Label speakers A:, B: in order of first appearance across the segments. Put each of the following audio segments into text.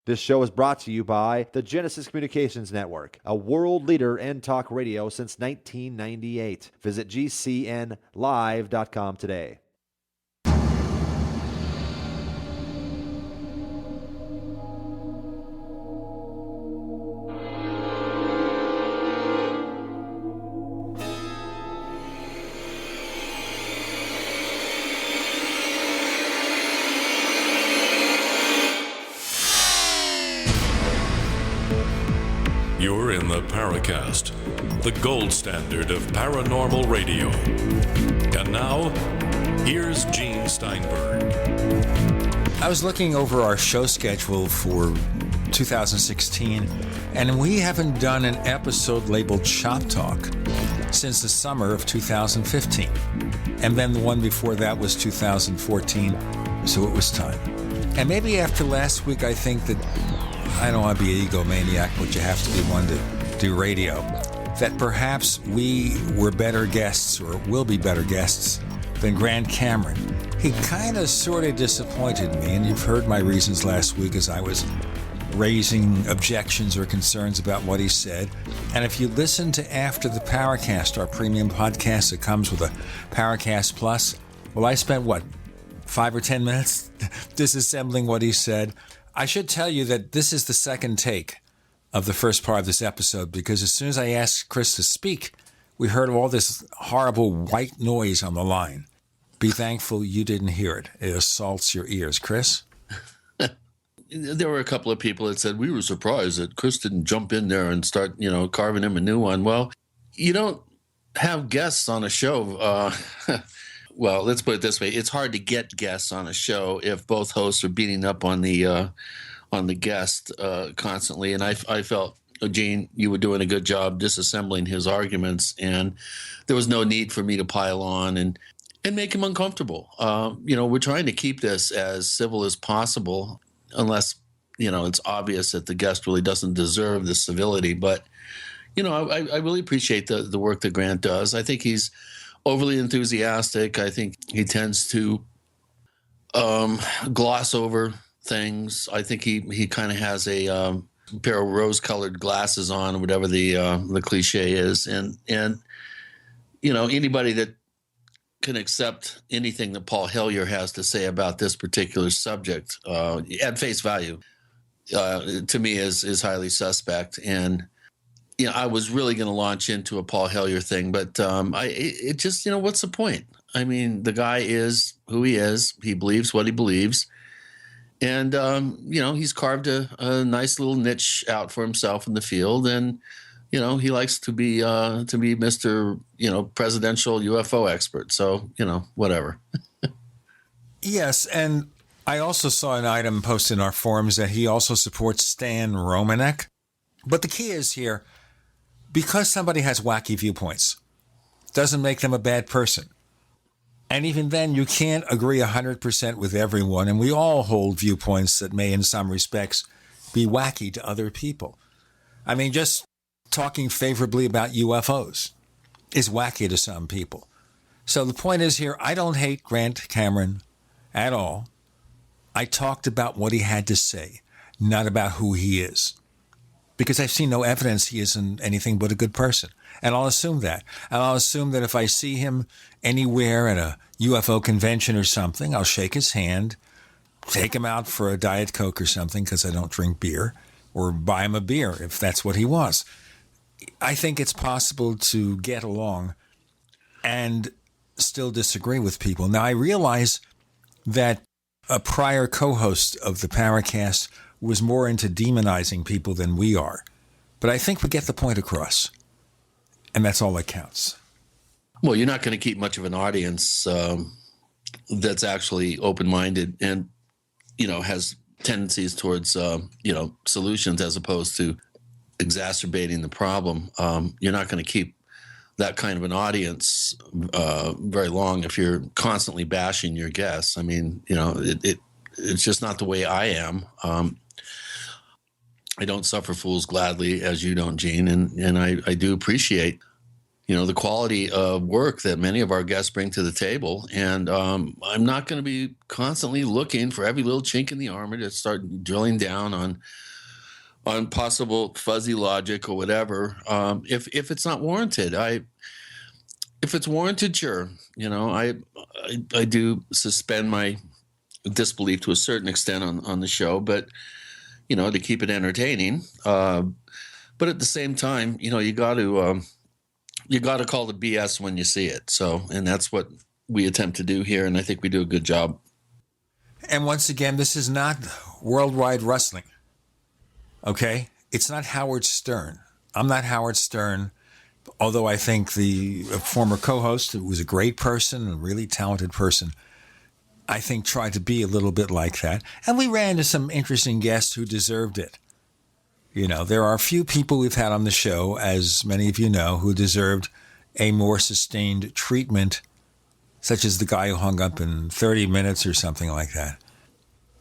A: This show is brought to you by the Genesis Communications Network, a world leader in talk radio since 1998. Visit gcnlive.com today.
B: You're in the Paracast, the gold standard of paranormal radio. And now, here's Gene Steinberg.
C: I was looking over our show schedule for 2016, and we haven't done an episode labeled Shop Talk since the summer of 2015. And then the one before that was 2014, so it was time. And maybe after last week, I think that I don't want to be an egomaniac, but you have to be one to do radio, that perhaps we were better guests or will be better guests than Grant Cameron. He kind of sort of disappointed me, and you've heard my reasons last week as I was raising objections or concerns about what he said. And if you listen to After the Paracast, our premium podcast that comes with a Paracast Plus, well, I spent, 5 or 10 minutes disassembling what he said. I should tell you that this is the second take of the first part of this episode, because as soon as I asked Chris to speak, we heard all this horrible white noise on the line. Be thankful you didn't hear it. It assaults your ears. Chris?
D: There were a couple of people that said, we were surprised that Chris didn't jump in there and start, carving him a new one. Well, you don't have guests on a show. Well, let's put it this way. It's hard to get guests on a show if both hosts are beating up on the guest constantly. And I felt, Gene, you were doing a good job disassembling his arguments, and there was no need for me to pile on and make him uncomfortable. We're trying to keep this as civil as possible, unless, it's obvious that the guest really doesn't deserve the civility. But, I really appreciate the work that Grant does. I think he's overly enthusiastic. I think he tends to gloss over things. I think he kind of has a pair of rose-colored glasses on, whatever the cliche is, and anybody that can accept anything that Paul Hellyer has to say about this particular subject at face value, to me is highly suspect. And I was really going to launch into a Paul Hellyer thing, but it just, what's the point? I mean, the guy is who he is. He believes what he believes. And, he's carved a nice little niche out for himself in the field. And, he likes to be Mr., presidential UFO expert. So, whatever.
C: Yes. And I also saw an item posted in our forums that he also supports Stan Romanek. But the key is here, because somebody has wacky viewpoints doesn't make them a bad person. And even then, you can't agree 100% with everyone, and we all hold viewpoints that may, in some respects, be wacky to other people. I mean, just talking favorably about UFOs is wacky to some people. So the point is here, I don't hate Grant Cameron at all. I talked about what he had to say, not about who he is. Because I've seen no evidence he isn't anything but a good person. And I'll assume that. And I'll assume that if I see him anywhere at a UFO convention or something, I'll shake his hand, take him out for a Diet Coke or something, because I don't drink beer, or buy him a beer if that's what he wants. I think it's possible to get along and still disagree with people. Now, I realize that a prior co-host of the Paracast was more into demonizing people than we are. But I think we get the point across. And that's all that counts.
D: Well, you're not going to keep much of an audience that's actually open-minded and, has tendencies towards, solutions as opposed to exacerbating the problem. You're not going to keep that kind of an audience very long if you're constantly bashing your guests. I mean, it's just not the way I am. I don't suffer fools gladly, as you don't, Gene, and I do appreciate, the quality of work that many of our guests bring to the table. And I'm not going to be constantly looking for every little chink in the armor to start drilling down on possible fuzzy logic or whatever. If it's not warranted, if it's warranted, sure. I do suspend my disbelief to a certain extent on the show, but to keep it entertaining. But at the same time, you got to call the BS when you see it. So, and that's what we attempt to do here, and I think we do a good job.
C: And once again, this is not worldwide wrestling. Okay? It's not Howard Stern. I'm not Howard Stern, although I think the former co-host, who was a great person, a really talented person, I think tried to be a little bit like that. And we ran into some interesting guests who deserved it. There are a few people we've had on the show, as many of you know, who deserved a more sustained treatment, such as the guy who hung up in 30 minutes or something like that,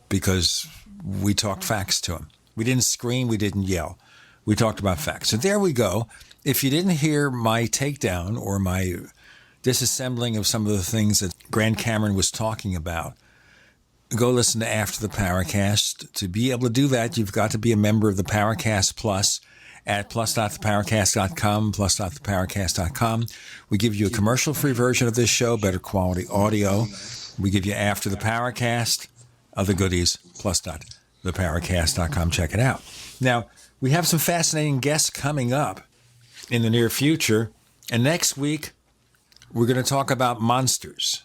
C: because we talked facts to him. We didn't scream, we didn't yell. We talked about facts. So there we go. If you didn't hear my takedown or my disassembling of some of the things that Grant Cameron was talking about, go listen to After the Paracast. To be able to do that, you've got to be a member of the Paracast Plus at plus.theparacast.com, plus.theparacast.com. We give you a commercial-free version of this show, better quality audio. We give you After the Paracast, other goodies, plus.theparacast.com. Check it out. Now, we have some fascinating guests coming up in the near future, and next week we're going to talk about monsters.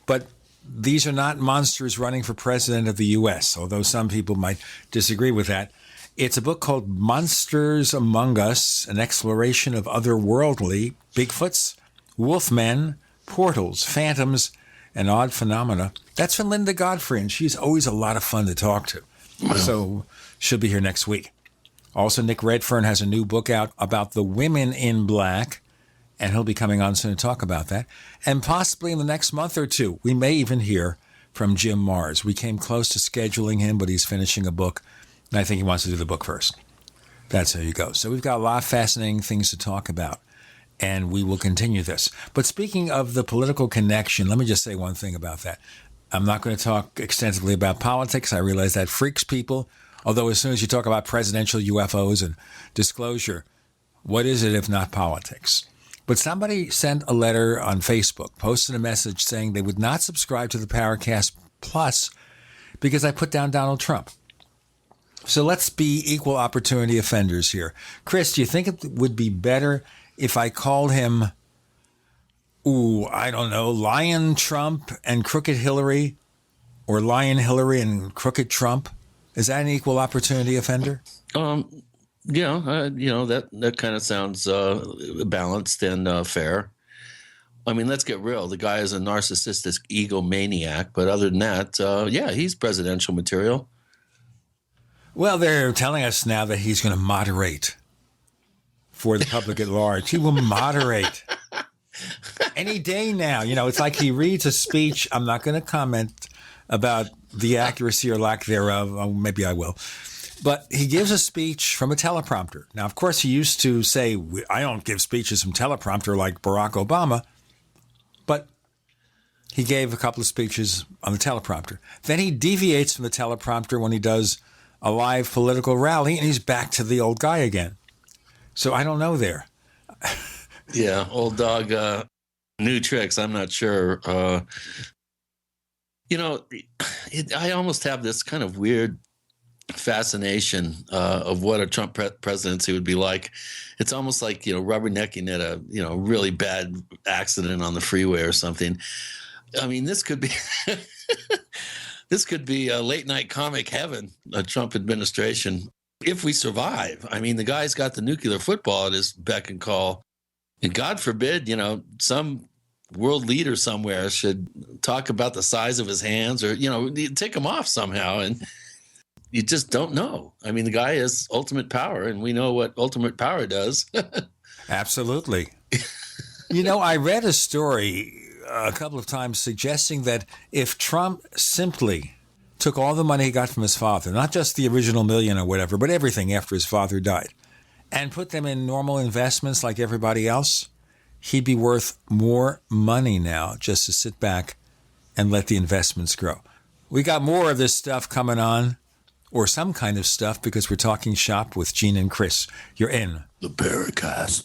C: But these are not monsters running for president of the U.S., although some people might disagree with that. It's a book called Monsters Among Us, an exploration of otherworldly Bigfoots, wolfmen, portals, phantoms, and odd phenomena. That's from Linda Godfrey, and she's always a lot of fun to talk to. So she'll be here next week. Also, Nick Redfern has a new book out about the women in black, and he'll be coming on soon to talk about that. And possibly in the next month or two, we may even hear from Jim Mars. We came close to scheduling him, but he's finishing a book, and I think he wants to do the book first. That's how you go. So we've got a lot of fascinating things to talk about, and we will continue this. But speaking of the political connection, let me just say one thing about that. I'm not going to talk extensively about politics. I realize that freaks people. Although as soon as you talk about presidential UFOs and disclosure, what is it if not politics? But somebody sent a letter on Facebook, posted a message saying they would not subscribe to the Paracast Plus because I put down Donald Trump. So let's be equal opportunity offenders here. Chris, do you think it would be better if I called him, Lion Trump and Crooked Hillary, or Lion Hillary and Crooked Trump? Is that an equal opportunity offender? That kind of sounds balanced and fair. I mean, let's get real. The guy is a narcissistic egomaniac, but other than that, he's presidential material. Well, they're telling us now that he's going to moderate for the public at large. He will moderate any day now. It's like he reads a speech. I'm not going to comment about the accuracy or lack thereof. Oh, maybe I will. But he gives a speech from a teleprompter. Now, of course, he used to say, I don't give speeches from teleprompter like Barack Obama. But he gave a couple of speeches on the teleprompter. Then he deviates from the teleprompter when he does a live political rally, and he's back to the old guy again. So I don't know there.
D: Yeah, old dog, new tricks. I'm not sure. I almost have this kind of weird fascination of what a Trump presidency would be like. It's almost like, rubbernecking at a, really bad accident on the freeway or something. I mean, this could be this could be a late night comic heaven, a Trump administration, if we survive. I mean, the guy's got the nuclear football at his beck and call. And God forbid, some world leader somewhere should talk about the size of his hands or, take them off somehow. And you just don't know. I mean, the guy has ultimate power, and we know what ultimate power does.
C: Absolutely. I read a story a couple of times suggesting that if Trump simply took all the money he got from his father, not just the original million or whatever, but everything after his father died, and put them in normal investments like everybody else, he'd be worth more money now just to sit back and let the investments grow. We got more of this stuff coming on, or some kind of stuff, because we're talking shop with Gene and Chris. You're in
D: The Paracast.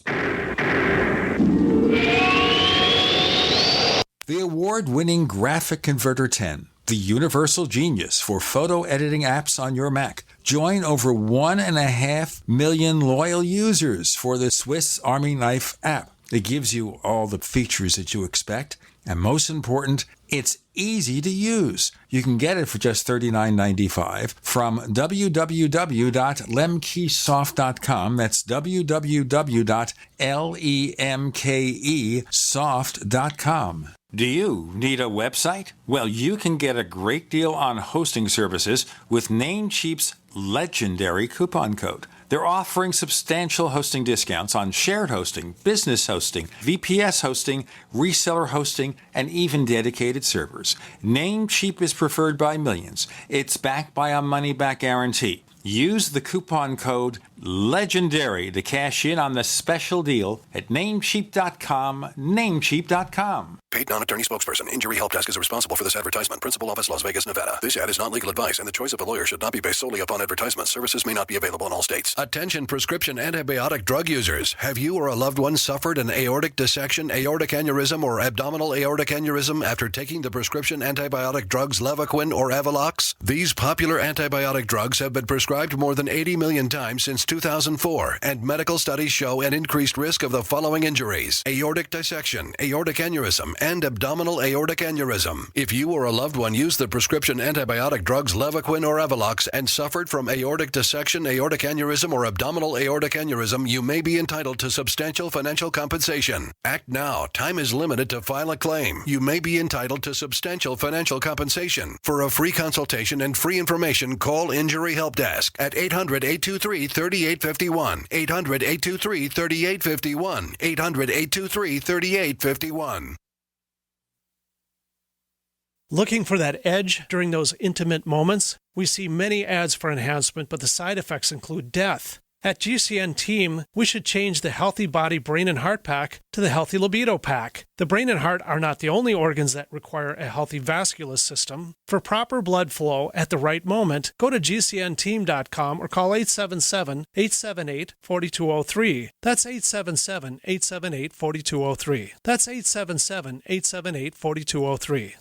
C: the award-winning Graphic Converter 10, the universal genius for photo editing apps on your Mac. Join over 1.5 million loyal users for the Swiss Army Knife app. It gives you all the features that you expect, and most important, it's easy to use. You can get it for just $39.95 from www.lemkesoft.com. That's www.lemkesoft.com. Do you need a website? Well, you can get a great deal on hosting services with Namecheap's legendary coupon code. They're offering substantial hosting discounts on shared hosting, business hosting, VPS hosting, reseller hosting, and even dedicated servers. Namecheap is preferred by millions. It's backed by a money-back guarantee. Use the coupon code LEGENDARY to cash in on the special deal at Namecheap.com, Namecheap.com.
E: Paid non-attorney spokesperson. Injury Help Desk is responsible for this advertisement. Principal office, Las Vegas, Nevada. This ad is not legal advice, and the choice of a lawyer should not be based solely upon advertisements. Services may not be available in all states. Attention prescription antibiotic drug users. Have you or a loved one suffered an aortic dissection, aortic aneurysm, or abdominal aortic aneurysm after taking the prescription antibiotic drugs Levaquin or Avelox? These popular antibiotic drugs have been prescribed more than 80 million times since 2004, and medical studies show an increased risk of the following injuries: aortic dissection, aortic aneurysm, and abdominal aortic aneurysm. If you or a loved one used the prescription antibiotic drugs Levaquin or Avelox and suffered from aortic dissection, aortic aneurysm, or abdominal aortic aneurysm, you may be entitled to substantial financial compensation. Act now. Time is limited to file a claim. You may be entitled to substantial financial compensation. For a free consultation and free information, call Injury Help Desk at 800-823-3851, 800-823-3851, 800-823-3851.
F: Looking for that edge during those intimate moments? We see many ads for enhancement, but the side effects include death. At GCN Team, we should change the Healthy Body, Brain, and Heart Pack to the Healthy Libido Pack. The brain and heart are not the only organs that require a healthy vascular system. For proper blood flow at the right moment, go to GCNteam.com or call 877-878-4203. That's 877-878-4203. That's 877-878-4203.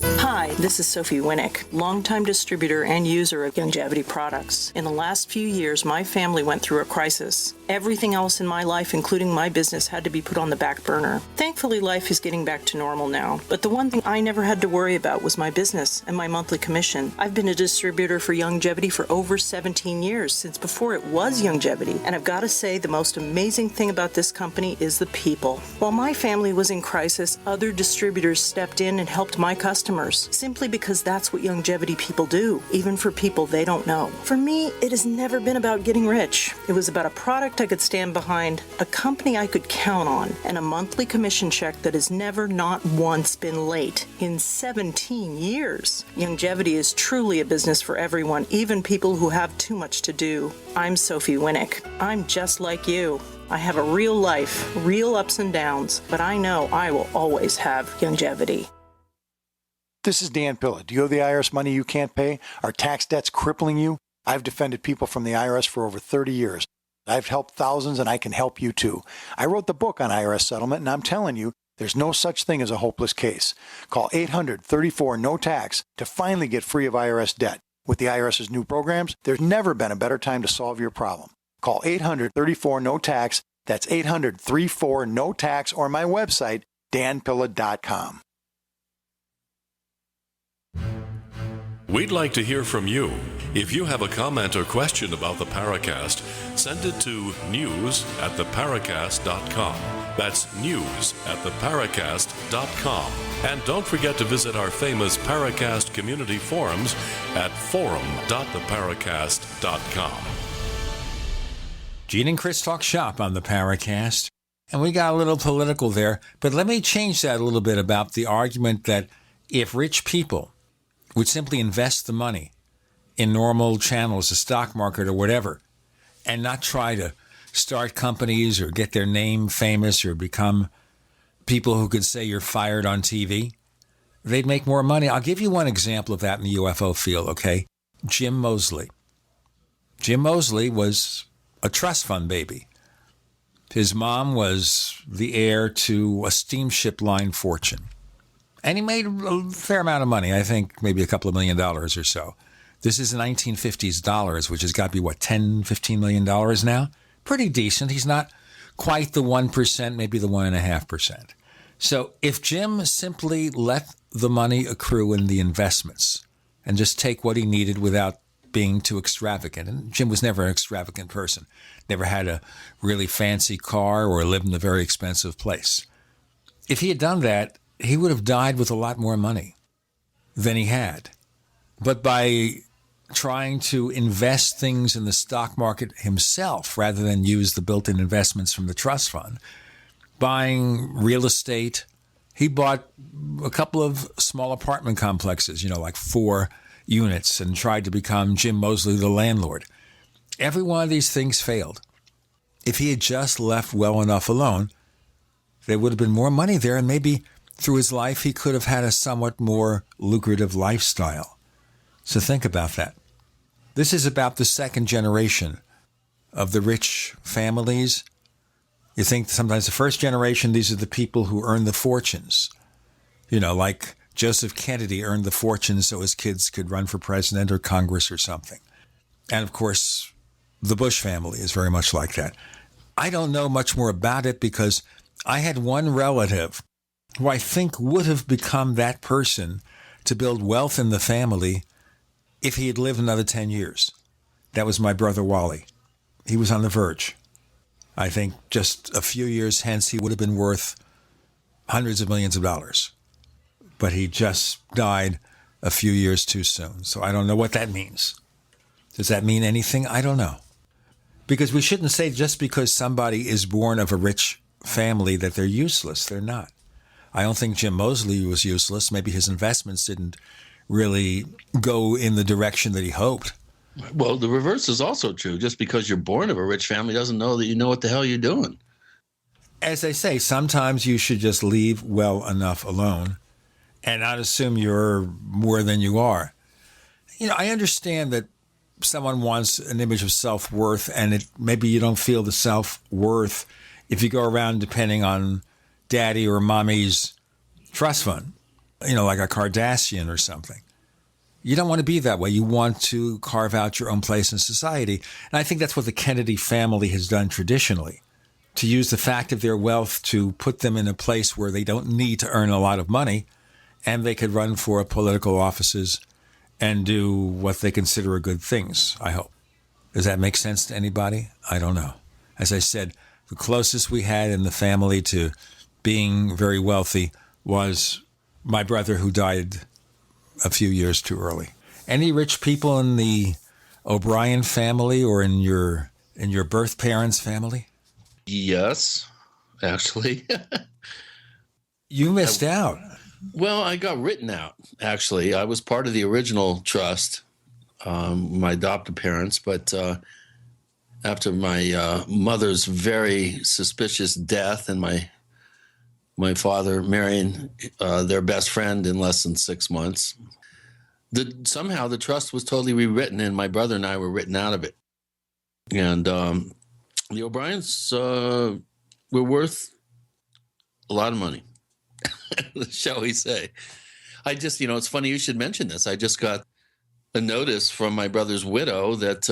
G: Hi, this is Sophie Winnick, longtime distributor and user of Youngevity products. In the last few years, my family went through a crisis. Everything else in my life, including my business, had to be put on the back burner. Thankfully, life is getting back to normal now. But the one thing I never had to worry about was my business and my monthly commission. I've been a distributor for Youngevity for over 17 years, since before it was Youngevity. And I've got to say, the most amazing thing about this company is the people. While my family was in crisis, other distributors stepped in and helped my customers, simply because that's what Youngevity people do, even for people they don't know. For me, it has never been about getting rich. It was about a product I could stand behind, a company I could count on, and a monthly commission check that has never, not once, been late in 17 years. Youngevity is truly a business for everyone, even people who have too much to do. I'm Sophie Winnick. I'm just like you. I have a real life, real ups and downs, but I know I will always have Youngevity.
H: This is Dan Pilla. Do you owe the IRS money you can't pay? Are tax debts crippling you? I've defended people from the IRS for over 30 years. I've helped thousands, and I can help you too. I wrote the book on IRS settlement, and I'm telling you, there's no such thing as a hopeless case. Call 800-34-NO-TAX to finally get free of IRS debt. With the IRS's new programs, there's never been a better time to solve your problem. Call 800-34-NO-TAX. That's 800-34-NO-TAX, or my website, danpilla.com.
B: We'd like to hear from you. If you have a comment or question about the Paracast, send it to news@theparacast.com. That's news@theparacast.com. And don't forget to visit our famous Paracast community forums at forum.theparacast.com.
C: Gene and Chris talk shop on the Paracast, and we got a little political there, but let me change that a little bit about the argument that if rich people would simply invest the money in normal channels, the stock market or whatever, and not try to start companies or get their name famous or become people who could say you're fired on TV, they'd make more money. I'll give you one example of that in the UFO field, okay? Jim Moseley. Jim Moseley was a trust fund baby. His mom was the heir to a steamship line fortune. And he made a fair amount of money, I think maybe a couple of $1 million or so. This is 1950s dollars, which has got to be, what, $10, $15 million now? Pretty decent. He's not quite the 1%, maybe the 1.5%. So if Jim simply let the money accrue in the investments and just take what he needed without being too extravagant, and Jim was never an extravagant person, never had a really fancy car or lived in a very expensive place. If he had done that, he would have died with a lot more money than he had. But by trying to invest things in the stock market himself rather than use the built-in investments from the trust fund, buying real estate, he bought a couple of small apartment complexes, like 4 units, and tried to become Jim Moseley, the landlord. Every one of these things failed. If he had just left well enough alone, there would have been more money there, and maybe through his life he could have had a somewhat more lucrative lifestyle. So think about that. This is about the second generation of the rich families. You think sometimes the first generation, these are the people who earn the fortunes. Like Joseph Kennedy earned the fortune so his kids could run for president or Congress or something. And of course, the Bush family is very much like that. I don't know much more about it because I had one relative who I think would have become that person to build wealth in the family if he had lived another 10 years. That was my brother Wally. He was on the verge. I think just a few years hence, he would have been worth hundreds of millions of dollars. But he just died a few years too soon. So I don't know what that means. Does that mean anything? I don't know. Because we shouldn't say just because somebody is born of a rich family that they're useless. They're not. I don't think Jim Moseley was useless. Maybe his investments didn't really go in the direction that he hoped.
D: Well, the reverse is also true. Just because you're born of a rich family doesn't know that you know what the hell you're doing.
C: As they say, sometimes you should just leave well enough alone and not assume you're more than you are. I understand that someone wants an image of self-worth, and maybe you don't feel the self-worth if you go around depending on daddy or mommy's trust fund, like a Kardashian or something. You don't want to be that way. You want to carve out your own place in society. And I think that's what the Kennedy family has done traditionally, to use the fact of their wealth to put them in a place where they don't need to earn a lot of money, and they could run for political offices and do what they consider are good things, I hope. Does that make sense to anybody? I don't know. As I said, the closest we had in the family to being very wealthy was my brother, who died a few years too early. Any rich people in the O'Brien family or in your birth parents' family?
D: Yes, actually.
C: You missed out.
D: Well, I got written out, actually. I was part of the original trust, my adopted parents, but after my mother's very suspicious death and my father marrying their best friend in less than 6 months, somehow the trust was totally rewritten, and my brother and I were written out of it. And the O'Briens were worth a lot of money, shall we say. I just, it's funny you should mention this. I just got a notice from my brother's widow that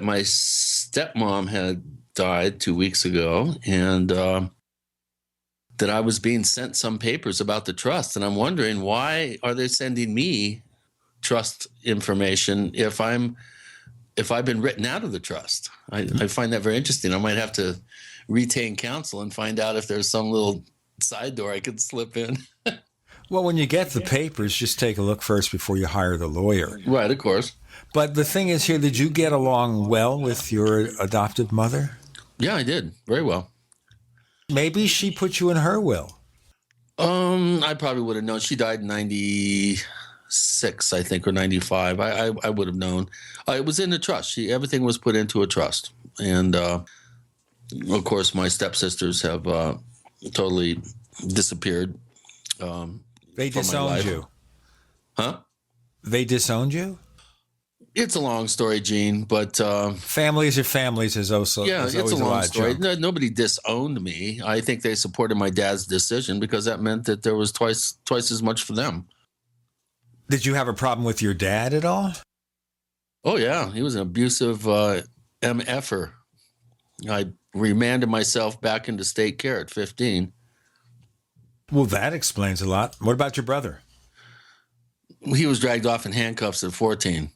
D: my stepmom had died 2 weeks ago, and that I was being sent some papers about the trust. And I'm wondering, why are they sending me trust information if I've been written out of the trust? I find that very interesting. I might have to retain counsel and find out if there's some little side door I could slip in.
C: Well, when you get the papers, just take a look first before you hire the lawyer.
D: Right, of course.
C: But the thing is here, did you get along well with your adoptive mother?
D: Yeah, I did. Very well.
C: Maybe she put you in her will.
D: I probably would have known. She died in 96, I think, or 95. I would have known. It was in the trust. Everything was put into a trust. And, of course, my stepsisters have totally disappeared.
C: They
D: from my
C: disowned
D: life.
C: you.
D: Huh?
C: They disowned you?
D: It's a long story, Gene, but
C: Families are families, is also
D: it's
C: always
D: a long
C: lot of
D: story.
C: joke.
D: No, nobody disowned me. I think they supported my dad's decision because that meant that there was twice as much for them.
C: Did you have a problem with your dad at all?
D: Oh yeah, he was an abusive MFer. I remanded myself back into state care at 15.
C: Well, that explains a lot. What about your brother?
D: He was dragged off in handcuffs at 14.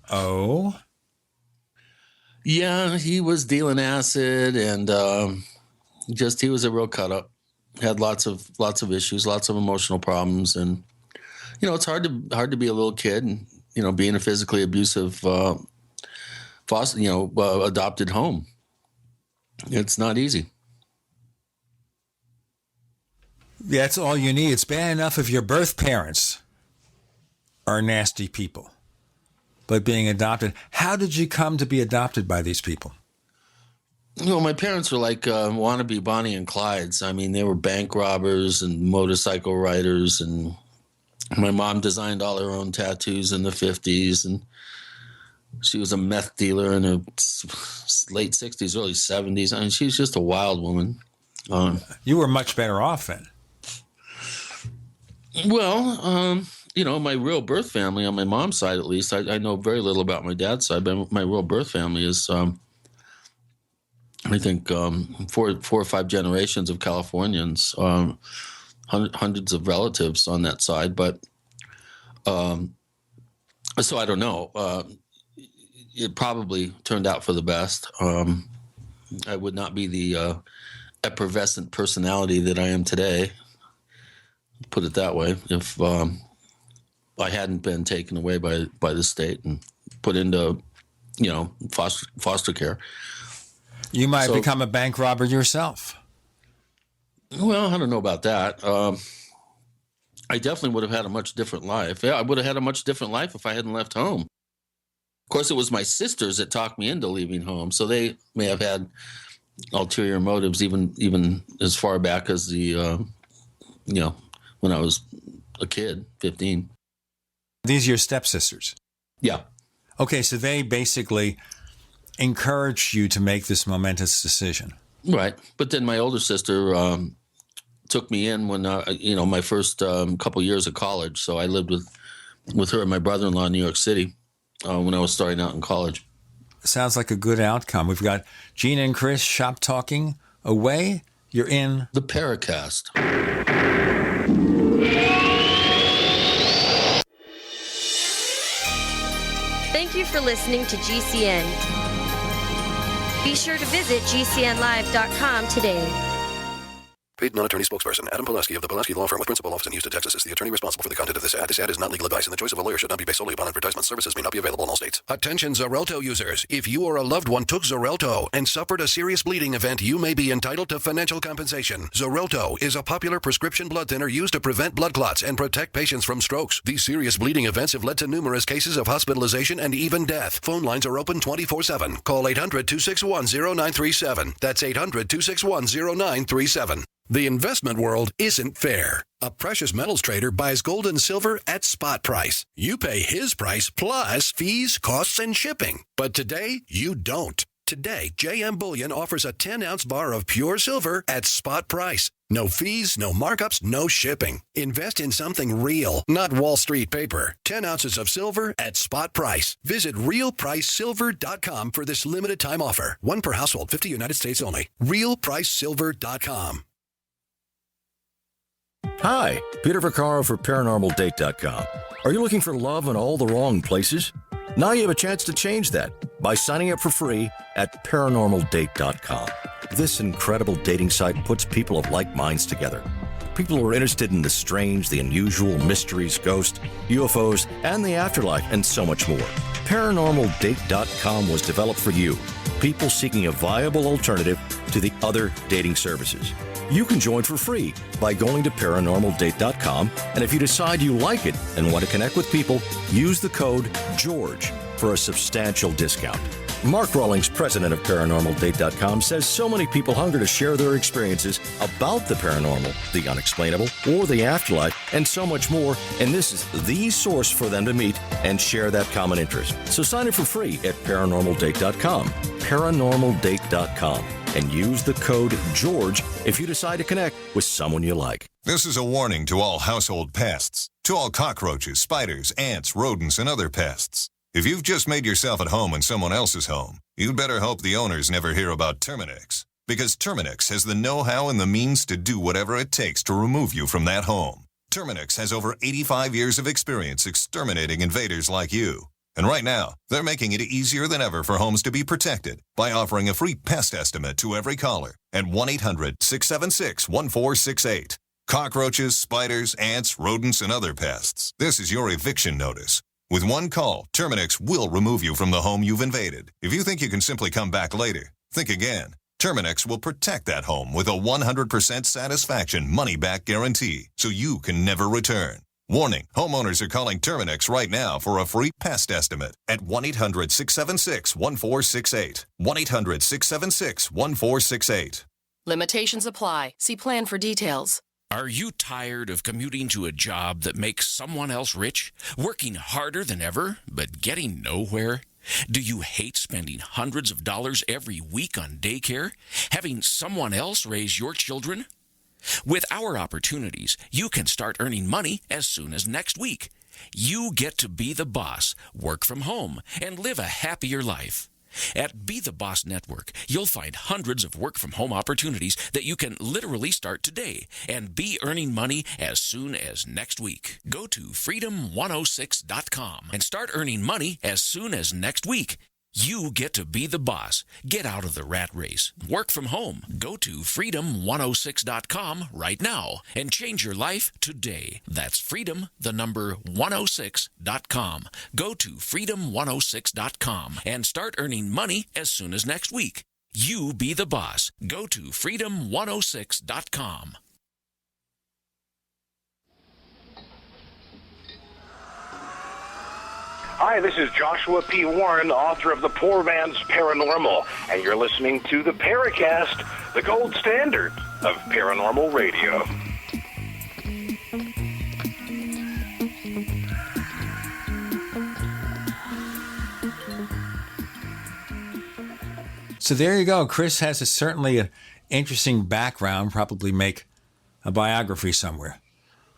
C: Oh?
D: Yeah, he was dealing acid and he was a real cut up. Had lots of issues, lots of emotional problems, and it's hard to be a little kid and be in a physically abusive adopted home. It's not easy.
C: Yeah, that's all you need. It's bad enough if your birth parents are nasty people. But being adopted, how did you come to be adopted by these people?
D: My parents were like wannabe Bonnie and Clydes. I mean, they were bank robbers and motorcycle riders, and my mom designed all her own tattoos in the 50s, and she was a meth dealer in her late 60s, early 70s. I mean, she was just a wild woman.
C: You were much better off then.
D: Well, my real birth family on my mom's side, at least, I know very little about my dad's side, but my real birth family is, I think, 4 or 5 generations of Californians, hundreds of relatives on that side. But so I don't know. It probably turned out for the best. I would not be the effervescent personality that I am today. Put it that way. If I hadn't been taken away by the state and put into, foster care.
C: You might become a bank robber yourself.
D: Well, I don't know about that. I definitely would have had a much different life. Yeah, I would have had a much different life if I hadn't left home. Of course, it was my sisters that talked me into leaving home, so they may have had ulterior motives, even as far back as the, when I was a kid, 15.
C: These are your stepsisters?
D: Yeah.
C: Okay, so they basically encouraged you to make this momentous decision.
D: Right. But then my older sister took me in when, my first couple years of college. So I lived with her and my brother-in-law in New York City when I was starting out in college.
C: Sounds like a good outcome. We've got Gene and Chris shop talking away. You're in
D: the Paracast.
I: Thank you for listening to GCN. Be sure to visit GCNlive.com today.
E: Paid non-attorney spokesperson Adam Pulaski of the Pulaski Law Firm with principal office in Houston, Texas is the attorney responsible for the content of this ad. This ad is not legal advice, and the choice of a lawyer should not be based solely upon advertisement. Services may not be available in all states. Attention Xarelto users. If you or a loved one took Xarelto and suffered a serious bleeding event, you may be entitled to financial compensation. Xarelto is a popular prescription blood thinner used to prevent blood clots and protect patients from strokes. These serious bleeding events have led to numerous cases of hospitalization and even death. Phone lines are open 24/7. Call 800-261-0937. That's 800-261-0937. The investment world isn't fair. A precious metals trader buys gold and silver at spot price. You pay his price plus fees, costs, and shipping. But today, you don't. Today, JM Bullion offers a 10-ounce bar of pure silver at spot price. No fees, no markups, no shipping. Invest in something real, not Wall Street paper. 10 ounces of silver at spot price. Visit realpricesilver.com for this limited time offer. One per household, 50 United States only. realpricesilver.com.
J: Hi, Peter Vaccaro for ParanormalDate.com. Are you looking for love in all the wrong places? Now you have a chance to change that by signing up for free at ParanormalDate.com. This incredible dating site puts people of like minds together. People who are interested in the strange, the unusual, mysteries, ghosts, UFOs, and the afterlife, and so much more. ParanormalDate.com was developed for you, people seeking a viable alternative to the other dating services. You can join for free by going to ParanormalDate.com, and if you decide you like it and want to connect with people, use the code GEORGE for a substantial discount. Mark Rawlings, president of ParanormalDate.com, says so many people hunger to share their experiences about the paranormal, the unexplainable, or the afterlife, and so much more, and this is the source for them to meet and share that common interest. So sign up for free at ParanormalDate.com, ParanormalDate.com, and use the code GEORGE if you decide to connect with someone you like.
K: This is a warning to all household pests, to all cockroaches, spiders, ants, rodents, and other pests. If you've just made yourself at home in someone else's home, you'd better hope the owners never hear about Terminix, because Terminix has the know-how and the means to do whatever it takes to remove you from that home. Terminix has over 85 years of experience exterminating invaders like you. And right now, they're making it easier than ever for homes to be protected by offering a free pest estimate to every caller at 1-800-676-1468. Cockroaches, spiders, ants, rodents, and other pests. This is your eviction notice. With one call, Terminix will remove you from the home you've invaded. If you think you can simply come back later, think again. Terminix will protect that home with a 100% satisfaction money-back guarantee, so you can never return. Warning, homeowners are calling Terminix right now for a free pest estimate at 1-800-676-1468. 1-800-676-1468.
L: Limitations apply. See plan for details.
M: Are you tired of commuting to a job that makes someone else rich? Working harder than ever, but getting nowhere? Do you hate spending hundreds of dollars every week on daycare? Having someone else raise your children? With our opportunities, you can start earning money as soon as next week. You get to be the boss, work from home, and live a happier life. At Be the Boss Network, you'll find hundreds of work-from-home opportunities that you can literally start today and be earning money as soon as next week. Go to freedom106.com and start earning money as soon as next week. You get to be the boss. Get out of the rat race. Work from home. Go to freedom106.com right now and change your life today. That's freedom, the number 106.com. Go to freedom106.com and start earning money as soon as next week. You be the boss. Go to freedom106.com.
N: Hi, this is Joshua P. Warren, author of The Poor Man's Paranormal, and you're listening to the Paracast, the gold standard of paranormal radio.
C: So there you go. Chris has certainly an interesting background, probably make a biography somewhere.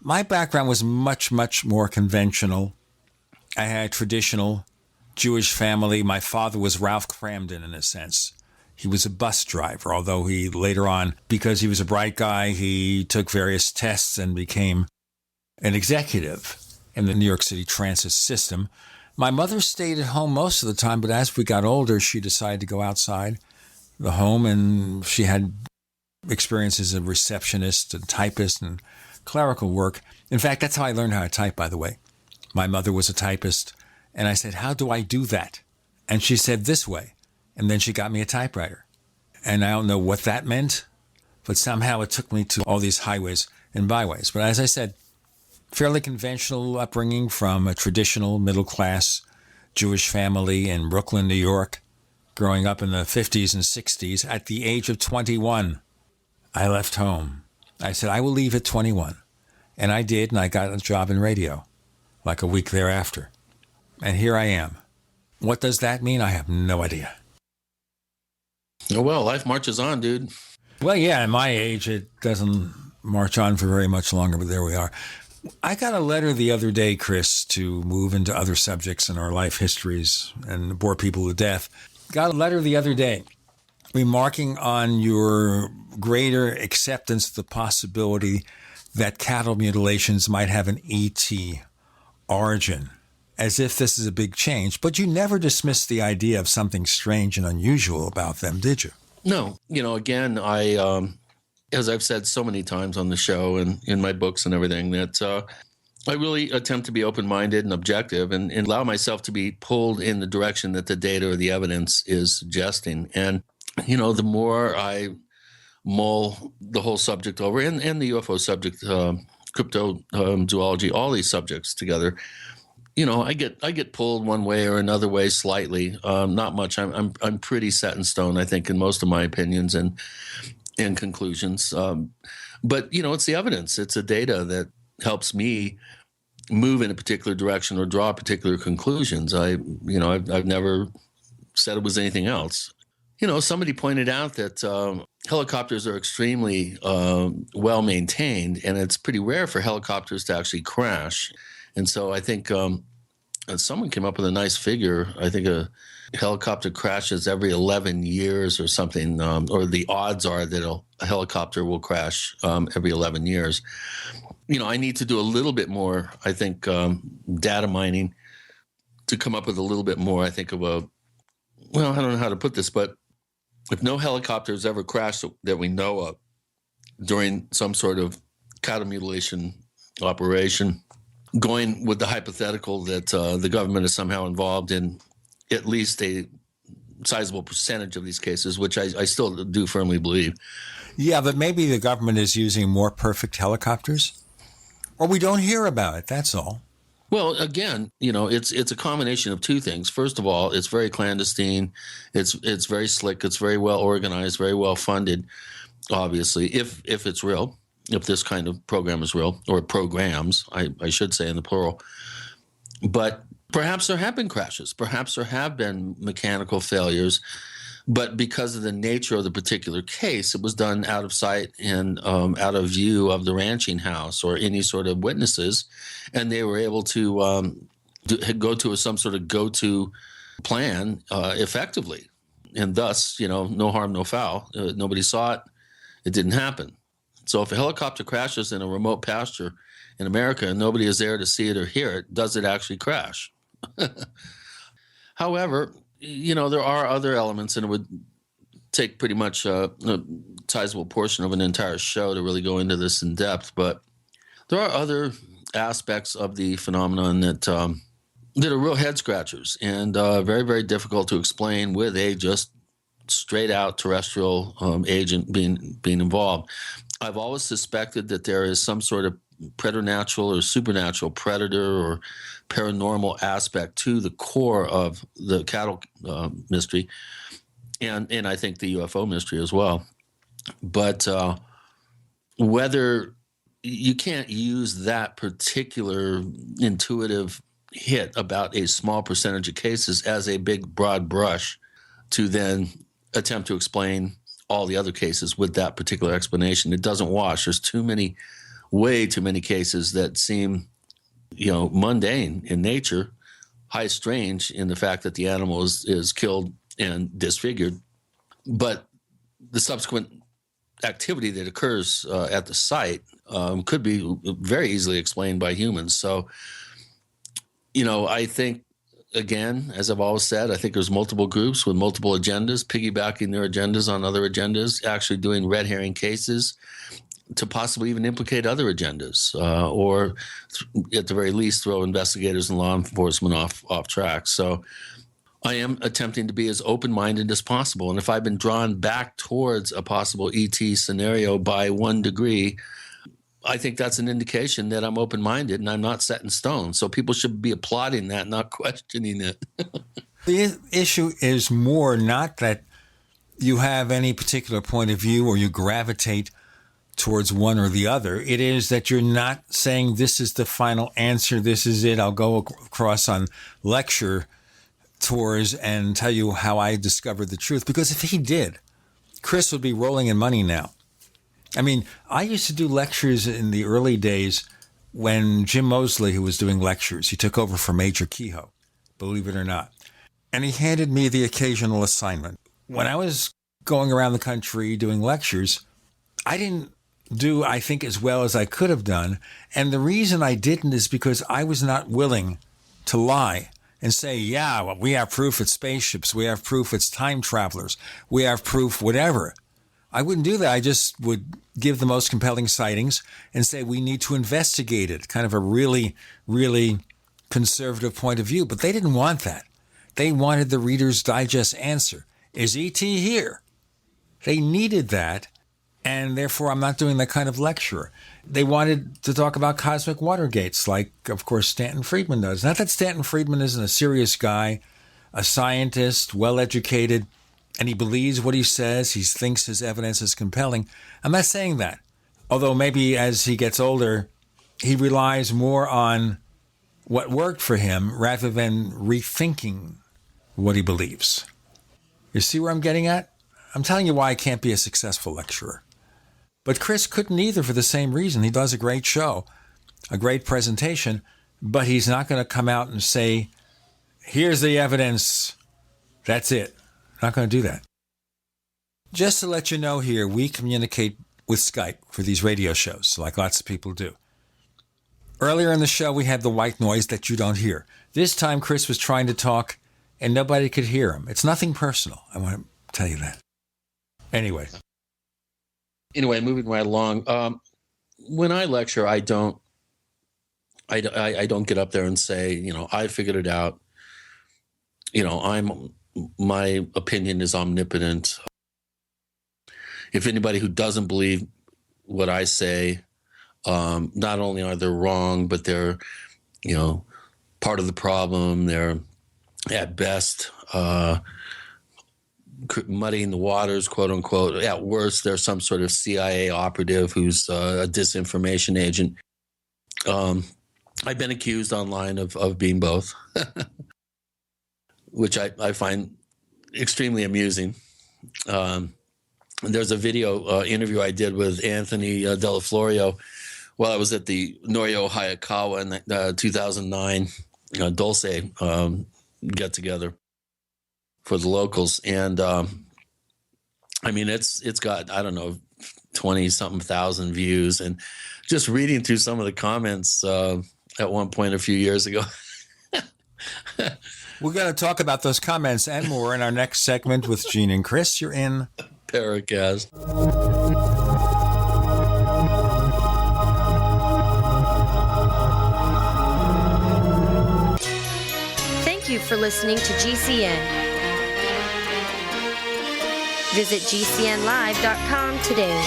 C: My background was much, much more conventional. I had a traditional Jewish family. My father was Ralph Cramden in a sense. He was a bus driver, although he later on, because he was a bright guy, he took various tests and became an executive in the New York City transit system. My mother stayed at home most of the time, but as we got older, she decided to go outside the home, and she had experiences as a receptionist and typist and clerical work. In fact, that's how I learned how to type, by the way. My mother was a typist, and I said, how do I do that? And she said, this way. And then she got me a typewriter. And I don't know what that meant, but somehow it took me to all these highways and byways. But as I said, fairly conventional upbringing from a traditional middle-class Jewish family in Brooklyn, New York, growing up in the 50s and 60s. At the age of 21, I left home. I said, I will leave at 21. And I did, and I got a job in radio. Like a week thereafter. And here I am. What does that mean? I have no idea.
D: Oh, well, life marches on, dude.
C: Well, yeah, at my age, it doesn't march on for very much longer, but there we are. I got a letter the other day, Chris, to move into other subjects in our life histories and bore people to death. Got a letter the other day remarking on your greater acceptance of the possibility that cattle mutilations might have an ET origin, as if this is a big change. But you never dismissed the idea of something strange and unusual about them, did you?
D: No. Again, I, as I've said so many times on the show and in my books and everything, that I really attempt to be open-minded and objective and allow myself to be pulled in the direction that the data or the evidence is suggesting. And, the more I mull the whole subject over and the UFO subject, cryptozoology, all these subjects together, I get pulled one way or another way slightly. Not much. I'm pretty set in stone, I think, in most of my opinions and conclusions. But it's the evidence. It's the data that helps me move in a particular direction or draw particular conclusions. I've never said it was anything else. Somebody pointed out that helicopters are extremely well maintained, and it's pretty rare for helicopters to actually crash. And so I think someone came up with a nice figure. I think a helicopter crashes every 11 years or something, or the odds are that a helicopter will crash every 11 years. I need to do a little bit more, I think, data mining to come up with a little bit more, I think, of I don't know how to put this, but if no helicopters ever crashed that we know of during some sort of cattle mutilation operation, going with the hypothetical that the government is somehow involved in at least a sizable percentage of these cases, which I still do firmly believe.
C: Yeah, but maybe the government is using more perfect helicopters, or we don't hear about it. That's all.
D: Well, again, it's a combination of two things. First of all, it's very clandestine. It's very slick. It's very well organized, very well funded. Obviously, if it's real, if this kind of program is real, or programs, I should say in the plural. But perhaps there have been crashes. Perhaps there have been mechanical failures. But because of the nature of the particular case, it was done out of sight and out of view of the ranching house or any sort of witnesses. And they were able to go to some sort of go-to plan effectively. And thus, no harm, no foul. Nobody saw it. It didn't happen. So if a helicopter crashes in a remote pasture in America and nobody is there to see it or hear it, does it actually crash? However, there are other elements, and it would take pretty much a sizable portion of an entire show to really go into this in depth. But there are other aspects of the phenomenon that are real head scratchers and very, very difficult to explain with a just straight out terrestrial agent being involved. I've always suspected that there is some sort of preternatural or supernatural predator or paranormal aspect to the core of the cattle mystery, and I think the UFO mystery as well. But whether you can't use that particular intuitive hit about a small percentage of cases as a big broad brush to then attempt to explain all the other cases with that particular explanation. It doesn't wash. There's way too many cases that seem, mundane in nature, high strange in the fact that the animal is killed and disfigured, but the subsequent activity that occurs at the site could be very easily explained by humans. So, I think, again, as I've always said, I think there's multiple groups with multiple agendas, piggybacking their agendas on other agendas, actually doing red herring cases to possibly even implicate other agendas, or at the very least throw investigators and law enforcement off track. So I am attempting to be as open-minded as possible. And if I've been drawn back towards a possible ET scenario by 1 degree, I think that's an indication that I'm open-minded and I'm not set in stone. So people should be applauding that, not questioning it.
C: The issue is more not that you have any particular point of view or you gravitate towards one or the other. It is that you're not saying this is the final answer, this is it. I'll go across on lecture tours and tell you how I discovered the truth. Because if he did, Chris would be rolling in money now. I mean, I used to do lectures in the early days when Jim Moseley, who was doing lectures, he took over for Major Kehoe, believe it or not. And he handed me the occasional assignment. When I was going around the country doing lectures, I didn't do, I think, as well as I could have done. And the reason I didn't is because I was not willing to lie and say, yeah, well, we have proof it's spaceships. We have proof it's time travelers. We have proof whatever. I wouldn't do that. I just would give the most compelling sightings and say we need to investigate it, kind of a really, really conservative point of view. But they didn't want that. They wanted the Reader's Digest answer. Is ET here? They needed that. and therefore I'm not doing that kind of lecture. They wanted to talk about cosmic Watergates, like, of course, Stanton Friedman does. Not that Stanton Friedman isn't a serious guy, a scientist, well-educated, and he believes what he says. He thinks his evidence is compelling. I'm not saying that. Although maybe as he gets older, he relies more on what worked for him rather than rethinking what he believes. You see where I'm getting at? I'm telling you why I can't be a successful lecturer. But Chris couldn't either for the same reason. He does a great show, a great presentation, but he's not going to come out and say, here's the evidence, that's it. Not going to do that. Just to let you know here, we communicate with Skype for these radio shows, like lots of people do. Earlier in the show, we had the white noise that you don't hear. This time, Chris was trying to talk, and nobody could hear him. It's nothing personal. I want to tell you that. Anyway,
D: moving right along. When I lecture, I don't get up there and say, I figured it out. My opinion is omnipotent. If anybody who doesn't believe what I say, not only are they wrong, but they're, part of the problem. They're at best muddying the waters, quote unquote. At worst, they're some sort of CIA operative who's a disinformation agent. I've been accused online of being both, which I find extremely amusing. There's a video interview I did with Anthony Della Florio while I was at the Norio Hayakawa in the 2009 Dulce get-together for the locals. And, it's got, 20-something thousand views. And just reading through some of the comments at one point a few years ago.
C: We're going to talk about those comments and more in our next segment with Gene and Chris. You're in
D: Paracast.
I: Thank you for listening to GCN. Visit GCNlive.com today.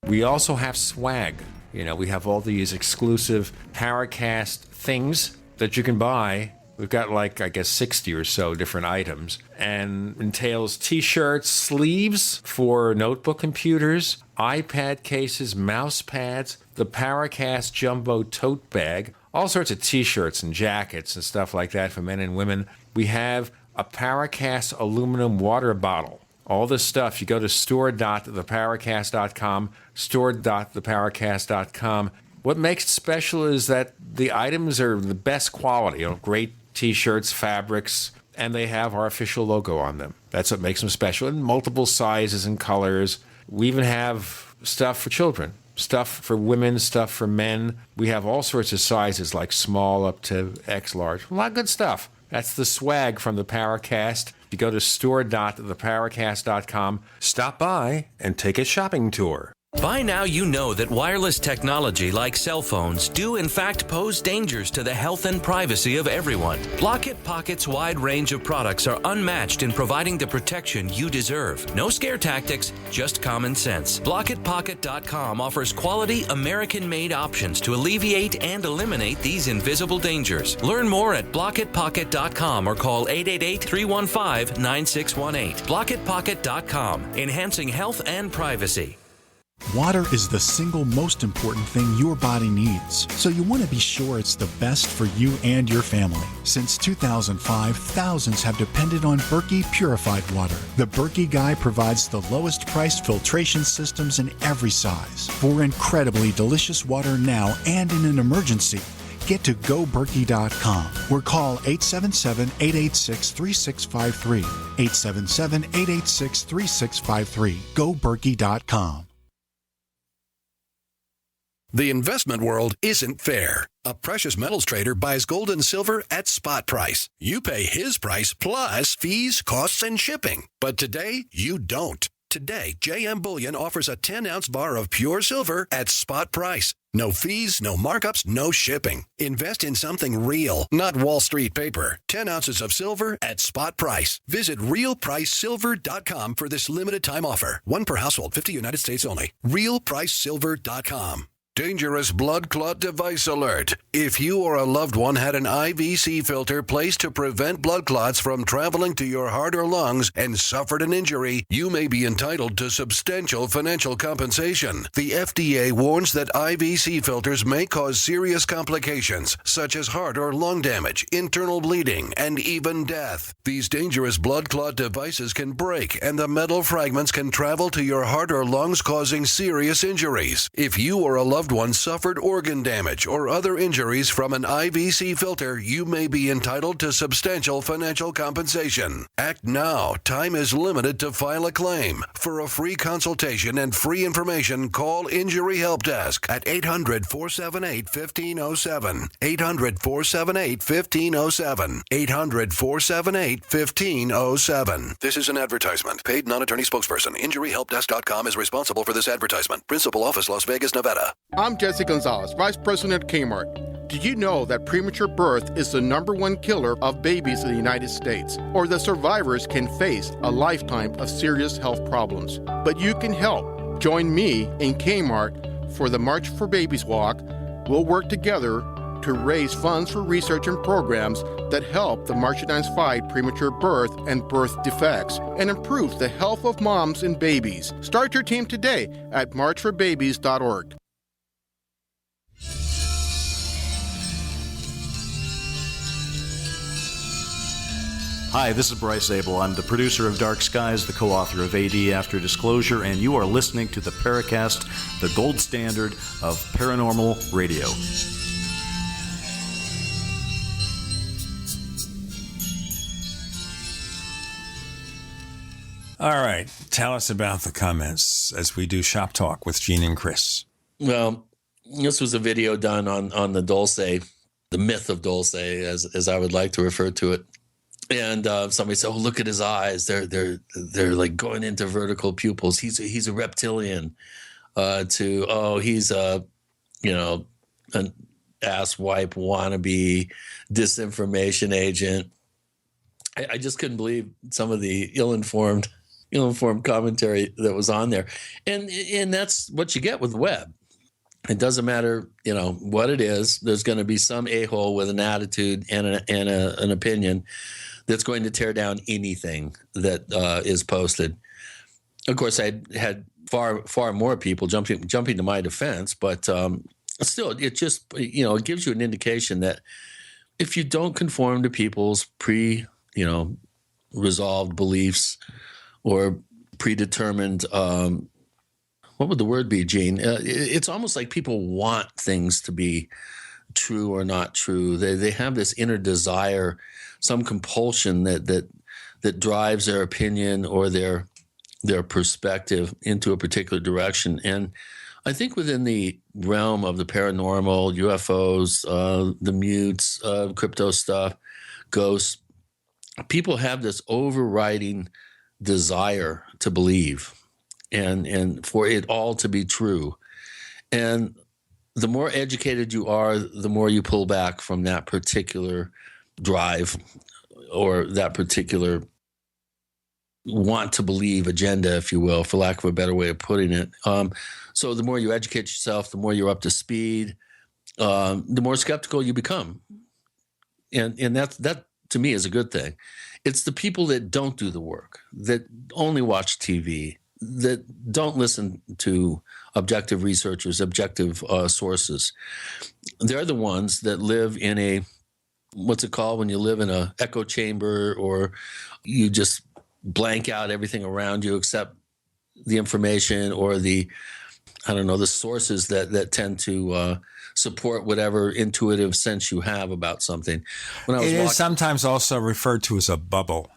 C: We also have swag. We have all these exclusive Paracast things that you can buy. We've got 60 or so different items, and entails t-shirts, sleeves for notebook computers, iPad cases, mouse pads, the Paracast Jumbo tote bag, all sorts of t-shirts and jackets and stuff like that for men and women. We have a Paracast aluminum water bottle. All this stuff, you go to store.theparacast.com, store.theparacast.com. What makes it special is that the items are the best quality, great t-shirts, fabrics, and they have our official logo on them. That's what makes them special, in multiple sizes and colors. We even have stuff for children, stuff for women, stuff for men. We have all sorts of sizes, like small up to X large. A lot of good stuff. That's the swag from the Paracast. You go to store.theparacast.com, stop by, and take a shopping tour.
O: By now you know that wireless technology like cell phones do in fact pose dangers to the health and privacy of everyone. Block-It Pocket's wide range of products are unmatched in providing the protection you deserve. No scare tactics, just common sense. BlockItPocket.com offers quality American-made options to alleviate and eliminate these invisible dangers. Learn more at BlockItPocket.com or call 888-315-9618. BlockItPocket.com, enhancing health and privacy.
P: Water is the single most important thing your body needs, so you want to be sure it's the best for you and your family. Since 2005, thousands have depended on Berkey purified water. The Berkey Guy provides the lowest priced filtration systems in every size. For incredibly delicious water now and in an emergency, get to GoBerkey.com or call 877-886-3653. 877-886-3653. GoBerkey.com.
E: The investment world isn't fair. A precious metals trader buys gold and silver at spot price. You pay his price plus fees, costs, and shipping. But today, you don't. today, JM Bullion offers a 10-ounce bar of pure silver at spot price. No fees, no markups, no shipping. Invest in something real, not Wall Street paper. 10 ounces of silver at spot price. Visit realpricesilver.com for this limited time offer. One per household, 50 United States only. realpricesilver.com. Dangerous blood clot device alert. If you or a loved one had an IVC filter placed to prevent blood clots from traveling to your heart or lungs and suffered an injury, you may be entitled to substantial financial compensation. The FDA warns that IVC filters may cause serious complications, such as heart or lung damage, internal bleeding, and even death. These dangerous blood clot devices can break, and the metal fragments can travel to your heart or lungs, causing serious injuries. If you or a loved one suffered organ damage or other injuries from an IVC filter, you may be entitled to substantial financial compensation. Act now. Time is limited to file a claim. For a free consultation and free information, call Injury Help Desk at 800-478-1507. 800-478-1507. 800-478-1507. This is an advertisement. Paid non-attorney spokesperson. InjuryHelpDesk.com is responsible for this advertisement. Principal office, Las Vegas, Nevada.
Q: I'm Jesse Gonzalez, Vice President at Kmart. Did you know that premature birth is the #1 killer of babies in the United States? Or that survivors can face a lifetime of serious health problems? But you can help. Join me in Kmart for the March for Babies Walk. We'll work together to raise funds for research and programs that help the Marchionines fight premature birth and birth defects and improve the health of moms and babies. Start your team today at marchforbabies.org.
R: Hi, this is Bryce Abel. I'm the producer of Dark Skies, the co-author of AD After Disclosure, and you are listening to the Paracast, the gold standard of paranormal radio.
C: All right. Tell us about the comments as we do Shop Talk with Gene and Chris.
D: Well, this was a video done on the Dulce, the myth of Dulce, as I would like to refer to it. And somebody said, "Oh, look at his eyes. They're like going into vertical pupils. He's a reptilian." He's a an asswipe wannabe disinformation agent. I just couldn't believe some of the ill-informed commentary that was on there, and that's what you get with the web. It doesn't matter, what it is. There's going to be some a-hole with an attitude and an opinion that's going to tear down anything that is posted. Of course, I had far more people jumping to my defense, but still, it just it gives you an indication that if you don't conform to people's resolved beliefs or predetermined, what would the word be, Gene? It's almost like people want things to be true or not true. They have this inner desire, some compulsion that drives their opinion or their perspective into a particular direction. And I think within the realm of the paranormal, UFOs, the mutes, crypto stuff, ghosts, people have this overriding desire to believe and for it all to be true. And the more educated you are, the more you pull back from that particular drive or that particular want to believe agenda, if you will, for lack of a better way of putting it. So the more you educate yourself, the more you're up to speed, the more skeptical you become. And that to me is a good thing. It's the people that don't do the work, that only watch TV, that don't listen to objective researchers, objective sources. They're the ones that live in a, what's it called when you live in a echo chamber, or you just blank out everything around you except the information or the sources that tend to support whatever intuitive sense you have about something.
C: It is sometimes also referred to as a bubble.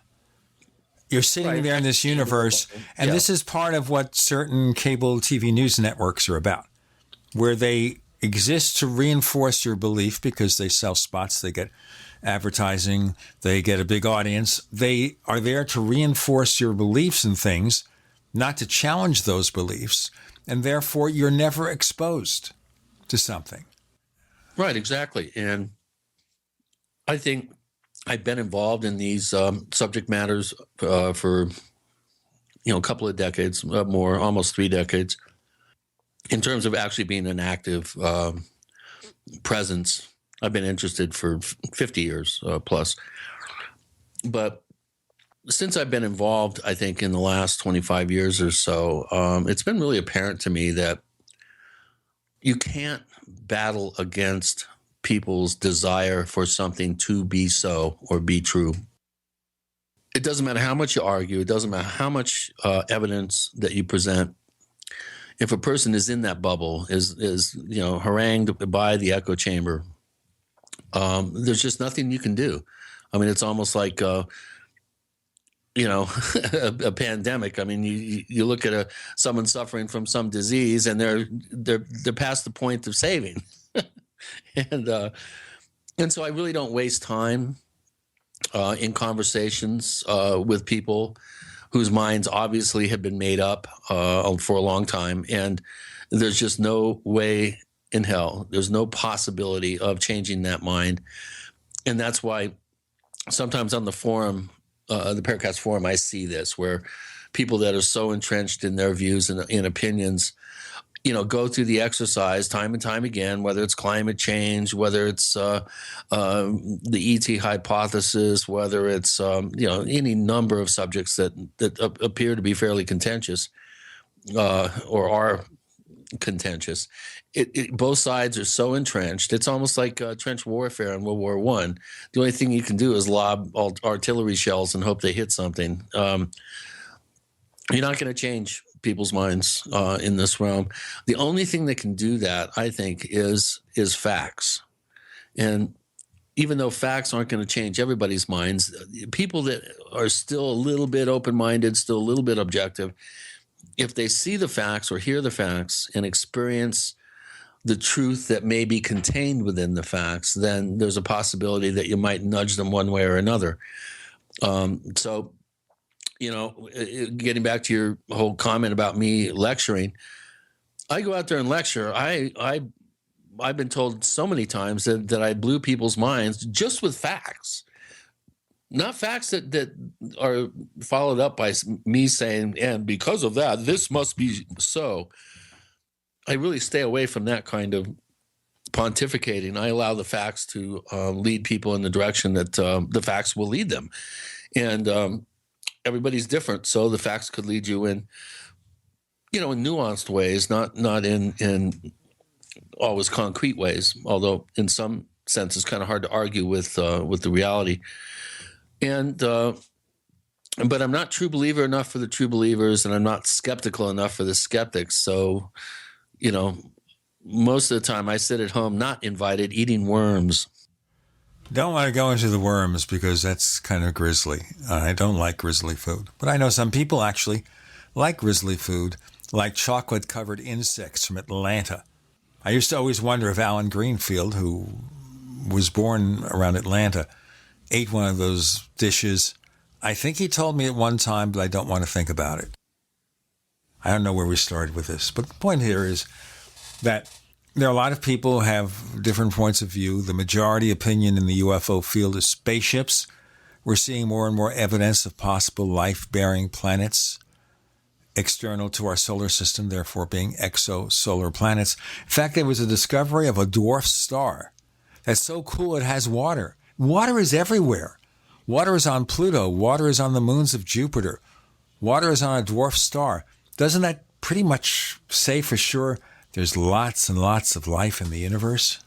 C: You're sitting there in this universe, and this is part of what certain cable TV news networks are about, where they exist to reinforce your belief because they sell spots, they get advertising, they get a big audience. They are there to reinforce your beliefs in things, not to challenge those beliefs, and therefore you're never exposed to something.
D: Right, exactly. And I think I've been involved in these subject matters for, a couple of decades, more, almost 3 decades, in terms of actually being an active presence. I've been interested for 50 years plus. But since I've been involved, I think in the last 25 years or so, it's been really apparent to me that you can't battle against people's desire for something to be so or be true. It doesn't matter how much you argue. It doesn't matter how much evidence that you present. If a person is in that bubble, is harangued by the echo chamber, there's just nothing you can do. I mean, it's almost like a pandemic. I mean, you look at someone suffering from some disease, and they're past the point of saving, and so I really don't waste time in conversations with people whose minds obviously have been made up for a long time, and there's just no way in hell, there's no possibility of changing that mind, and that's why sometimes on the forum. The Paracast forum, I see this where people that are so entrenched in their views and opinions, go through the exercise time and time again, whether it's climate change, whether it's the ET hypothesis, whether it's any number of subjects that appear to be fairly contentious or are contentious. Both sides are so entrenched. It's almost like trench warfare in World War I. The only thing you can do is lob artillery shells and hope they hit something. You're not going to change people's minds in this realm. The only thing that can do that, I think, is facts. And even though facts aren't going to change everybody's minds, people that are still a little bit open-minded, still a little bit objective, if they see the facts or hear the facts and experience the truth that may be contained within the facts, then there's a possibility that you might nudge them one way or another. So, getting back to your whole comment about me lecturing, I go out there and lecture. I've been told so many times that I blew people's minds just with facts. Not facts that are followed up by me saying, and because of that, this must be so. I really stay away from that kind of pontificating. I allow the facts to lead people in the direction that the facts will lead them. And everybody's different, so the facts could lead you in nuanced ways, not in always concrete ways, although in some sense it's kind of hard to argue with the reality. And but I'm not true believer enough for the true believers, and I'm not skeptical enough for the skeptics. So, most of the time I sit at home, not invited, eating worms.
C: Don't want to go into the worms because that's kind of grisly. I don't like grisly food. But I know some people actually like grisly food, like chocolate-covered insects from Atlanta. I used to always wonder if Alan Greenfield, who was born around Atlanta, ate one of those dishes. I think he told me at one time, but I don't want to think about it. I don't know where we started with this, but the point here is that there are a lot of people who have different points of view. The majority opinion in the UFO field is spaceships. We're seeing more and more evidence of possible life-bearing planets external to our solar system, therefore being exosolar planets. In fact, there was a discovery of a dwarf star that's so cool it has water. Water is everywhere. Water is on Pluto. Water is on the moons of Jupiter. Water is on a dwarf star. Doesn't that pretty much say for sure there's lots and lots of life in the universe?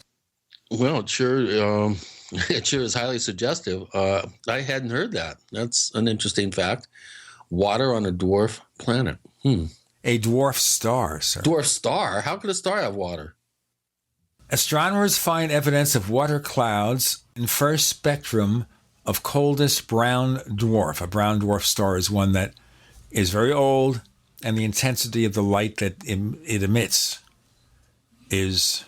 D: Well, it sure is highly suggestive. I hadn't heard that. That's an interesting fact. Water on a dwarf planet.
C: A dwarf star, sir.
D: Dwarf star? How could a star have water?
C: Astronomers find evidence of water clouds in first spectrum of coldest brown dwarf. A brown dwarf star is one that is very old, and the intensity of the light that it emits is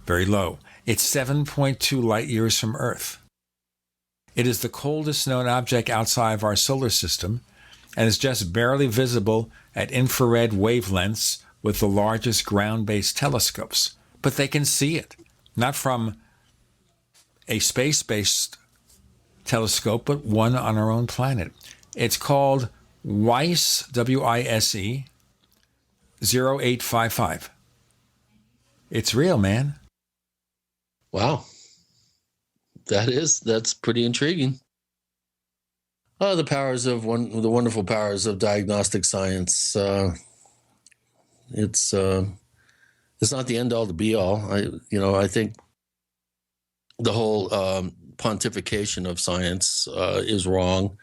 C: very low. It's 7.2 light years from Earth. It is the coldest known object outside of our solar system, and is just barely visible at infrared wavelengths with the largest ground-based telescopes. But they can see it, not from a space-based telescope, but one on our own planet. It's called WISE, W-I-S-E, 0855. It's real, man.
D: Wow. That's pretty intriguing. Oh, the wonderful powers of diagnostic science. It's not the end all, the be all. I think the whole pontification of science is wrong.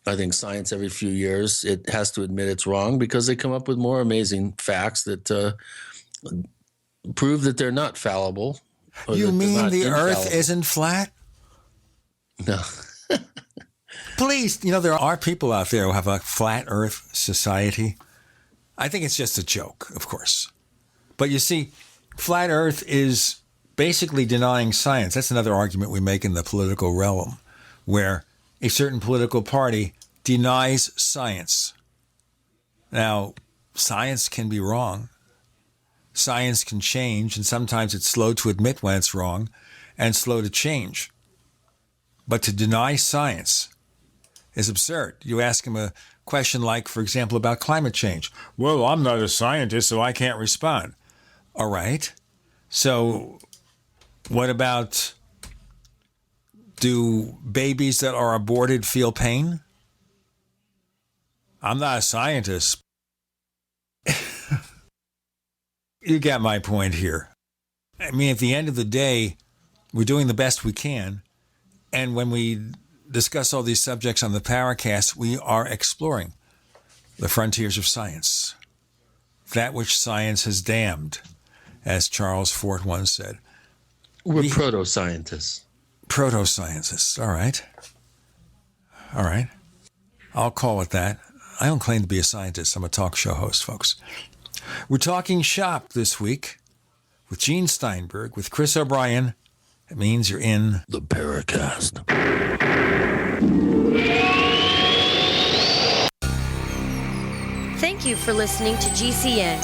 D: I think science every few years, it has to admit it's wrong because they come up with more amazing facts that prove that they're not fallible.
C: You mean the Earth isn't flat?
D: No.
C: Please, there are people out there who have a flat Earth society. I think it's just a joke, of course. But you see, flat Earth is basically denying science. That's another argument we make in the political realm, where a certain political party denies science. Now, science can be wrong. Science can change, and sometimes it's slow to admit when it's wrong and slow to change. But to deny science is absurd. You ask him a question like, for example, about climate change. Well, I'm not a scientist, so I can't respond. All right. So what about, do babies that are aborted feel pain? I'm not a scientist. You get my point here. I mean, at the end of the day, we're doing the best we can. And when we discuss all these subjects on the Paracast, we are exploring the frontiers of science. That which science has damned, as Charles Fort once said.
D: We're proto-scientists.
C: Proto-scientists. All right. All right. I'll call it that. I don't claim to be a scientist. I'm a talk show host, folks. We're talking shop this week with Gene Steinberg, with Chris O'Brien. It means you're in
D: the Paracast.
I: Thank you for listening to GCN.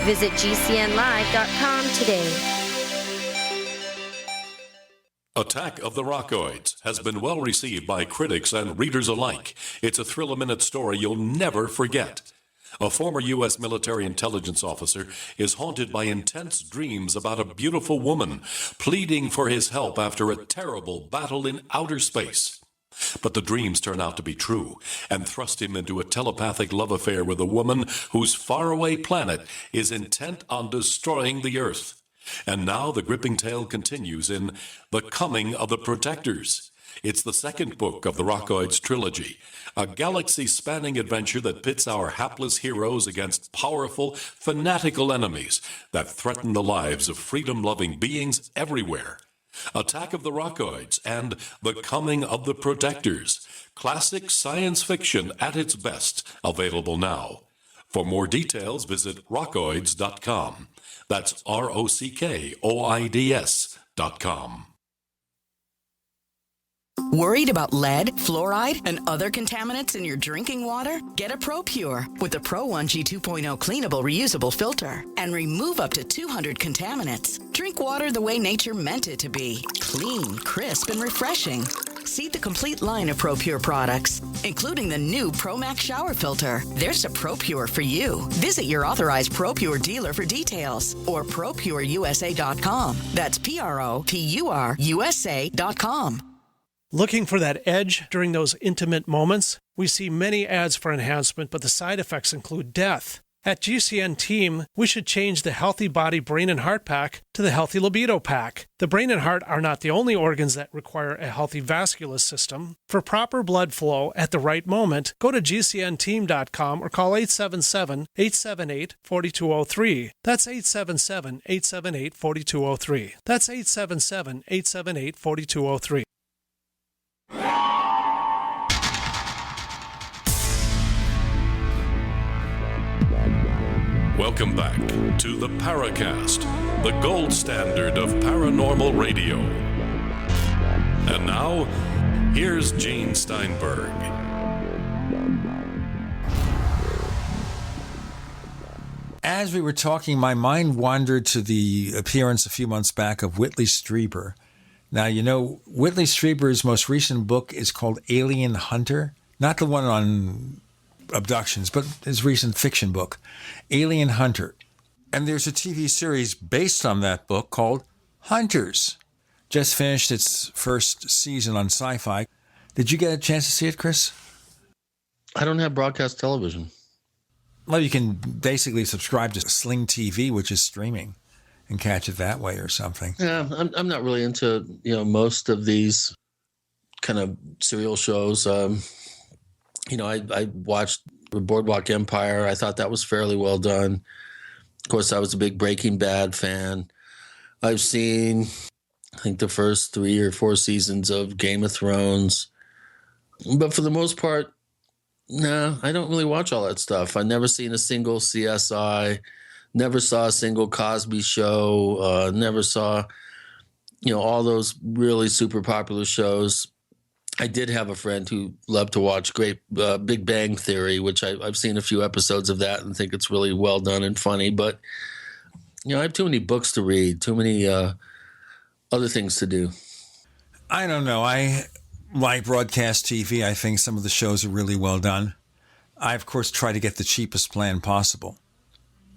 I: Visit GCNlive.com today.
B: Attack of the Rockoids has been well received by critics and readers alike. It's a thrill-a-minute story you'll never forget. A former U.S. military intelligence officer is haunted by intense dreams about a beautiful woman pleading for his help after a terrible battle in outer space. But the dreams turn out to be true and thrust him into a telepathic love affair with a woman whose faraway planet is intent on destroying the Earth. And now the gripping tale continues in The Coming of the Protectors. It's the second book of the Rockoids trilogy, a galaxy-spanning adventure that pits our hapless heroes against powerful, fanatical enemies that threaten the lives of freedom-loving beings everywhere. Attack of the Rockoids and The Coming of the Protectors, classic science fiction at its best, available now. For more details, visit rockoids.com. That's ROCKOIDS.com.
S: Worried about lead, fluoride, and other contaminants in your drinking water? Get a ProPure with the Pro 1G 2.0 cleanable reusable filter and remove up to 200 contaminants. Drink water the way nature meant it to be. Clean, crisp, and refreshing. See the complete line of ProPure products, including the new ProMax shower filter. There's a ProPure for you. Visit your authorized ProPure dealer for details or ProPureUSA.com. That's ProPureUSA.com.
F: Looking for that edge during those intimate moments? We see many ads for enhancement, but the side effects include death. At GCN Team, we should change the Healthy Body, Brain, and Heart Pack to the Healthy Libido Pack. The brain and heart are not the only organs that require a healthy vascular system. For proper blood flow at the right moment, go to GCNteam.com or call 877-878-4203. That's 877-878-4203. That's 877-878-4203.
B: Welcome back to the Paracast, the gold standard of paranormal radio. And now, here's Gene Steinberg.
C: As we were talking, my mind wandered to the appearance a few months back of Whitley Strieber. Now, you know, Whitley Strieber's most recent book is called Alien Hunter. Not the one on abductions, but his recent fiction book, Alien Hunter. And there's a TV series based on that book called Hunters. Just finished its first season on Sci-Fi. Did you get a chance to see it, Chris?
D: I don't have broadcast television.
C: Well, you can basically subscribe to Sling TV, which is streaming, and catch it that way or something.
D: Yeah, I'm not really into, most of these kind of serial shows. I watched Boardwalk Empire. I thought that was fairly well done. Of course, I was a big Breaking Bad fan. I've seen, I think, the first 3 or 4 seasons of Game of Thrones. But for the most part, no, I don't really watch all that stuff. I've never seen a single CSI, never saw a single Cosby show, never saw, all those really super popular shows. I did have a friend who loved to watch Big Bang Theory, which I've seen a few episodes of that and think it's really well done and funny. But, I have too many books to read, too many other things to do.
C: I don't know. I like broadcast TV. I think some of the shows are really well done. I, of course, try to get the cheapest plan possible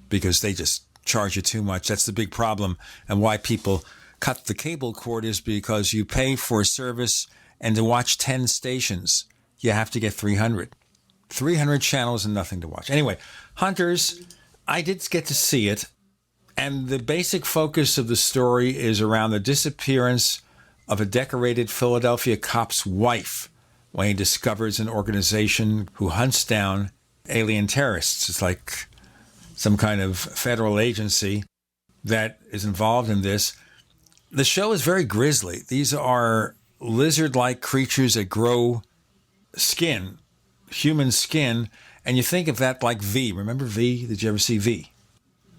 C: because they just charge you too much. That's the big problem. And why people cut the cable cord is because you pay for a service, and to watch 10 stations, you have to get 300. 300 channels and nothing to watch. Anyway, Hunters, I did get to see it. And the basic focus of the story is around the disappearance of a decorated Philadelphia cop's wife when he discovers an organization who hunts down alien terrorists. It's like some kind of federal agency that is involved in this. The show is very grisly. These are lizard-like creatures that grow skin, human skin, and you think of that like V. Remember V? Did you ever see V?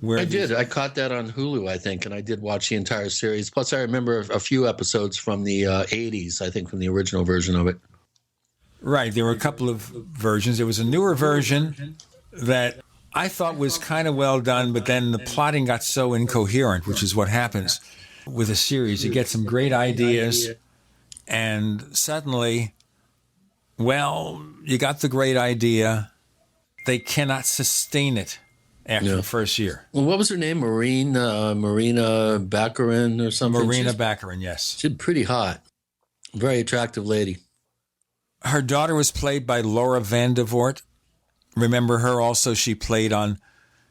D: I did. I caught that on Hulu, I think, and I did watch the entire series. Plus, I remember a few episodes from the 80s, I think, from the original version of it.
C: Right. There were a couple of versions. There was a newer version that I thought was kind of well done, but then the plotting got so incoherent, which is what happens with a series. You get some great ideas, and suddenly, well, you got the great idea. They cannot sustain it after the first year.
D: Well, what was her name? Marina Baccarin or something?
C: Marina Baccarin, yes.
D: She's pretty hot. Very attractive lady.
C: Her daughter was played by Laura Vandervoort. Remember her also? She played on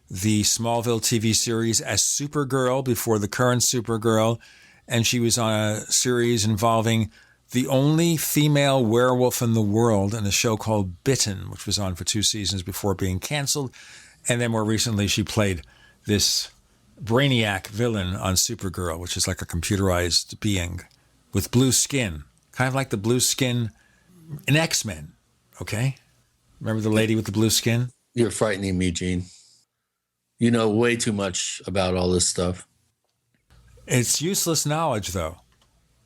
C: the Smallville TV series as Supergirl before the current Supergirl. And she was on a series involving the only female werewolf in the world in a show called Bitten, which was on for 2 seasons before being canceled. And then more recently, she played this brainiac villain on Supergirl, which is like a computerized being with blue skin, kind of like the blue skin in X-Men, okay? Remember the lady with the blue skin?
D: You're frightening me, Gene. You know way too much about all this stuff.
C: It's useless knowledge, though.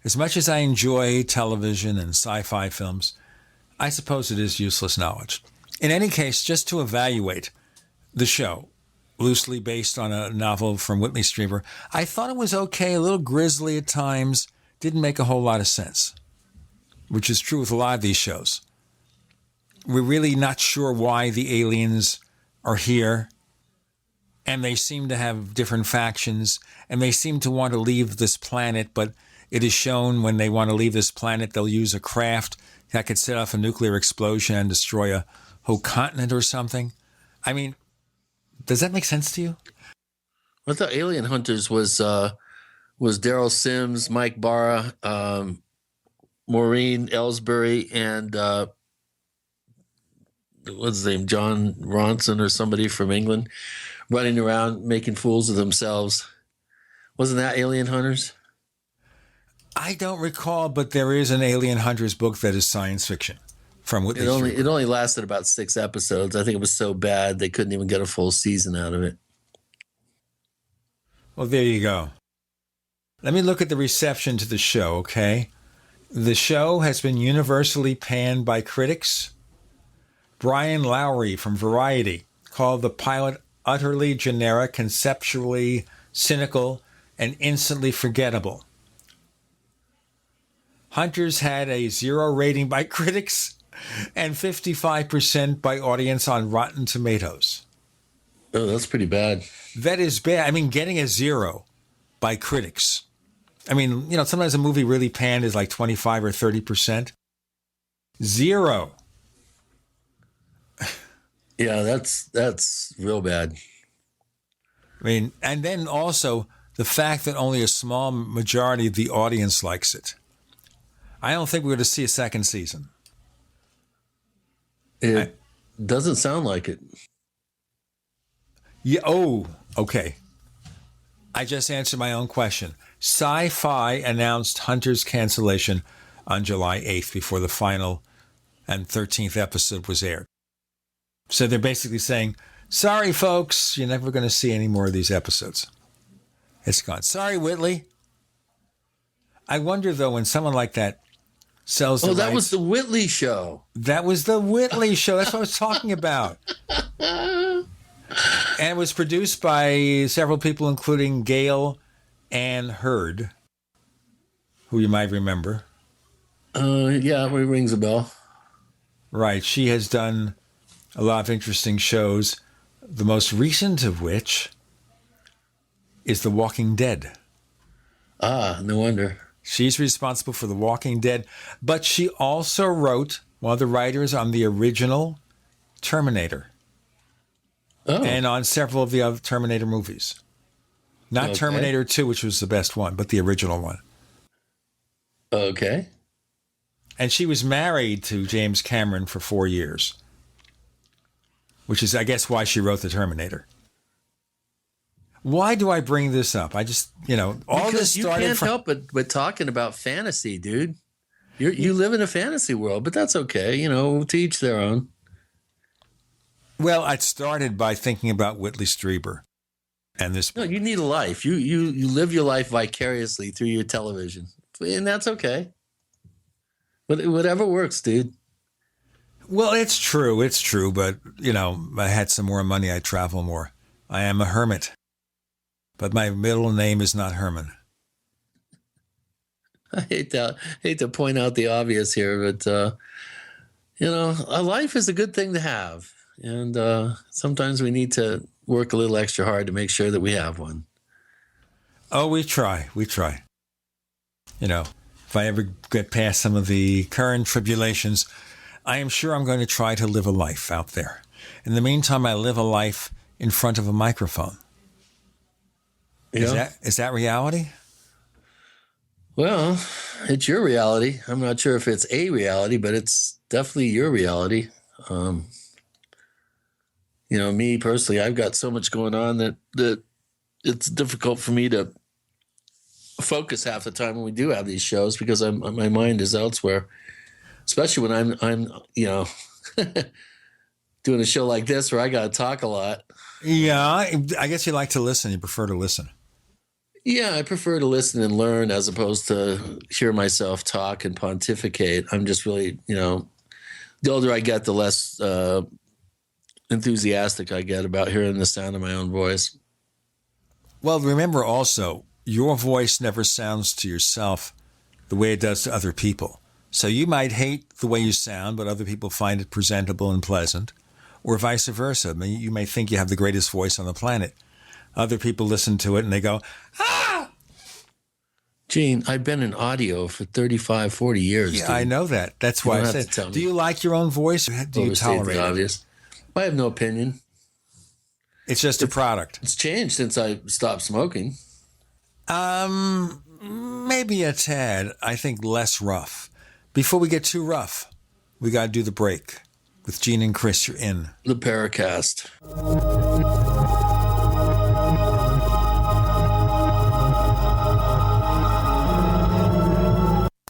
C: As much as I enjoy television and sci-fi films, I suppose it is useless knowledge. In any case, just to evaluate the show, loosely based on a novel from Whitley Strieber, I thought it was okay, a little grisly at times, didn't make a whole lot of sense, which is true with a lot of these shows. We're really not sure why the aliens are here, and they seem to have different factions, and they seem to want to leave this planet, but it is shown when they want to leave this planet, they'll use a craft that could set off a nuclear explosion and destroy a whole continent or something. I mean, does that make sense to you?
D: I thought Alien Hunters was Daryl Sims, Mike Barra, Maureen Ellsbury, and what's his name, John Ronson or somebody from England, running around making fools of themselves. Wasn't that Alien Hunters?
C: I don't recall, but there is an Alien Hunters book that is science fiction from Whitley Strieber.
D: It only lasted about 6 episodes. I think it was so bad they couldn't even get a full season out of it.
C: Well, there you go. Let me look at the reception to the show, okay? The show has been universally panned by critics. Brian Lowry from Variety called the pilot utterly generic, conceptually cynical, and instantly forgettable. Hunters had a 0 rating by critics and 55% by audience on Rotten Tomatoes.
D: Oh, that's pretty bad.
C: That is bad. I mean, getting a 0 by critics. I mean, sometimes a movie really panned is like 25 or 30%. 0.
D: Yeah, that's real bad.
C: I mean, and then also the fact that only a small majority of the audience likes it. I don't think we're going to see a second season.
D: It doesn't sound like it.
C: Yeah. Oh, okay. I just answered my own question. Sci-Fi announced Hunter's cancellation on July 8th before the final and 13th episode was aired. So they're basically saying, sorry, folks, you're never going to see any more of these episodes. It's gone. Sorry, Whitley. I wonder, though, when someone like that sells the
D: that was the Whitley show.
C: That was the Whitley show. That's what I was talking about. And it was produced by several people, including Gail Ann Hurd, who you might remember.
D: Yeah, it rings a bell.
C: Right. She has done a lot of interesting shows, the most recent of which is The Walking Dead.
D: Ah, no wonder.
C: She's responsible for The Walking Dead, but she also wrote one of the writers on the original Terminator.
D: Oh.
C: And on several of the other Terminator movies. Not
D: Okay.
C: Terminator 2, which was the best one, but the original one.
D: Okay.
C: And she was married to James Cameron for 4 years, which is, I guess, why she wrote the Terminator. Why do I bring this up? I just, all this
D: you
C: started
D: can't
C: from...
D: help but talking about fantasy, dude. You live in a fantasy world, but that's okay. To each their own.
C: Well, I started by thinking about Whitley Strieber and this.
D: No, you need a life. You live your life vicariously through your television, and that's okay. But whatever works, dude.
C: Well, it's true, but, I had some more money, I'd travel more. I am a hermit, but my middle name is not Herman.
D: I hate to point out the obvious here, but, a life is a good thing to have. And sometimes we need to work a little extra hard to make sure that we have one.
C: Oh, we try. If I ever get past some of the current tribulations, I am sure I'm going to try to live a life out there. In the meantime, I live a life in front of a microphone.
D: Yeah.
C: Is that reality?
D: Well, it's your reality. I'm not sure if it's a reality, but it's definitely your reality. Me personally, I've got so much going on that it's difficult for me to focus half the time when we do have these shows because my mind is elsewhere, especially when I'm doing a show like this where I got to talk a lot.
C: Yeah, I guess you like to listen. You prefer to listen.
D: Yeah, I prefer to listen and learn as opposed to hear myself talk and pontificate. I'm just really, the older I get, the less enthusiastic I get about hearing the sound of my own voice.
C: Well, remember also, your voice never sounds to yourself the way it does to other people. So you might hate the way you sound, but other people find it presentable and pleasant, or vice versa. I mean, you may think you have the greatest voice on the planet. Other people listen to it and they go, ah!
D: Gene, I've been in audio for 35, 40 years.
C: Yeah,
D: dude.
C: I know that. That's why I said, do you like your own voice or do you tolerate it?
D: Obvious. I have no opinion.
C: It's just a product.
D: It's changed since I stopped smoking.
C: Maybe a tad. I think less rough. Before we get too rough, we got to do the break. With Gene and Chris, you're in
D: the Paracast.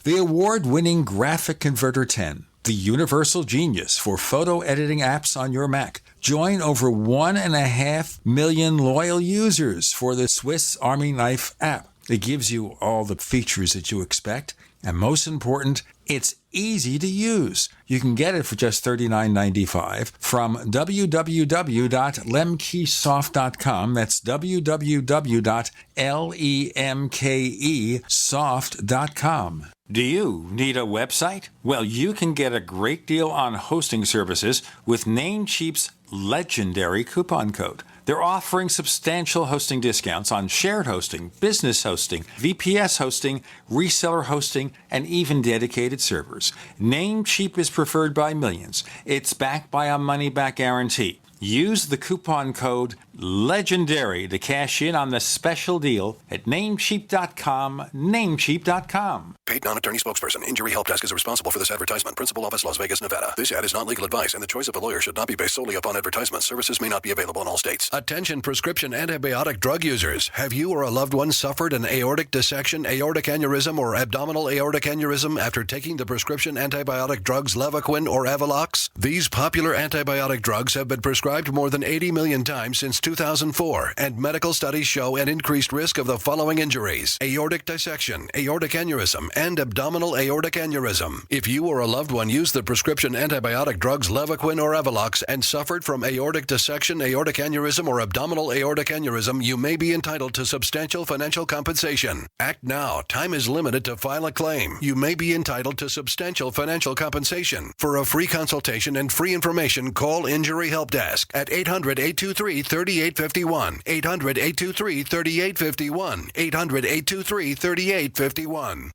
C: The award-winning Graphic Converter 10, the universal genius for photo editing apps on your Mac. Join over 1.5 million loyal users for the Swiss Army Knife app. It gives you all the features that you expect, And most important, it's easy to use. You can get it for just $39.95 from www.lemkesoft.com. That's www.lemkesoft.com. Do you need a website? Well, you can get a great deal on hosting services with Namecheap's legendary coupon code. They're offering substantial hosting discounts on shared hosting, business hosting, VPS hosting, reseller hosting, and even dedicated servers. Namecheap is preferred by millions. It's backed by a money-back guarantee. Use the coupon code LEGENDARY to cash in on the special deal at Namecheap.com, Namecheap.com.
E: Paid non-attorney spokesperson. Injury Help Desk is responsible for this advertisement. Principal office, Las Vegas, Nevada. This ad is not legal advice, and the choice of a lawyer should not be based solely upon advertisement. Services may not be available in all states. Attention prescription antibiotic drug users. Have you or a loved one suffered an aortic dissection, aortic aneurysm, or abdominal aortic aneurysm after taking the prescription antibiotic drugs Levaquin or Avelox? These popular antibiotic drugs have been prescribed more than 80 million times since 2004, and medical studies show an increased risk of the following injuries: aortic dissection, aortic aneurysm, and abdominal aortic aneurysm. If you or a loved one used the prescription antibiotic drugs Levaquin or Avelox and suffered from aortic dissection, aortic aneurysm, or abdominal aortic aneurysm, you may be entitled to substantial financial compensation. Act now. Time is limited to file a claim. You may be entitled to substantial financial compensation. For a free consultation and free information, call Injury Help Desk at 800-823-3851, 800-823-3851, 800-823-3851.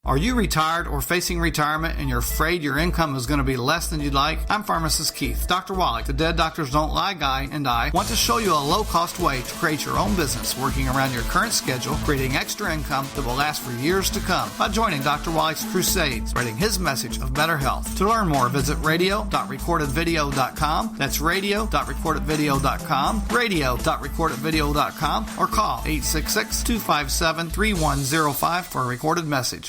T: Are you retired or facing retirement and you're afraid your income is going to be less than you'd like? I'm Pharmacist Keith. Dr. Wallach, the Dead Doctors Don't Lie guy, and I want to show you a low-cost way to create your own business working around your current schedule, creating extra income that will last for years to come by joining Dr. Wallach's crusade, spreading his message of better health. To learn more, visit radio.recordedvideo.com. That's radio.recordedvideo.com, radio.recordedvideo.com, or call 866-257-3105 for a recorded message.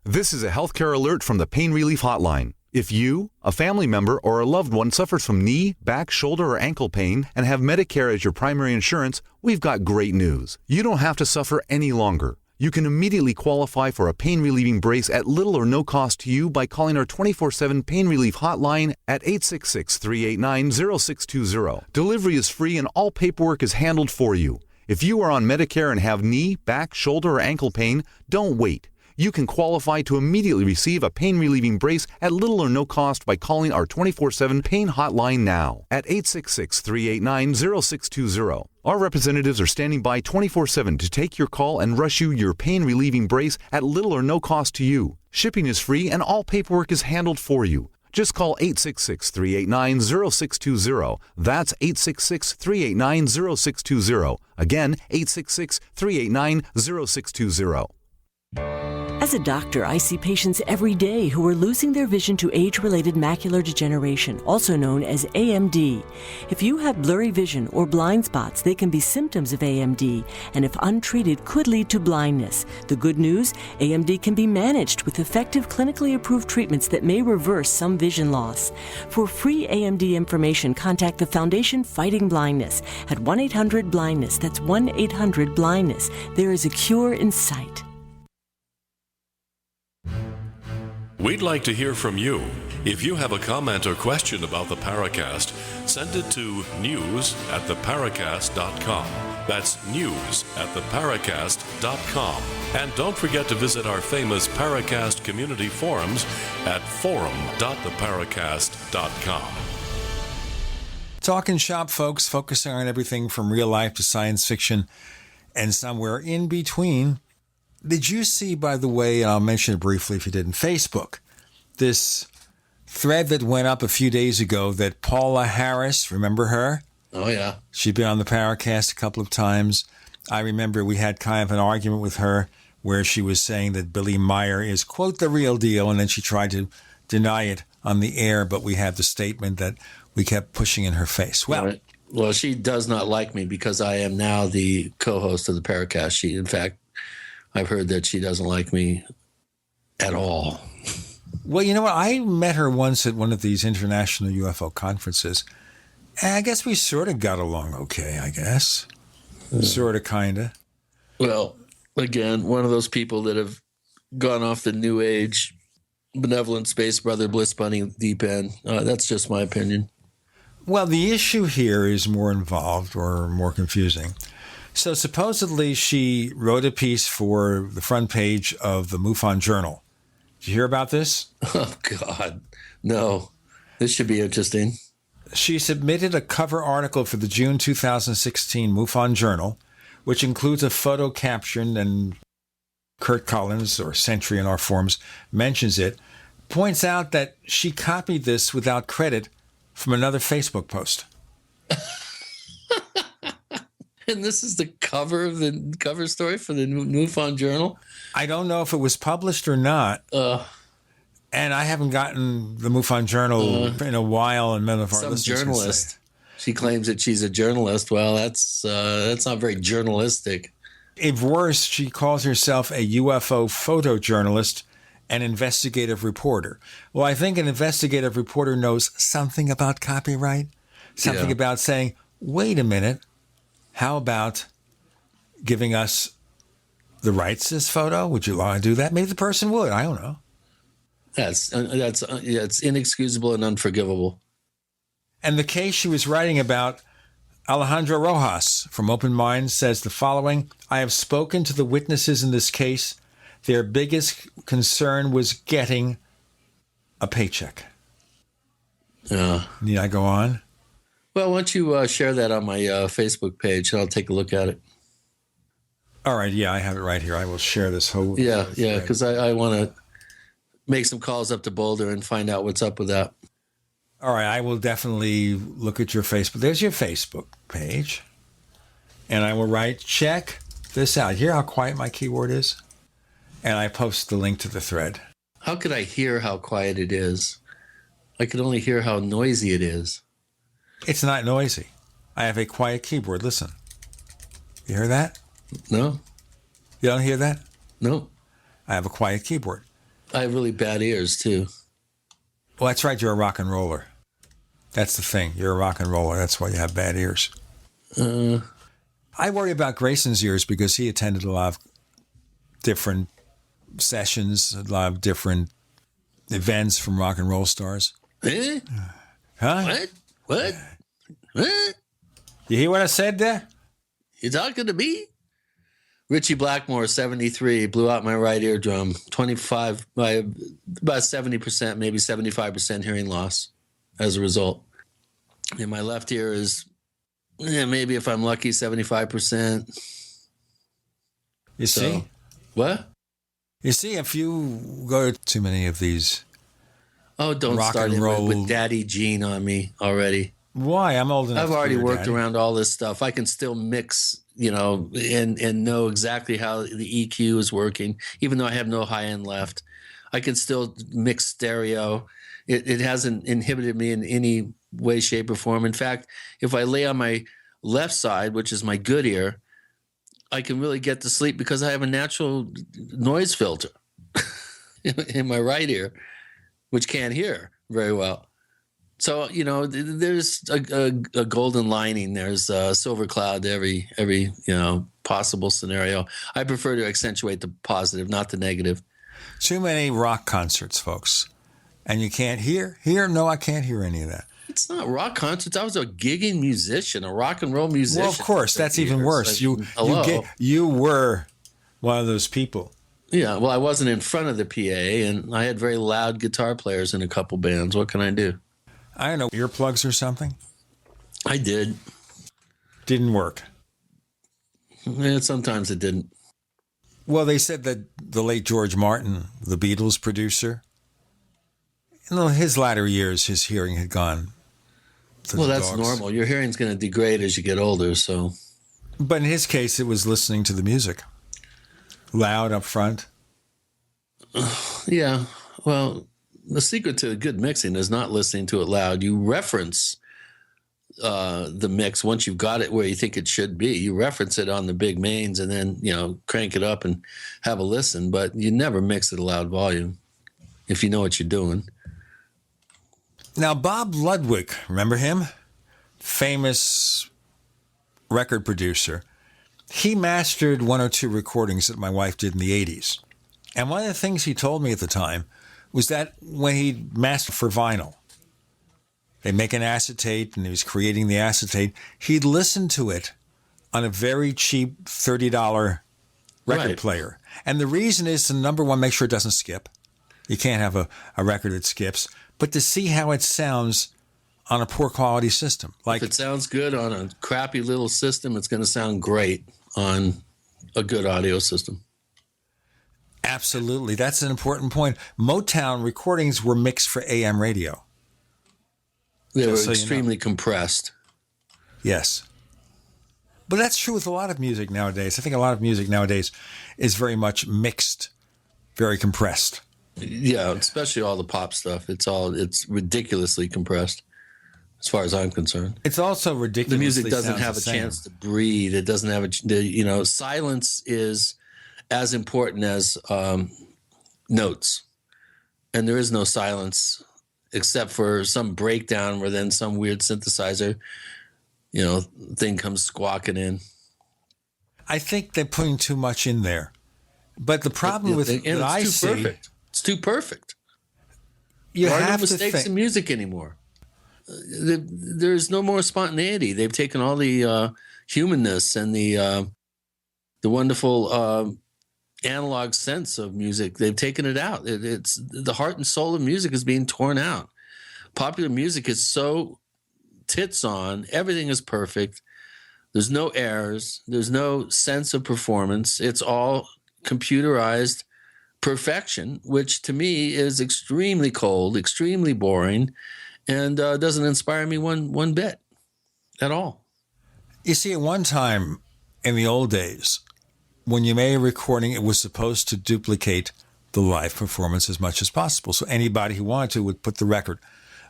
U: This is a healthcare alert from the Pain Relief Hotline. If you, a family member, or a loved one suffers from knee, back, shoulder, or ankle pain and have Medicare as your primary insurance, we've got great news. You don't have to suffer any longer. You can immediately qualify for a pain-relieving brace at little or no cost to you by calling our 24/7 Pain Relief Hotline at 866-389-0620. Delivery is free and all paperwork is handled for you. If you are on Medicare and have knee, back, shoulder, or ankle pain, don't wait. You can qualify to immediately receive a pain-relieving brace at little or no cost by calling our 24/7 Pain Hotline now at 866-389-0620. Our representatives are standing by 24/7 to take your call and rush you your pain-relieving brace at little or no cost to you. Shipping is free and all paperwork is handled for you. Just call 866-389-0620. That's 866-389-0620. Again, 866-389-0620.
V: As a doctor, I see patients every day who are losing their vision to age-related macular degeneration, also known as AMD. If you have blurry vision or blind spots, they can be symptoms of AMD, and if untreated, could lead to blindness. The good news, AMD can be managed with effective clinically approved treatments that may reverse some vision loss. For free AMD information, contact the Foundation Fighting Blindness at 1-800-BLINDNESS. That's 1-800-BLINDNESS. There is a cure in sight.
B: We'd like to hear from you. If you have a comment or question about the Paracast, send it to news@theparacast.com. That's news@theparacast.com. And don't forget to visit our famous Paracast community forums at forum.theparacast.com.
C: Talking shop, folks, focusing on everything from real life to science fiction and somewhere in between. Did you see, by the way, and I'll mention it briefly if you didn't, Facebook, this thread that went up a few days ago that Paula Harris, remember her?
D: Oh, yeah.
C: She'd been on the Paracast a couple of times. I remember we had kind of an argument with her where she was saying that Billy Meyer is, quote, the real deal, and then she tried to deny it on the air, but we had the statement that we kept pushing in her face. Well,
D: right. Well, she does not like me because I am now the co-host of the Paracast. In fact, I've heard that she doesn't like me at all.
C: Well, you know what? I met her once at one of these international UFO conferences. And I guess we sort of got along okay, I guess. Sort of, kind of.
D: Well, Again, one of those people that have gone off the new age benevolent space brother bliss bunny deep end. That's just my opinion.
C: Well, the issue here is more involved or more confusing. So supposedly she wrote a piece for the front page of the MUFON Journal. Did you hear about this?
D: Oh, God. No. This should be interesting.
C: She submitted a cover article for the June 2016 MUFON Journal, which includes a photo caption, and Kurt Collins, or Sentry in our forums, mentions it, points out that she copied this without credit from another Facebook post.
D: And this is the cover of the cover story for the MUFON Journal?
C: I don't know if it was published or not. And I haven't gotten the MUFON Journal in a while, and none of our listeners
D: journalist.
C: Can say.
D: She claims that she's a journalist. Well, that's not very journalistic.
C: If worse, she calls herself a UFO photojournalist and investigative reporter. Well, I think an investigative reporter knows something about copyright, something about saying, wait a minute, how about giving us the rights to this photo? Would you want to do that? Maybe the person would. I don't know.
D: It's inexcusable and unforgivable.
C: And the case she was writing about, Alejandro Rojas from Open Minds says the following: I have spoken to the witnesses in this case. Their biggest concern was getting a paycheck. Need I go on?
D: Well, why don't you share that on my Facebook page, and I'll take a look at it.
C: All right, I have it right here. I will share this whole...
D: Yeah, because I want to make some calls up to Boulder and find out what's up with that.
C: All right, I will definitely look at your Facebook. There's your Facebook page. And I will write, check this out. Hear how quiet my keyboard is? And I post the link to the thread.
D: How could I hear how quiet it is? I could only hear how noisy it is.
C: It's not noisy. I have a quiet keyboard. Listen. You hear that?
D: No.
C: You don't hear that?
D: No.
C: I have a quiet keyboard.
D: I have really bad ears, too.
C: Well, that's right. You're a rock and roller. That's the thing. You're a rock and roller. That's why you have bad ears. I worry about Grayson's ears because he attended a lot of different sessions, a lot of different events from rock and roll stars.
D: Eh?
C: Huh?
D: What?
C: You hear what I said there?
D: You talking to me? Richie Blackmore, 73, blew out my right eardrum. 25, by about 70%, maybe 75% hearing loss as a result. And my left ear is, maybe if I'm lucky, 75%.
C: You see?
D: What?
C: You see, if you go to too many of these
D: don't
C: rock
D: start
C: and roll
D: with Daddy Gene on me already.
C: Why? I'm old enough.
D: I've already worked
C: Daddy.
D: around all this stuff. I can still mix, and know exactly how the EQ is working, even though I have no high end left. I can still mix stereo. It hasn't inhibited me in any way, shape, or form. In fact, if I lay on my left side, which is my good ear, I can really get to sleep because I have a natural noise filter in my right ear, which can't hear very well. So, there's a golden lining. There's a silver cloud to every possible scenario. I prefer to accentuate the positive, not the negative.
C: Too many rock concerts, folks. And you can't hear? No, I can't hear any of that.
D: It's not rock concerts. I was a gigging musician, a rock and roll musician.
C: Well, of course, that's even worse. You were one of those people.
D: Yeah, well, I wasn't in front of the PA, and I had very loud guitar players in a couple bands. What can I do?
C: I don't know, earplugs or something?
D: I did. Didn't work. Yeah, sometimes it didn't.
C: Well, they said that the late George Martin, the Beatles producer, in his latter years, his hearing had gone to
D: well,
C: the
D: that's
C: dogs.
D: normal. Your hearing's going to degrade as you get older, so.
C: But in his case, it was listening to the music. Loud up front.
D: Yeah, well, the secret to good mixing is not listening to it loud. You reference the mix once you've got it where you think it should be. You reference it on the big mains and then, crank it up and have a listen. But you never mix at a loud volume if you know what you're doing.
C: Now, Bob Ludwig, remember him? Famous record producer. he mastered one or two recordings that my wife did in the 80s. And one of the things he told me at the time was that when he mastered for vinyl, they make an acetate and he was creating the acetate, he'd listen to it on a very cheap $30 record player. And the reason is to, number one, make sure it doesn't skip. You can't have a record that skips. But to see how it sounds on a poor quality system.
D: Like, if it sounds good on a crappy little system, it's going to sound great on a good audio system.
C: Absolutely. That's an important point. Motown recordings were mixed for AM radio.
D: They were extremely compressed.
C: Yes. But that's true with a lot of music nowadays. I think a lot of music nowadays is very much mixed, very compressed.
D: Yeah, especially all the pop stuff. It's ridiculously compressed, as far as I'm concerned.
C: It's also ridiculous.
D: The music doesn't have a chance to breathe. It doesn't have silence is as important as notes. And there is no silence except for some breakdown where then some weird synthesizer, thing comes squawking in.
C: I think they're putting too much in there. But the problem with that I see...
D: Perfect. It's too perfect.
C: There
D: are no mistakes in music anymore. There's no more spontaneity. They've taken all the humanness and the wonderful analog sense of music. They've taken it out. It's the heart and soul of music is being torn out. Popular music is so tits on. Everything is perfect. There's no errors. There's no sense of performance. It's all computerized perfection, which to me is extremely cold, extremely boring, and doesn't inspire me one bit at all.
C: You see, at one time in the old days, when you made a recording, it was supposed to duplicate the live performance as much as possible. So anybody who wanted to would put the record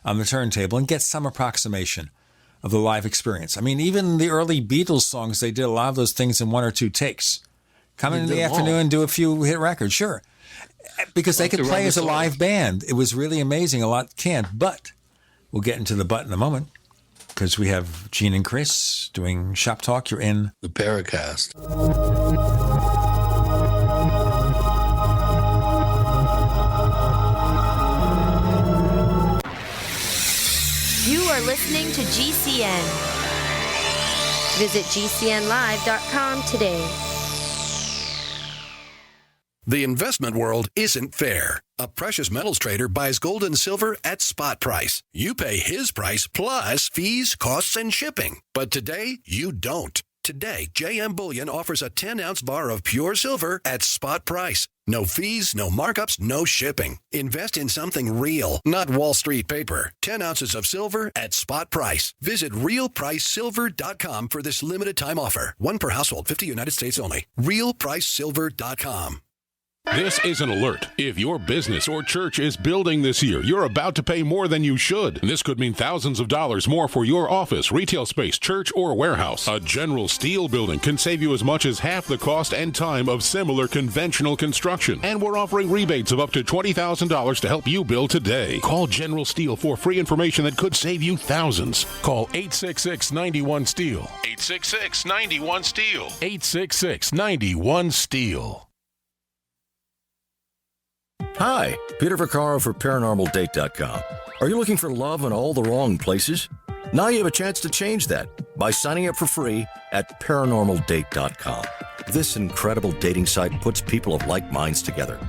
C: on the turntable and get some approximation of the live experience. I mean, even the early Beatles songs, they did a lot of those things in one or two takes. Come in the afternoon and do a few hit records, sure. Because they could play as a live band. It was really amazing. A lot can't. But we'll get into the but in a moment because we have Gene and Chris doing Shop Talk. You're in
D: the Paracast.
I: You are listening to GCN. Visit GCNlive.com today.
E: The investment world isn't fair. A precious metals trader buys gold and silver at spot price. You pay his price plus fees, costs, and shipping. But today, you don't. Today, JM Bullion offers a 10-ounce bar of pure silver at spot price. No fees, no markups, no shipping. Invest in something real, not Wall Street paper. 10 ounces of silver at spot price. Visit realpricesilver.com for this limited time offer. One per household, 50 United States only. realpricesilver.com.
A: This is an alert. If your business or church is building this year, you're about to pay more than you should. This could mean thousands of dollars more for your office, retail space, church, or warehouse. A General Steel building can save you as much as half the cost and time of similar conventional construction. And we're offering rebates of up to $20,000 to help you build today. Call General Steel for free information that could save you thousands. Call 866-91-STEEL. 866-91-STEEL. 866-91-STEEL.
J: Hi, Peter Vaccaro for ParanormalDate.com. Are you looking for love in all the wrong places? Now you have a chance to change that by signing up for free at ParanormalDate.com. This incredible dating site puts people of like minds together.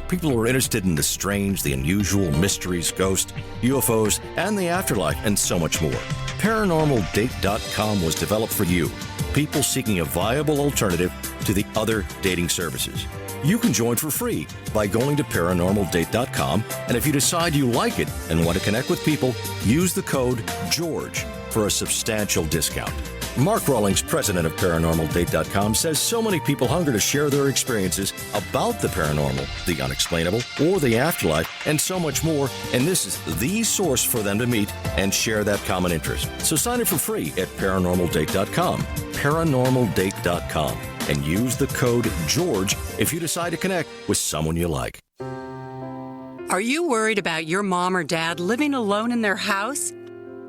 J: People who are interested in the strange, the unusual, mysteries, ghosts, UFOs, and the afterlife, and so much more. ParanormalDate.com was developed for you, people seeking a viable alternative to the other dating services. You can join for free by going to ParanormalDate.com, and if you decide you like it and want to connect with people, use the code GEORGE for a substantial discount. Mark Rawlings, president of ParanormalDate.com, says so many people hunger to share their experiences about the paranormal, the unexplainable, or the afterlife, and so much more, and this is the source for them to meet and share that common interest. So sign up for free at ParanormalDate.com, ParanormalDate.com, and use the code GEORGE if you decide to connect with someone you like.
G: Are you worried about your mom or dad living alone in their house?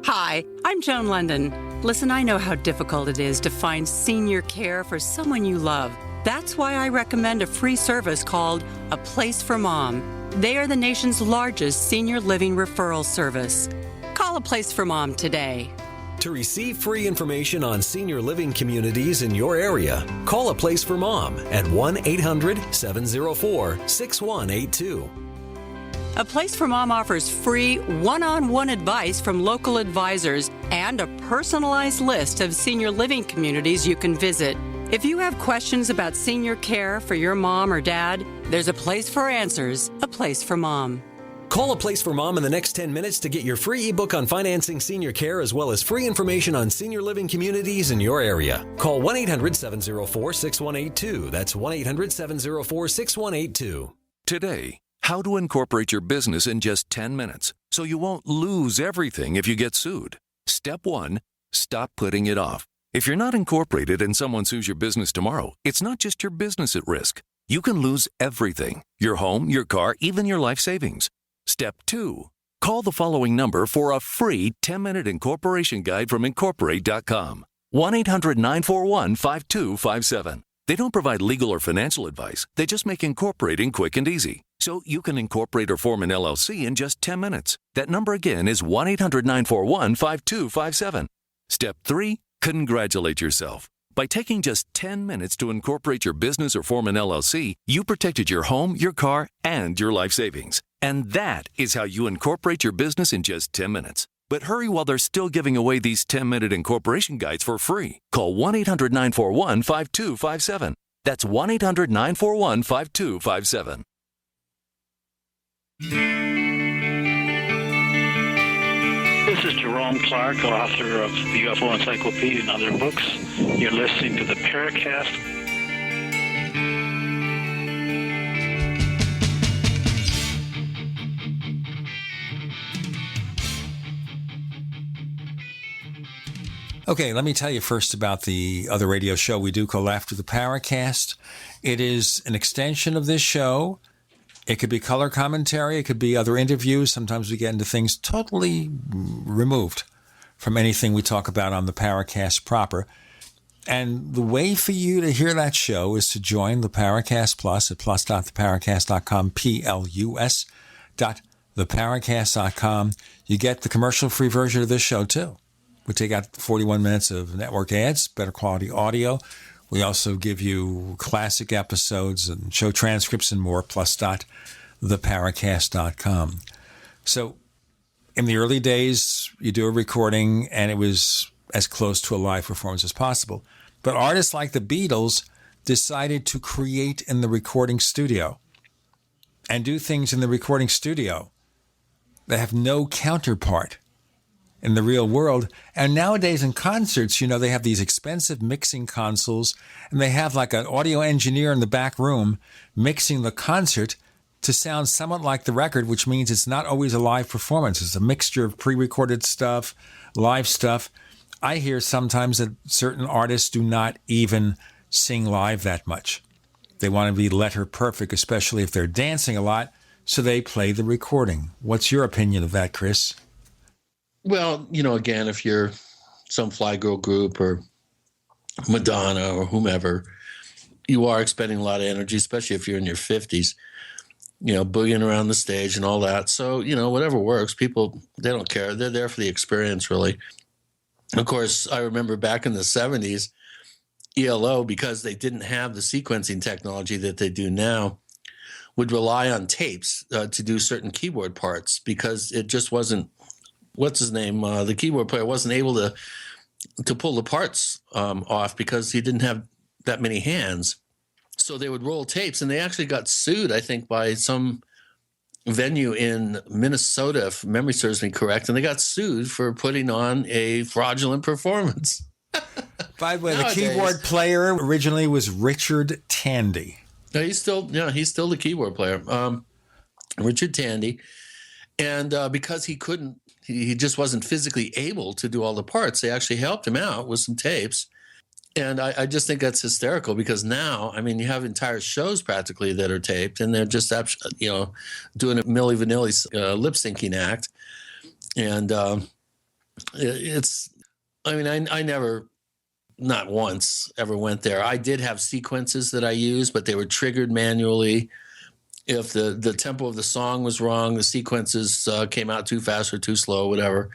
G: Hi, I'm Joan London. Listen, I know how difficult it is to find senior care for someone you love. That's why I recommend a free service called A Place for Mom. They are the nation's largest senior living referral service. Call A Place for Mom today.
H: To receive free information on senior living communities in your area, call A Place for Mom at 1-800-704-6182.
G: A Place for Mom offers free one-on-one advice from local advisors and a personalized list of senior living communities you can visit. If you have questions about senior care for your mom or dad, there's a place for answers, A Place for Mom.
H: Call A Place for Mom in the next 10 minutes to get your free ebook on financing senior care as well as free information on senior living communities in your area. Call 1-800-704-6182. That's 1-800-704-6182.
B: Today, how to incorporate your business in just 10 minutes so you won't lose everything if you get sued. Step 1, stop putting it off. If you're not incorporated and someone sues your business tomorrow, it's not just your business at risk. You can lose everything: your home, your car, even your life savings. Step 2, call the following number for a free 10-minute incorporation guide from Incorporate.com. 1-800-941-5257. They don't provide legal or financial advice. They just make incorporating quick and easy. So you can incorporate or form an LLC in just 10 minutes. That number again is 1-800-941-5257. Step 3, congratulate yourself. By taking just 10 minutes to incorporate your business or form an LLC, you protected your home, your car, and your life savings. And that is how you incorporate your business in just 10 minutes. But hurry while they're still giving away these 10-minute incorporation guides for free. Call 1-800-941-5257. That's 1-800-941-5257.
K: This is Jerome Clark, author of the UFO Encyclopedia and other books. You're listening to the Paracast.
C: Okay, let me tell you first about the other radio show we do called After the Paracast. It is an extension of this show. It could be color commentary. It could be other interviews. Sometimes we get into things totally removed from anything we talk about on the Paracast proper. And the way for you to hear that show is to join the Paracast Plus at plus.theparacast.com, plus.theparacast.com. You get the commercial-free version of this show, too. We take out 41 minutes of network ads, better quality audio. We also give you classic episodes and show transcripts and more, plus.theparacast.com. So in the early days, you do a recording, and it was as close to a live performance as possible. But artists like the Beatles decided to create in the recording studio and do things in the recording studio that have no counterpart in the real world. And nowadays in concerts, you know, they have these expensive mixing consoles, and they have like an audio engineer in the back room mixing the concert to sound somewhat like the record, which means it's not always a live performance. It's a mixture of pre-recorded stuff, live stuff. I hear sometimes that certain artists do not even sing live that much. They want to be letter perfect, especially if they're dancing a lot, so they play the recording. What's your opinion of that, Chris?
D: Well, you know, again, if you're some fly girl group or Madonna or whomever, you are expending a lot of energy, especially if you're in your 50s, you know, boogieing around the stage and all that. So, you know, whatever works, people, they don't care. They're there for the experience, really. Of course, I remember back in the 70s, ELO, because they didn't have the sequencing technology that they do now, would rely on tapes to do certain keyboard parts because it just wasn't, what's his name, the keyboard player wasn't able to pull the parts off because he didn't have that many hands. So they would roll tapes, and they actually got sued, I think, by some venue in Minnesota, if memory serves me correct, and they got sued for putting on a fraudulent performance.
C: By the way, the keyboard player originally was Richard Tandy.
D: He's still the keyboard player, Richard Tandy, and because he couldn't, he just wasn't physically able to do all the parts. They actually helped him out with some tapes. And I just think that's hysterical because now, I mean, you have entire shows practically that are taped, and they're just, you know, doing a Milli Vanilli's lip syncing act. And it's I mean, I never, not once, ever went there. I did have sequences that I used, but they were triggered manually. If the tempo of the song was wrong, the sequences came out too fast or too slow, whatever.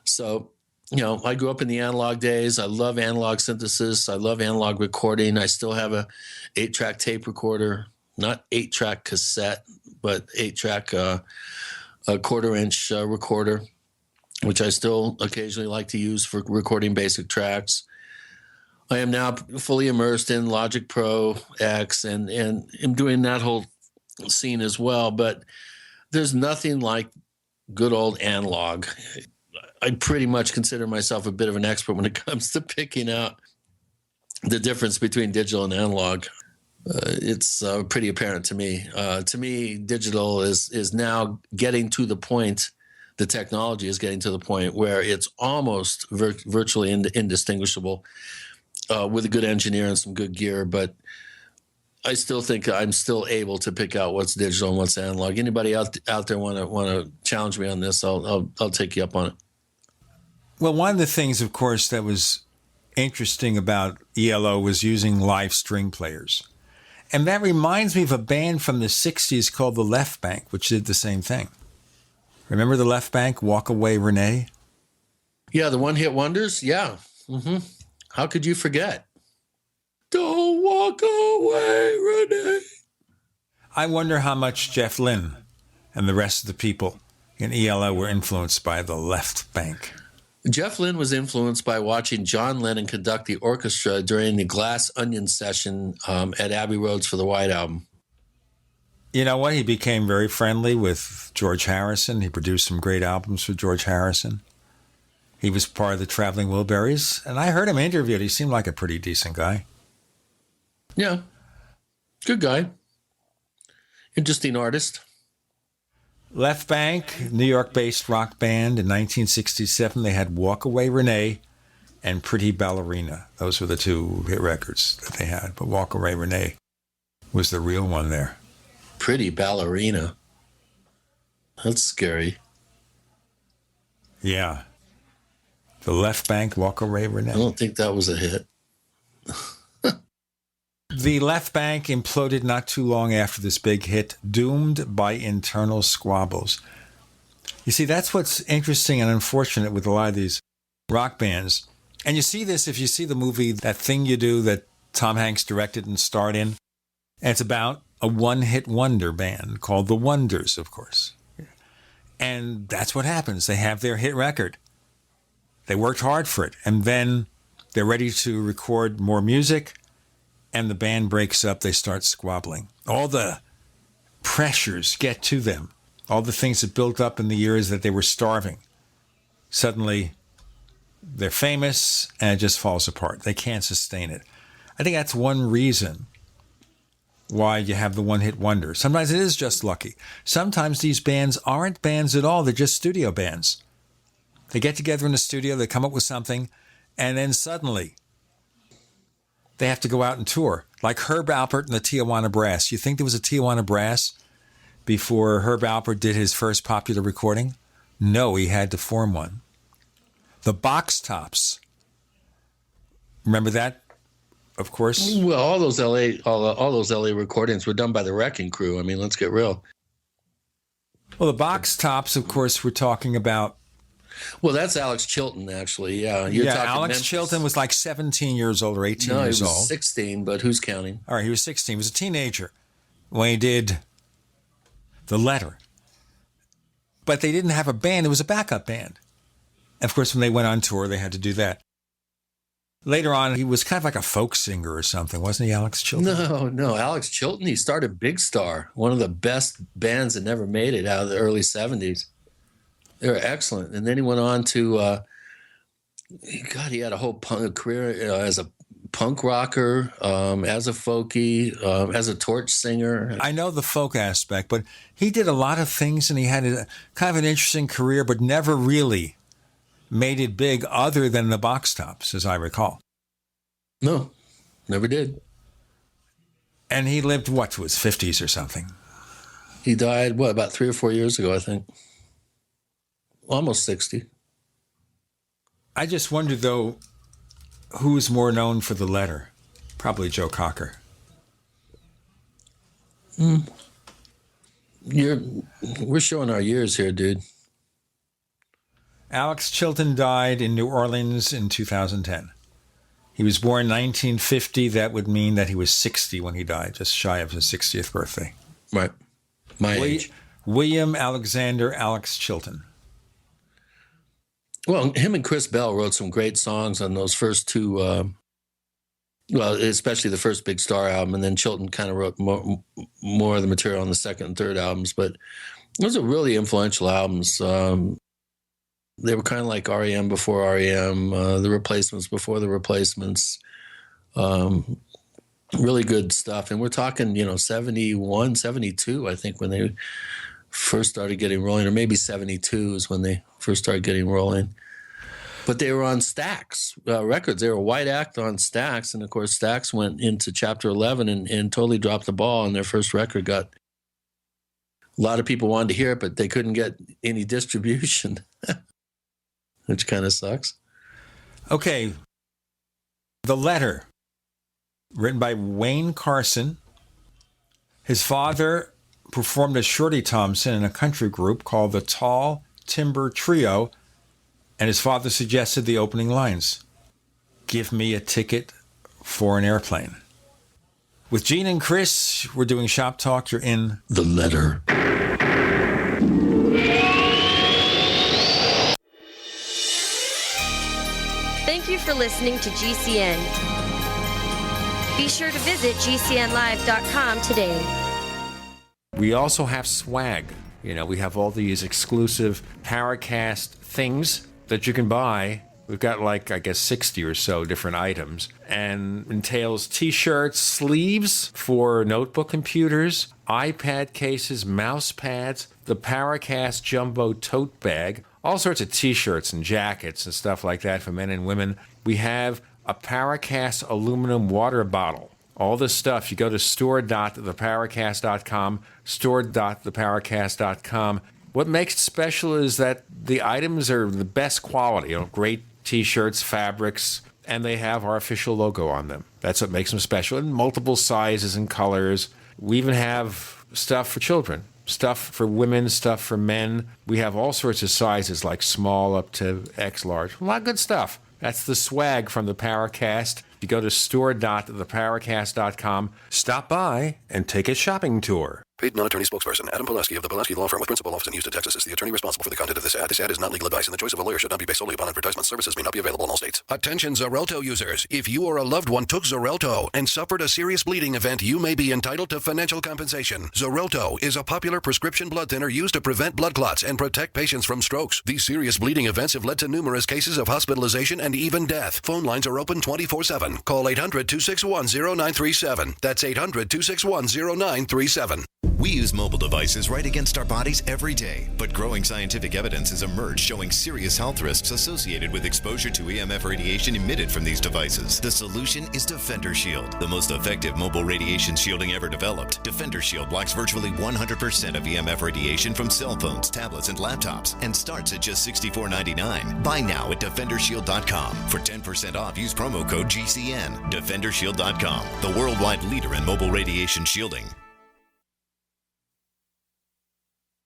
D: So, I grew up in the analog days. I love analog synthesis. I love analog recording. I still have a 8-track tape recorder, not 8-track cassette, but 8-track a 1/4-inch recorder, which I still occasionally like to use for recording basic tracks. I am now fully immersed in Logic Pro X and am doing that whole scene as well. But there's nothing like good old analog. I pretty much consider myself a bit of an expert when it comes to picking out the difference between digital and analog. It's pretty apparent to me. To me, digital is now getting to the point, the technology is getting to the point where it's almost virtually indistinguishable with a good engineer and some good gear. But I still think I'm still able to pick out what's digital and what's analog. Anybody out there want to challenge me on this? I'll take you up on it.
C: Well, one of the things, of course, that was interesting about ELO was using live string players. And that reminds me of a band from the 60s called the Left Bank, which did the same thing. Remember the Left Bank, Walk Away Renee?
D: Yeah, the one-hit wonders? Yeah. Mm-hmm. How could you forget? Don't walk away, Renee.
C: I wonder how much Jeff Lynne and the rest of the people in ELO were influenced by the Left Bank.
D: Jeff Lynne was influenced by watching John Lennon conduct the orchestra during the Glass Onion session at Abbey Roads for the White Album.
C: You know what? He became very friendly with George Harrison. He produced some great albums for George Harrison. He was part of the Traveling Wilburys, and I heard him interviewed. He seemed like a pretty decent guy.
D: Yeah. Good guy. Interesting artist.
C: Left Bank, New York-based rock band. In 1967, they had Walk Away Renee and Pretty Ballerina. Those were the two hit records that they had. But Walk Away Renee was the real one there.
D: Pretty Ballerina. That's scary.
C: Yeah. The Left Bank, Walk Away Renee.
D: I don't think that was a hit.
C: The Left Bank imploded not too long after this big hit, doomed by internal squabbles. You see, that's what's interesting and unfortunate with a lot of these rock bands. And you see this if you see the movie That Thing You Do that Tom Hanks directed and starred in. And it's about a one-hit wonder band called The Wonders, of course. And that's what happens. They have their hit record. They worked hard for it. And then they're ready to record more music. And the band breaks up, they start squabbling. All the pressures get to them. All the things that built up in the years that they were starving. Suddenly, they're famous, and it just falls apart. They can't sustain it. I think that's one reason why you have the one-hit wonder. Sometimes it is just lucky. Sometimes these bands aren't bands at all. They're just studio bands. They get together in the studio, they come up with something, and then suddenly they have to go out and tour, like Herb Alpert and the Tijuana Brass. You think there was a Tijuana Brass before Herb Alpert did his first popular recording? No, he had to form one. The Box Tops. Remember that? Of course.
D: Well, all those LA recordings were done by the Wrecking Crew. I mean, let's get real.
C: Well, the Box Tops, of course, we're talking about.
D: Well, that's Alex Chilton, actually. Yeah,
C: Alex Memphis. Chilton was like 17 years old or 18 years old.
D: No, he was 16, but who's counting?
C: All right, he was 16. He was a teenager when he did The Letter. But they didn't have a band. It was a backup band. And of course, when they went on tour, they had to do that. Later on, he was kind of like a folk singer or something, wasn't he, Alex Chilton?
D: No. Alex Chilton, he started Big Star, one of the best bands that never made it out of the early 70s. They were excellent. And then he went on to, he had a whole punk career as a punk rocker, as a folkie, as a torch singer.
C: I know the folk aspect, but he did a lot of things and he had a kind of an interesting career, but never really made it big other than the Box Tops, as I recall.
D: No, never did.
C: And he lived, what, to his 50s or something?
D: He died, about 3 or 4 years ago, I think. Almost 60.
C: I just wonder, though, who's more known for the letter? Probably Joe Cocker.
D: We're showing our years here, dude.
C: Alex Chilton died in New Orleans in 2010. He was born in 1950. That would mean that he was 60 when he died, just shy of his 60th birthday.
D: Right. My age.
C: William Alexander Alex Chilton.
D: Well, him and Chris Bell wrote some great songs on those first two, especially the first Big Star album, and then Chilton kind of wrote more of the material on the second and third albums. But those are really influential albums. They were kind of like R.E.M. before R.E.M., the Replacements before the Replacements. Really good stuff. And we're talking, 71, 72, I think, when they first started getting rolling, or maybe 72 is when they first started getting rolling. But they were on Stax records. They were a white act on Stax. And, of course, Stax went into Chapter 11 and totally dropped the ball. And their first record got – a lot of people wanted to hear it, but they couldn't get any distribution, which kind of sucks.
C: Okay. The Letter, written by Wayne Carson. His father performed as Shorty Thompson in a country group called the Tall Timber Trio, and his father suggested the opening lines, "Give me a ticket for an airplane." With Gene and Chris, we're doing Shop Talk. You're in
D: The Letter.
I: Thank you for listening to GCN. Be sure to visit GCNlive.com today.
C: We also have swag. We have all these exclusive Paracast things that you can buy. We've got 60 or so different items, and entails t-shirts, sleeves for notebook computers, iPad cases, mouse pads, the Paracast Jumbo tote bag, all sorts of t-shirts and jackets and stuff like that for men and women. We have a Paracast aluminum water bottle. All this stuff, you go to store.theparacast.com, store.theparacast.com. What makes it special is that the items are the best quality, great t-shirts, fabrics, and they have our official logo on them. That's what makes them special, in multiple sizes and colors. We even have stuff for children, stuff for women, stuff for men. We have all sorts of sizes, like small up to X large. A lot of good stuff. That's the swag from the Paracast. You go to store.theparacast.com, stop by, and take a shopping tour.
E: Paid non-attorney spokesperson Adam Pulaski of the Pulaski Law Firm with principal office in Houston, Texas is the attorney responsible for the content of this ad. This ad is not legal advice, and the choice of a lawyer should not be based solely upon advertisement. Services may not be available in all states. Attention Xarelto users. If you or a loved one took Xarelto and suffered a serious bleeding event, you may be entitled to financial compensation. Xarelto is a popular prescription blood thinner used to prevent blood clots and protect patients from strokes. These serious bleeding events have led to numerous cases of hospitalization and even death. Phone lines are open 24/7. Call 800-261-0937. That's 800-261-0937.
L: We use mobile devices right against our bodies every day, but growing scientific evidence has emerged showing serious health risks associated with exposure to EMF radiation emitted from these devices. The solution is Defender Shield, the most effective mobile radiation shielding ever developed. Defender Shield blocks virtually 100% of EMF radiation from cell phones, tablets, and laptops, and starts at just $64.99. Buy now at DefenderShield.com. For 10% off, use promo code GCN. DefenderShield.com, the worldwide leader in mobile radiation shielding.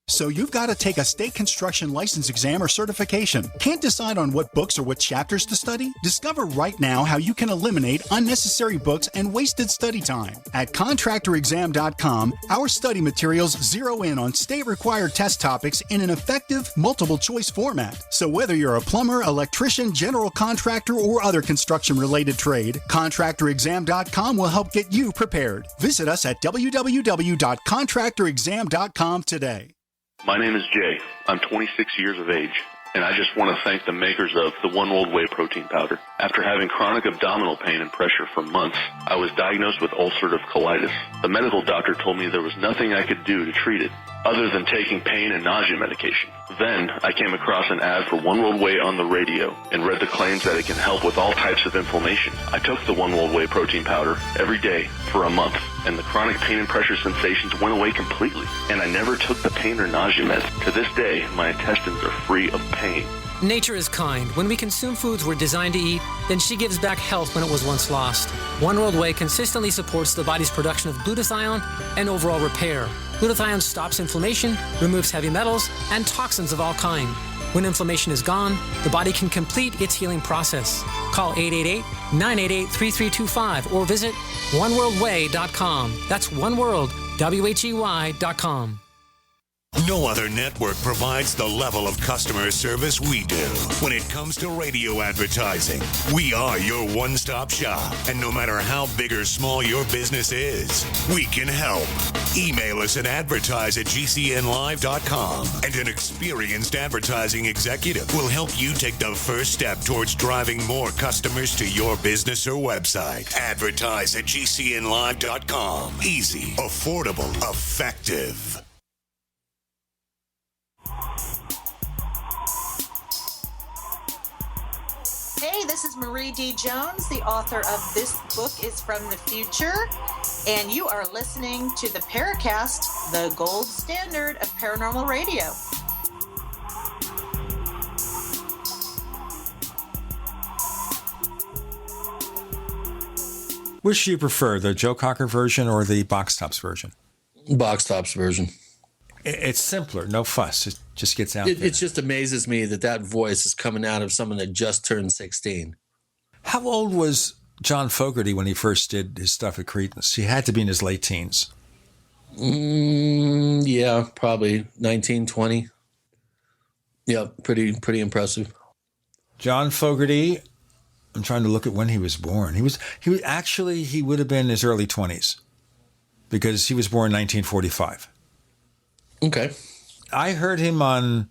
P: So you've got to take a state construction license exam or certification. Can't decide on what books or what chapters to study? Discover right now how you can eliminate unnecessary books and wasted study time. At contractorexam.com, our study materials zero in on state-required test topics in an effective, multiple-choice format. So whether you're a plumber, electrician, general contractor, or other construction-related trade, contractorexam.com will help get you prepared. Visit us at www.contractorexam.com today.
M: My name is Jay. I'm 26 years of age, and I just want to thank the makers of the One World Whey protein powder. After having chronic abdominal pain and pressure for months, I was diagnosed with ulcerative colitis. The medical doctor told me there was nothing I could do to treat it other than taking pain and nausea medication. Then I came across an ad for One World Whey on the radio and read the claims that it can help with all types of inflammation. I took the One World Whey protein powder every day for a month, and the chronic pain and pressure sensations went away completely. And I never took the pain or nausea meds. To this day, my intestines are free of pain.
N: Nature is kind. When we consume foods we're designed to eat, then she gives back health when it was once lost. One World Whey consistently supports the body's production of glutathione and overall repair. Glutathione stops inflammation, removes heavy metals, and toxins of all kind. When inflammation is gone, the body can complete its healing process. Call 888-988-3325 or visit oneworldwhey.com. That's oneworld, WHEY.com.
O: No other network provides the level of customer service we do. When it comes to radio advertising, we are your one-stop shop. And no matter how big or small your business is, we can help. Email us at advertise@gcnlive.com, and an experienced advertising executive will help you take the first step towards driving more customers to your business or website. Advertise@gcnlive.com. Easy, affordable, effective.
W: Hey, this is Marie D. Jones, the author of This Book is from the Future, and you are listening to the Paracast, the gold standard of paranormal radio.
C: Which do you prefer, the Joe Cocker version or the Box Tops version?
D: Box Tops version.
C: It's simpler, no fuss. It just gets out there.
D: It just amazes me that voice is coming out of someone that just turned 16.
C: How old was John Fogerty when he first did his stuff at Creedence? He had to be in his late teens.
D: Yeah, probably 19, 20. Yeah, pretty impressive.
C: John Fogerty, I'm trying to look at when he was born. He would have been in his early 20s because he was born in 1945.
D: Okay.
C: I heard him on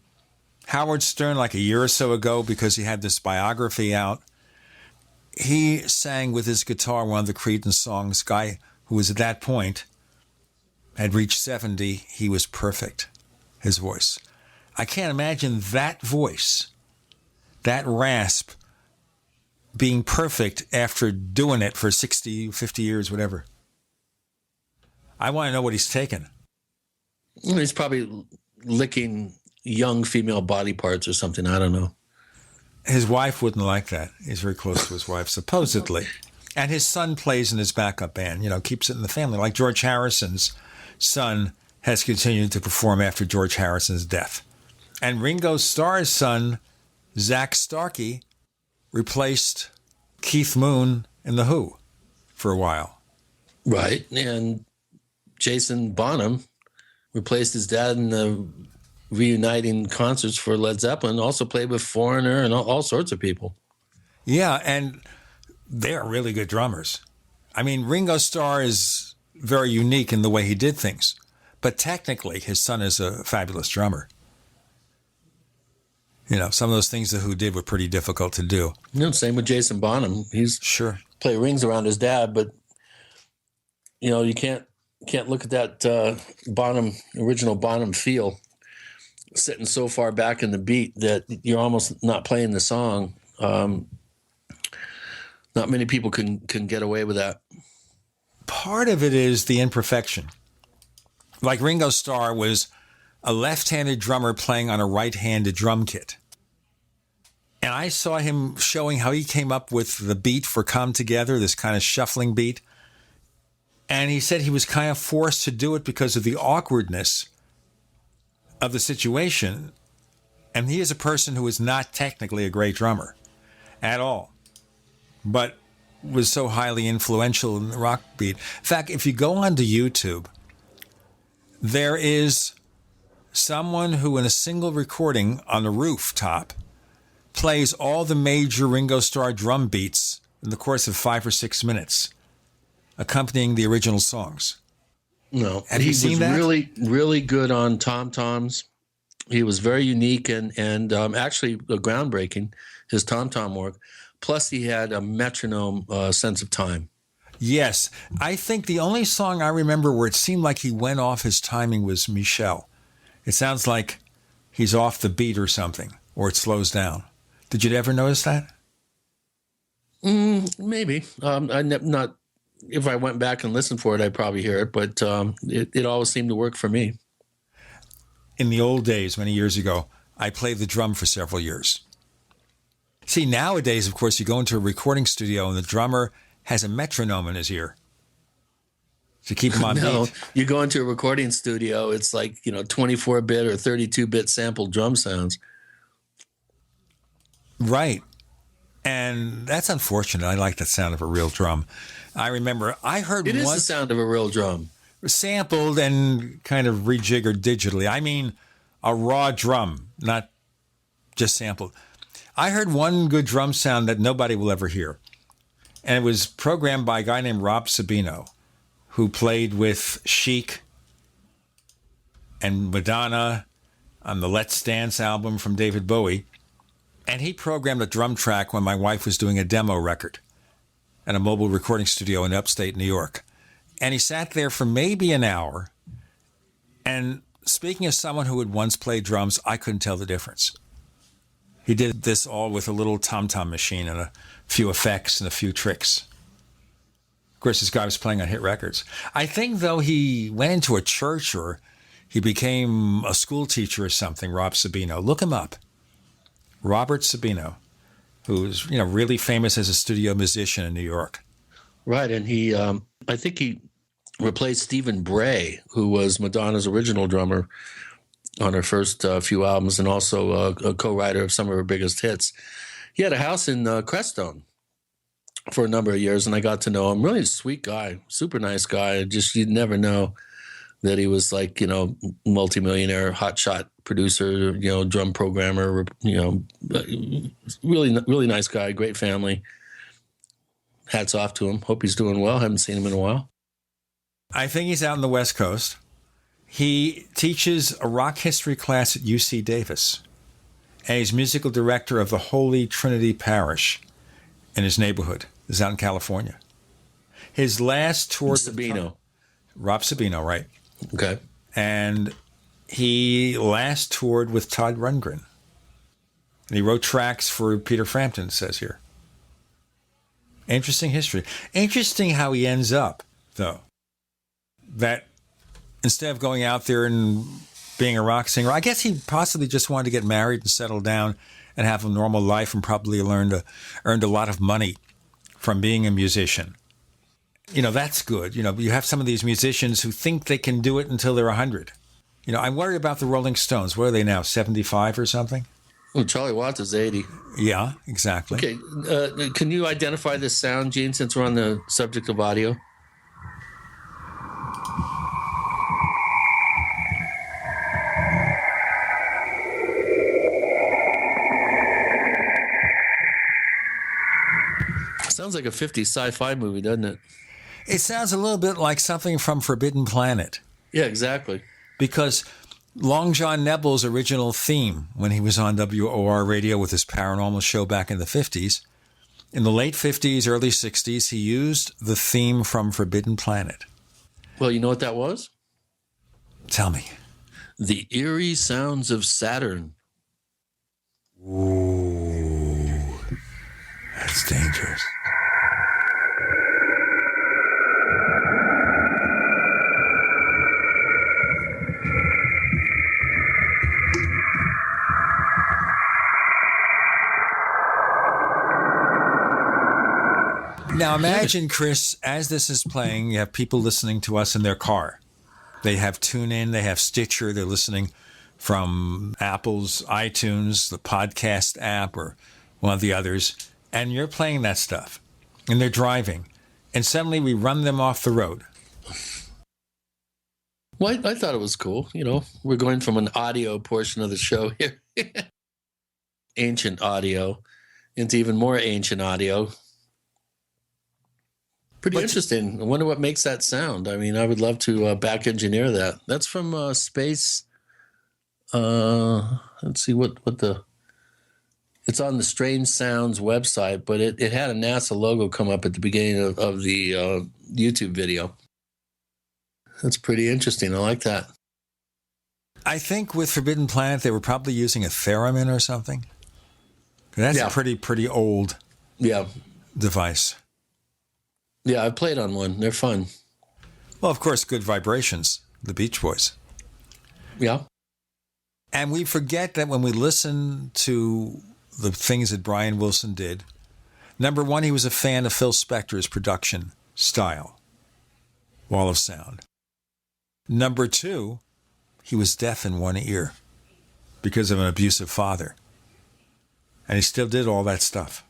C: Howard Stern like a year or so ago because he had this biography out. He sang with his guitar one of the Creedence songs. Guy who was at that point had reached 70. He was perfect, his voice. I can't imagine that voice, that rasp, being perfect after doing it for 60, 50 years, whatever. I want to know what he's taken.
D: He's probably licking young female body parts or something. I don't know.
C: His wife wouldn't like that. He's very close to his wife, supposedly. And his son plays in his backup band, keeps it in the family. Like George Harrison's son has continued to perform after George Harrison's death. And Ringo Starr's son, Zach Starkey, replaced Keith Moon in The Who for a while.
D: Right. And Jason Bonham replaced his dad in the reuniting concerts for Led Zeppelin, also played with Foreigner and all sorts of people.
C: Yeah, and they're really good drummers. I mean, Ringo Starr is very unique in the way he did things, but technically his son is a fabulous drummer. Some of those things the Who did were pretty difficult to do.
D: Same with Jason Bonham. He's
C: sure
D: play rings around his dad, but you can't look at that original Bonham feel sitting so far back in the beat that you're almost not playing the song. Not many people can get away with that.
C: Part of it is the imperfection. Like Ringo Starr was a left-handed drummer playing on a right-handed drum kit. And I saw him showing how he came up with the beat for Come Together, this kind of shuffling beat. And he said he was kind of forced to do it because of the awkwardness of the situation. And he is a person who is not technically a great drummer at all, but was so highly influential in the rock beat. In fact, if you go onto YouTube, there is someone who in a single recording on a rooftop plays all the major Ringo Starr drum beats in the course of 5 or 6 minutes, accompanying the original songs.
D: No,
C: have you seen that?
D: He was really, really good on tom-toms. He was very unique and actually groundbreaking, his tom-tom work. Plus, he had a metronome sense of time.
C: Yes. I think the only song I remember where it seemed like he went off his timing was Michelle. It sounds like he's off the beat or something, or it slows down. Did you ever notice that?
D: Maybe. Not. If I went back and listened for it, I'd probably hear it, but it always seemed to work for me.
C: In the old days, many years ago, I played the drum for several years. See, nowadays, of course, you go into a recording studio and the drummer has a metronome in his ear to keep him on
D: No,
C: beat.
D: you go into a recording studio, it's like, 24-bit or 32-bit sample drum sounds.
C: Right. And that's unfortunate. I like the sound of a real drum. I remember I heard
D: It is the sound of a real drum.
C: Sampled and kind of rejiggered digitally. I mean, a raw drum, not just sampled. I heard one good drum sound that nobody will ever hear. And it was programmed by a guy named Rob Sabino, who played with Chic and Madonna on the Let's Dance album from David Bowie. And he programmed a drum track when my wife was doing a demo record at a mobile recording studio in upstate New York. And he sat there for maybe an hour. And speaking as someone who had once played drums, I couldn't tell the difference. He did this all with a little tom-tom machine and a few effects and a few tricks. Of course, this guy was playing on hit records. I think, though, he went into a church or he became a school teacher or something, Rob Sabino. Look him up. Robert Sabino, who's, really famous as a studio musician in New York.
D: Right, and he, I think he replaced Stephen Bray, who was Madonna's original drummer on her first few albums, and also a co-writer of some of her biggest hits. He had a house in Crestone for a number of years, and I got to know him. Really sweet guy, super nice guy. Just, you'd never know that he was like, multimillionaire, hotshot producer, drum programmer, really, really nice guy, great family. Hats off to him. Hope he's doing well. Haven't seen him in a while.
C: I think he's out on the West Coast. He teaches a rock history class at UC Davis. And he's musical director of the Holy Trinity Parish in his neighborhood. This is out in California. His last tour...
D: Sabino.
C: Rob Sabino, right.
D: Okay.
C: And he last toured with Todd Rundgren. And he wrote tracks for Peter Frampton, it says here. Interesting history. Interesting how he ends up, though. That instead of going out there and being a rock singer, I guess he possibly just wanted to get married and settle down and have a normal life and probably earned a lot of money from being a musician. That's good. You have some of these musicians who think they can do it until they're 100. I'm worried about the Rolling Stones. What are they now, 75 or something?
D: Well, Charlie Watts is 80.
C: Yeah, exactly.
D: Okay, can you identify this sound, Gene, since we're on the subject of audio? Sounds like a 50s sci-fi movie, doesn't it?
C: It sounds a little bit like something from Forbidden Planet.
D: Yeah, exactly.
C: Because Long John Nebel's original theme when he was on WOR radio with his paranormal show back in the 50s, in the late 50s, early 60s, he used the theme from Forbidden Planet.
D: Well, you know what that was?
C: Tell me.
D: The Eerie Sounds of Saturn.
C: Ooh, that's dangerous. Now imagine, Chris, as this is playing, you have people listening to us in their car. They have TuneIn, they have Stitcher, they're listening from Apple's iTunes, the podcast app, or one of the others, and you're playing that stuff, and they're driving, and suddenly we run them off the road.
D: Well, I thought it was cool. We're going from an audio portion of the show here, ancient audio, into even more ancient audio. Pretty interesting. I wonder what makes that sound. I mean, I would love to back engineer that. That's from Space. Let's see what it's on the Strange Sounds website, but it had a NASA logo come up at the beginning of the YouTube video. That's pretty interesting. I like that.
C: I think with Forbidden Planet, they were probably using a theremin or something. That's a pretty old device.
D: Yeah, I've played on one. They're fun.
C: Well, of course, Good Vibrations, the Beach Boys.
D: Yeah.
C: And we forget that when we listen to the things that Brian Wilson did. Number one, he was a fan of Phil Spector's production style, Wall of Sound. Number two, he was deaf in one ear because of an abusive father. And he still did all that stuff.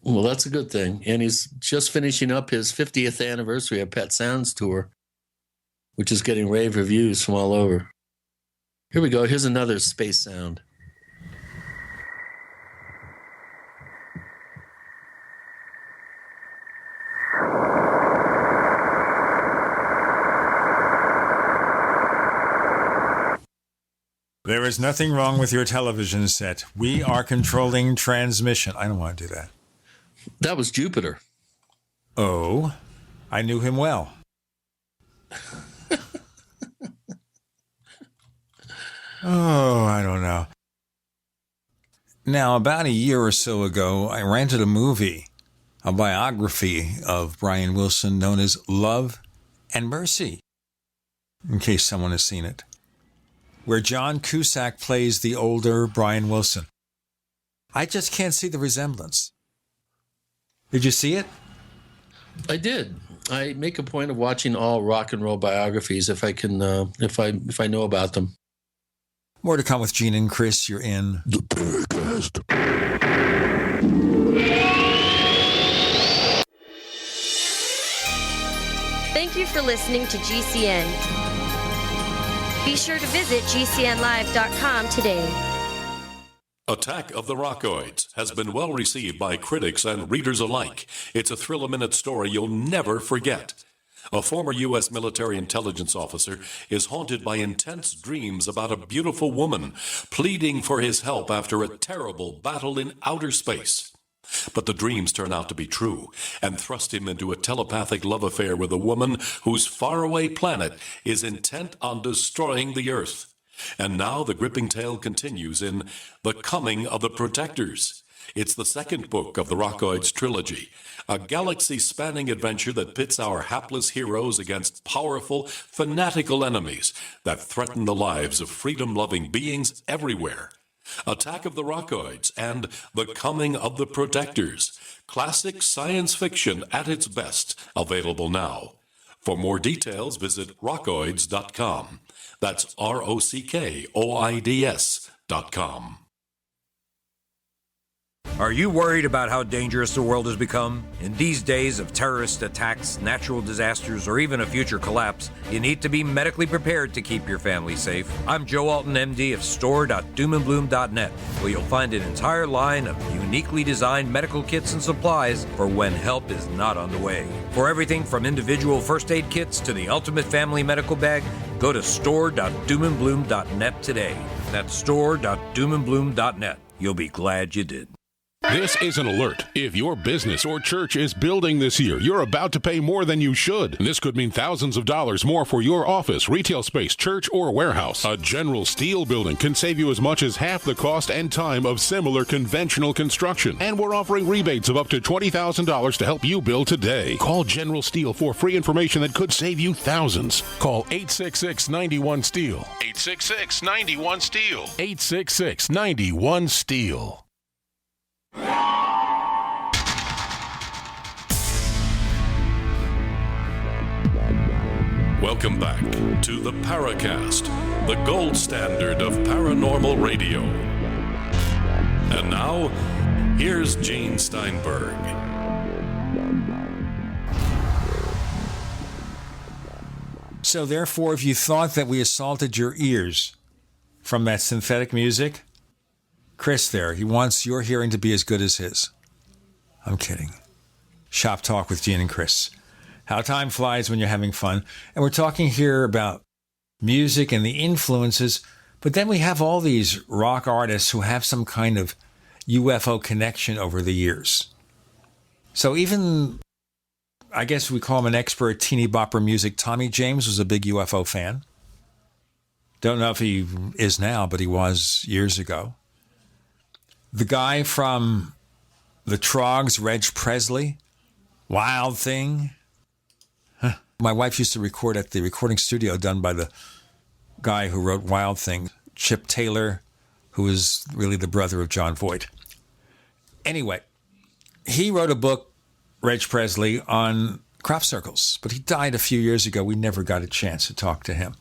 D: Well, that's a good thing. And he's just finishing up his 50th anniversary of Pet Sounds tour, which is getting rave reviews from all over. Here we go. Here's another space sound.
C: There is nothing wrong with your television set. We are controlling transmission. I don't want to do that.
D: That was Jupiter.
C: Oh, I knew him well. Oh, I don't know. Now, about a year or so ago, I rented a movie, a biography of Brian Wilson known as Love and Mercy, in case someone has seen it, where John Cusack plays the older Brian Wilson. I just can't see the resemblance. Did you see it?
D: I did. I make a point of watching all rock and roll biographies if I can, if I know about them.
C: More to come with Gene and Chris. You're in the Paracast.
I: Thank you for listening to GCN. Be sure to visit GCNlive.com today.
B: Attack of the Rockoids has been well received by critics and readers alike. It's a thrill-a-minute story you'll never forget. A former U.S. military intelligence officer is haunted by intense dreams about a beautiful woman pleading for his help after a terrible battle in outer space. But the dreams turn out to be true and thrust him into a telepathic love affair with a woman whose faraway planet is intent on destroying the Earth. And now the gripping tale continues in The Coming of the Protectors. It's the second book of the Rockoids trilogy, a galaxy-spanning adventure that pits our hapless heroes against powerful, fanatical enemies that threaten the lives of freedom-loving beings everywhere. Attack of the Rockoids and The Coming of the Protectors. Classic science fiction at its best, available now. For more details, visit rockoids.com. That's ROCKOIDS.com.
Q: Are you worried about how dangerous the world has become? In these days of terrorist attacks, natural disasters, or even a future collapse, you need to be medically prepared to keep your family safe. I'm Joe Alton, MD of store.doomandbloom.net, where you'll find an entire line of uniquely designed medical kits and supplies for when help is not on the way. For everything from individual first aid kits to the ultimate family medical bag, go to store.doomandbloom.net today. That's store.doomandbloom.net. You'll be glad you did.
A: This is an alert. If your business or church is building this year, you're about to pay more than you should. And this could mean thousands of dollars more for your office, retail space, church, or warehouse. A general steel building can save you as much as half the cost and time of similar conventional construction. And we're offering rebates of up to $20,000 to help you build today. Call General Steel for free information that could save you thousands. Call 866-91-STEEL. 866-91-STEEL. 866-91-STEEL.
B: Welcome back to the Paracast, the gold standard of paranormal radio. And now, here's Gene Steinberg.
C: So therefore, if you thought that we assaulted your ears from that synthetic music, Chris there, he wants your hearing to be as good as his. I'm kidding. Shop Talk with Gene and Chris. How time flies when you're having fun. And we're talking here about music and the influences, but then we have all these rock artists who have some kind of UFO connection over the years. So even, I guess we call him an expert teeny bopper music, Tommy James was a big UFO fan. Don't know if he is now, but he was years ago. The guy from the Trogs, Reg Presley, Wild Thing. My wife used to record at the recording studio done by the guy who wrote Wild Thing, Chip Taylor, who is really the brother of John Voight. Anyway, he wrote a book, Reg Presley, on crop circles, but he died a few years ago. We never got a chance to talk to him.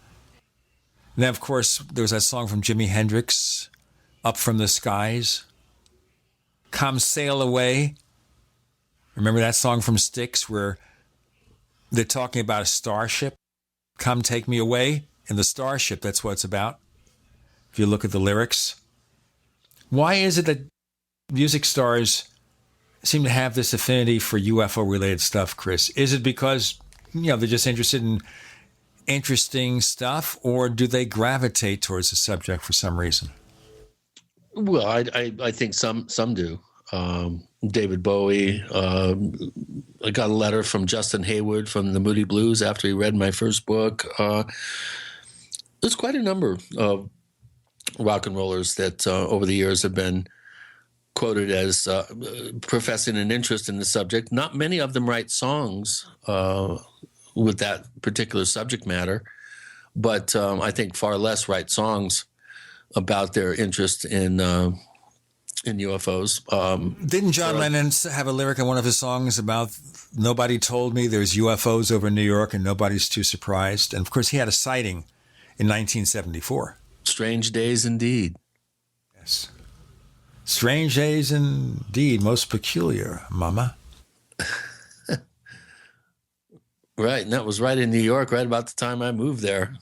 C: And then, of course, there was that song from Jimi Hendrix, Up From the Skies. Come Sail Away. Remember that song from Styx where they're talking about a starship? Come Take Me Away. In the starship, that's what it's about. If you look at the lyrics. Why is it that music stars seem to have this affinity for UFO-related stuff, Chris? Is it because, they're just interested in interesting stuff, or do they gravitate towards the subject for some reason?
D: Well, I think some do. David Bowie. I got a letter from Justin Hayward from the Moody Blues after he read my first book. There's quite a number of rock and rollers that over the years have been quoted as professing an interest in the subject. Not many of them write songs with that particular subject matter, but I think far less write songs about their interest in UFOs.
C: Didn't John Lennon have a lyric in one of his songs about nobody told me there's UFOs over New York and nobody's too surprised? And of course, he had a sighting in 1974.
D: Strange days indeed.
C: Yes. Strange days indeed, most peculiar, Mama.
D: Right, and that was right in New York, right about the time I moved there.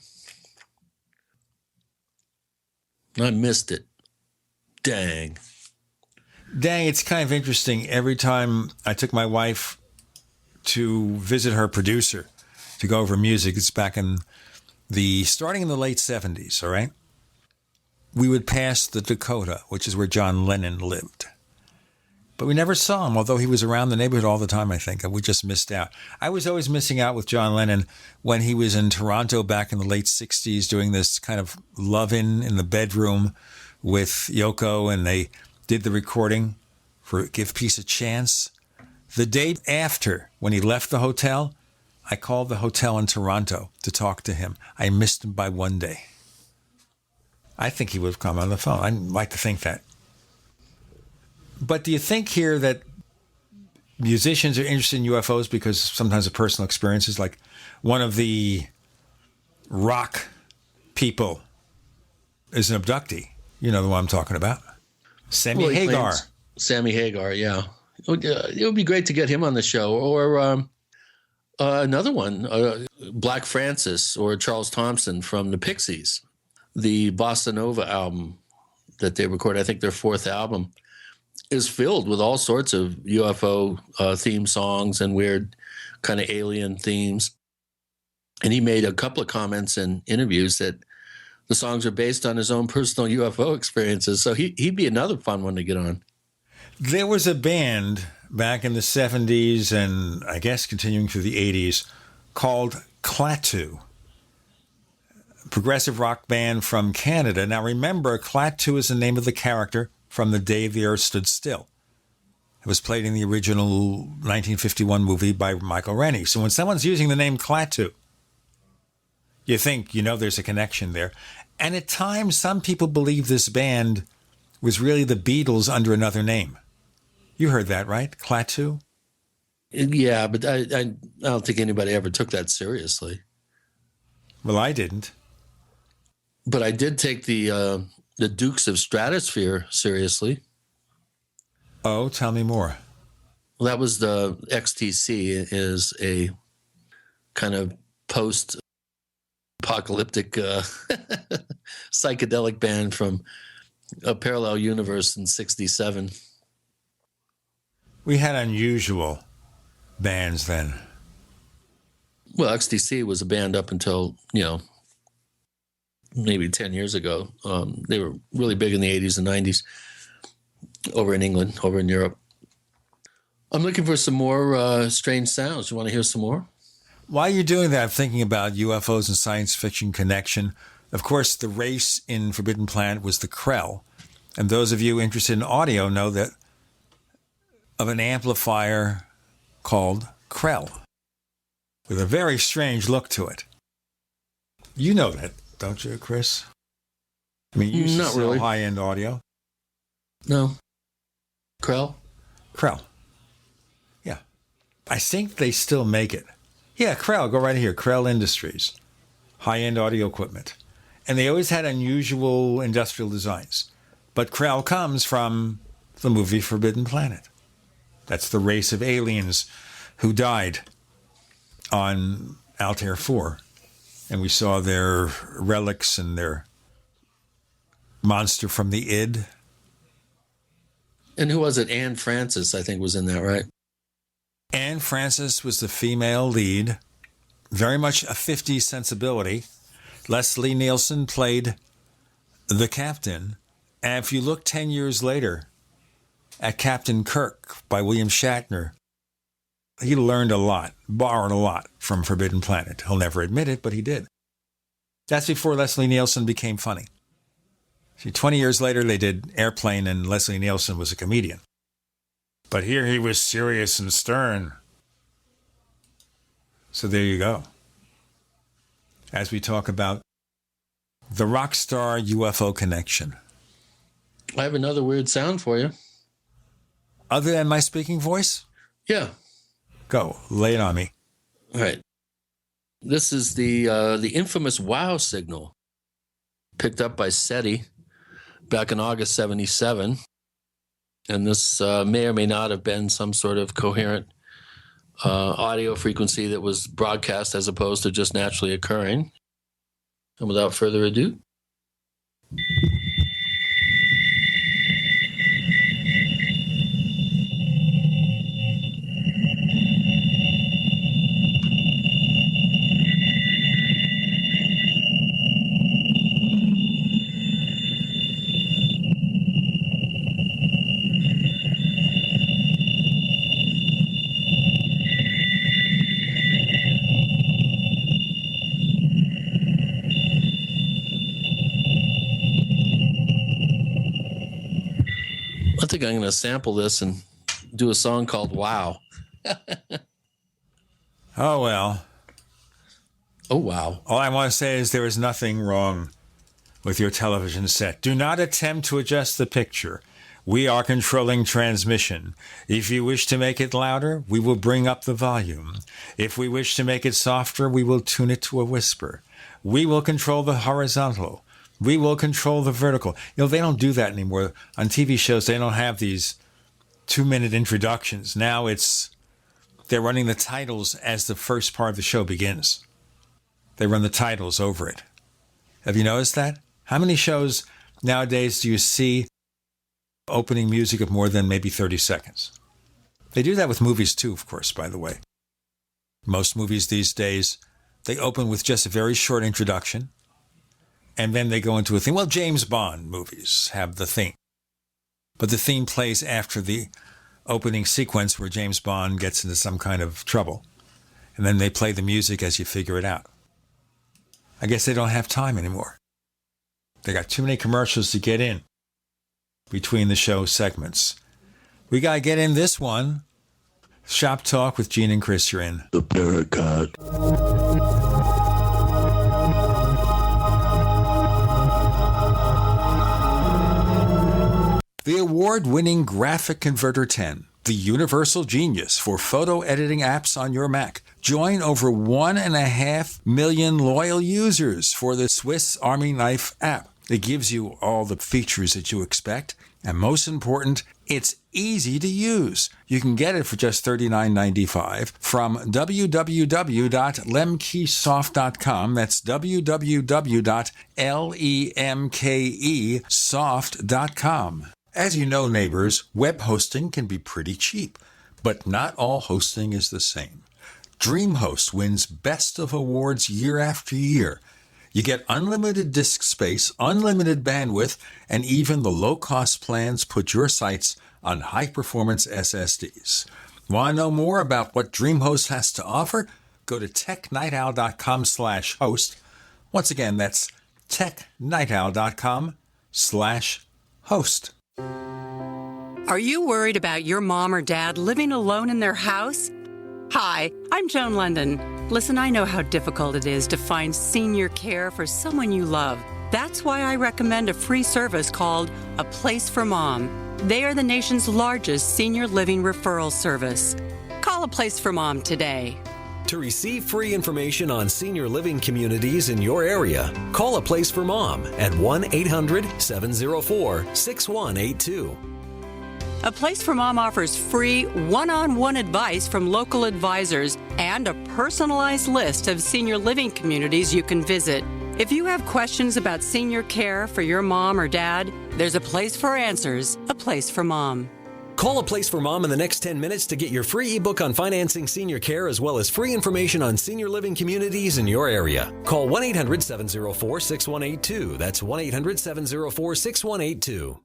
D: I missed it. Dang,
C: it's kind of interesting. Every time I took my wife to visit her producer to go over music, it's back starting in the late 70s, all right? We would pass the Dakota, which is where John Lennon lived. But we never saw him, although he was around the neighborhood all the time, I think, and we just missed out. I was always missing out with John Lennon when he was in Toronto back in the late 60s doing this kind of love-in the bedroom with Yoko, and they did the recording for Give Peace a Chance. The day after, when he left the hotel, I called the hotel in Toronto to talk to him. I missed him by one day. I think he would have come on the phone. I'd like to think that. But do you think here that musicians are interested in UFOs because sometimes of personal experiences? Like one of the rock people is an abductee. You know the one I'm talking about. Sammy Hagar.
D: Sammy Hagar, yeah. It would be great to get him on the show. Or another one, Black Francis or Charles Thompson from the Pixies. The Bossa Nova album that they recorded, I think their fourth album, is filled with all sorts of UFO theme songs and weird kind of alien themes. And he made a couple of comments in interviews that the songs are based on his own personal UFO experiences. So he'd be another fun one to get on.
C: There was a band back in the 70s and I guess continuing through the 80s called Klaatu. Progressive rock band from Canada. Now remember, Klaatu is the name of the character from The Day the Earth Stood Still. It was played in the original 1951 movie by Michael Rennie. So when someone's using the name Klaatu, you think, there's a connection there. And at times, some people believe this band was really the Beatles under another name. You heard that, right? Klaatu?
D: Yeah, but I don't think anybody ever took that seriously.
C: Well, I didn't.
D: But I did take the Dukes of Stratosphere seriously.
C: Oh, tell me more.
D: Well, that was the XTC, is a kind of post-apocalyptic psychedelic band from a parallel universe in 1967.
C: We had unusual bands then.
D: Well, XTC was a band up until, maybe 10 years ago. They were really big in the 80s and 90s over in England, over in Europe. I'm looking for some more strange sounds. You want to hear some more?
C: While you're doing that, I'm thinking about UFOs and science fiction connection. Of course, the race in Forbidden Planet was the Krell. And those of you interested in audio know that of an amplifier called Krell with a very strange look to it. You know that, don't you, Chris? I mean, you used to
D: Not
C: sell
D: really.
C: high-end audio.
D: No. Krell?
C: Krell. Yeah. I think they still make it. Yeah, Krell. Go right here. Krell Industries. High-end audio equipment. And they always had unusual industrial designs. But Krell comes from the movie Forbidden Planet. That's the race of aliens who died on Altair 4. And we saw their relics and their monster from the id.
D: And who was it? Anne Francis, I think, was in that, right?
C: Anne Francis was the female lead. Very much a 50s sensibility. Leslie Nielsen played the captain. And if you look 10 years later at Captain Kirk by William Shatner, he learned a lot, borrowed a lot from Forbidden Planet. He'll never admit it, but he did. That's before Leslie Nielsen became funny. See, 20 years later, they did Airplane, and Leslie Nielsen was a comedian. But here he was serious and stern. So there you go. As we talk about the rock star UFO connection.
D: I have another weird sound for you.
C: Other than my speaking voice?
D: Yeah.
C: Go. Lay it on me.
D: All right. This is the infamous wow signal picked up by SETI back in August 77. And this may or may not have been some sort of coherent audio frequency that was broadcast as opposed to just naturally occurring. And without further ado. I think I'm going to sample this and do a song called Wow.
C: Oh, well.
D: Oh, wow.
C: All I want to say is there is nothing wrong with your television set. Do not attempt to adjust the picture. We are controlling transmission. If you wish to make it louder, we will bring up the volume. If we wish to make it softer, we will tune it to a whisper. We will control the horizontal. We will control the vertical. You know, they don't do that anymore. On TV shows, they don't have these 2-minute introductions. Now they're running the titles as the first part of the show begins. They run the titles over it. Have you noticed that? How many shows nowadays do you see opening music of more than maybe 30 seconds? They do that with movies too, of course, by the way. Most movies these days, they open with just a very short introduction, and then they go into a theme. Well, James Bond movies have the theme. But the theme plays after the opening sequence where James Bond gets into some kind of trouble. And then they play the music as you figure it out. I guess they don't have time anymore. They got too many commercials to get in between the show segments. We got to get in this one. Shop Talk with Gene and Chris, you're in.
F: The Paracast.
C: The award-winning Graphic Converter 10, the universal genius for photo editing apps on your Mac. Join over 1.5 million loyal users for the Swiss Army Knife app. It gives you all the features that you expect, and most important, it's easy to use. You can get it for just $39.95 from www.lemkesoft.com. That's www.lemkesoft.com. As you know, neighbors, web hosting can be pretty cheap, but not all hosting is the same. DreamHost wins Best of Awards year after year. You get unlimited disk space, unlimited bandwidth, and even the low-cost plans put your sites on high-performance SSDs. Want to know more about what DreamHost has to offer? Go to technightowl.com/host. Once again, that's technightowl.com/host.
G: Are you worried about your mom or dad living alone in their house? Hi, I'm Joan London. Listen, I know how difficult it is to find senior care for someone you love. That's why I recommend a free service called A Place for Mom. They are the nation's largest senior living referral service. Call A Place for Mom today.
H: To receive free information on senior living communities in your area, call A Place for Mom at 1-800-704-6182.
G: A Place for Mom offers free one-on-one advice from local advisors and a personalized list of senior living communities you can visit. If you have questions about senior care for your mom or dad, there's a place for answers, A Place for Mom.
H: Call A Place for Mom in the next 10 minutes to get your free ebook on financing senior care as well as free information on senior living communities in your area. Call 1-800-704-6182. That's 1-800-704-6182.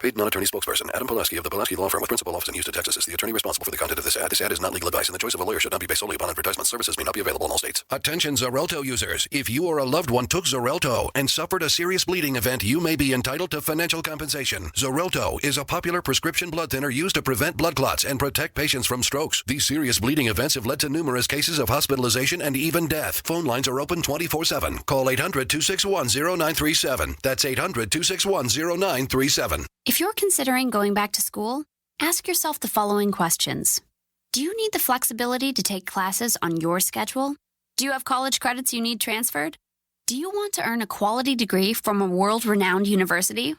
E: Paid non-attorney spokesperson Adam Pulaski of the Pulaski Law Firm with principal office in Houston, Texas is the attorney responsible for the content of this ad. This ad is not legal advice, and the choice of a lawyer should not be based solely upon advertisement. Services may not be available in all states.
F: Attention Xarelto users. If you or a loved one took Xarelto and suffered a serious bleeding event, you may be entitled to financial compensation. Xarelto is a popular prescription blood thinner used to prevent blood clots and protect patients from strokes. These serious bleeding events have led to numerous cases of hospitalization and even death. Phone lines are open 24/7. Call 800-261-0937. That's 800-261-0937.
R: If you're considering going back to school, ask yourself the following questions. Do you need the flexibility to take classes on your schedule? Do you have college credits you need transferred? Do you want to earn a quality degree from a world-renowned university?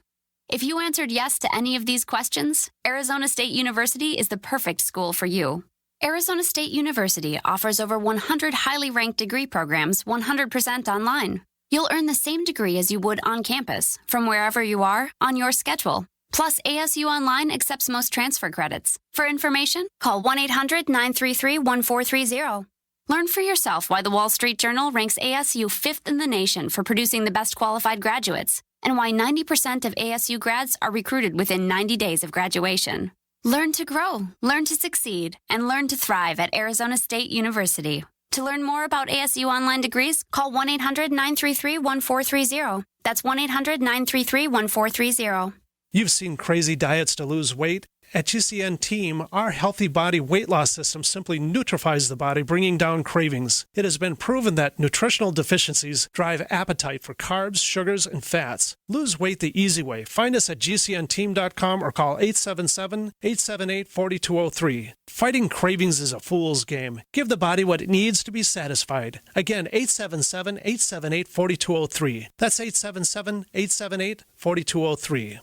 R: If you answered yes to any of these questions, Arizona State University is the perfect school for you. Arizona State University offers over 100 highly ranked degree programs 100% online. You'll earn the same degree as you would on campus, from wherever you are, on your schedule. Plus, ASU Online accepts most transfer credits. For information, call 1-800-933-1430. Learn for yourself why the Wall Street Journal ranks ASU 5th in the nation for producing the best qualified graduates, and why 90% of ASU grads are recruited within 90 days of graduation. Learn to grow, learn to succeed, and learn to thrive at Arizona State University. To learn more about ASU Online degrees, call 1-800-933-1430. That's 1-800-933-1430.
S: You've seen crazy diets to lose weight. At GCN Team, our healthy body weight loss system simply neutralizes the body, bringing down cravings. It has been proven that nutritional deficiencies drive appetite for carbs, sugars, and fats. Lose weight the easy way. Find us at gcnteam.com or call 877-878-4203. Fighting cravings is a fool's game. Give the body what it needs to be satisfied. Again, 877-878-4203. That's 877-878-4203.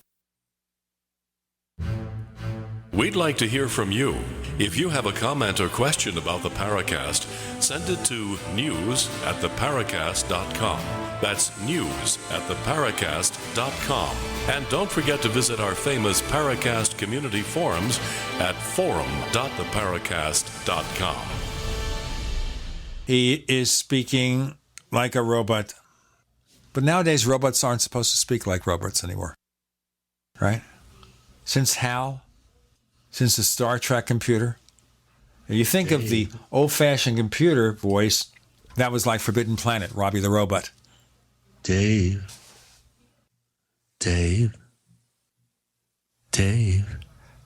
B: We'd like to hear from you. If you have a comment or question about the Paracast, send it to news@theparacast.com. That's news@theparacast.com. And don't forget to visit our famous Paracast community forums at forum.theparacast.com.
C: He is speaking like a robot. But nowadays, robots aren't supposed to speak like robots anymore. Right? Since HAL? Since the Star Trek computer? And you think of the old-fashioned computer voice, that was like Forbidden Planet, Robbie the Robot.
D: Dave.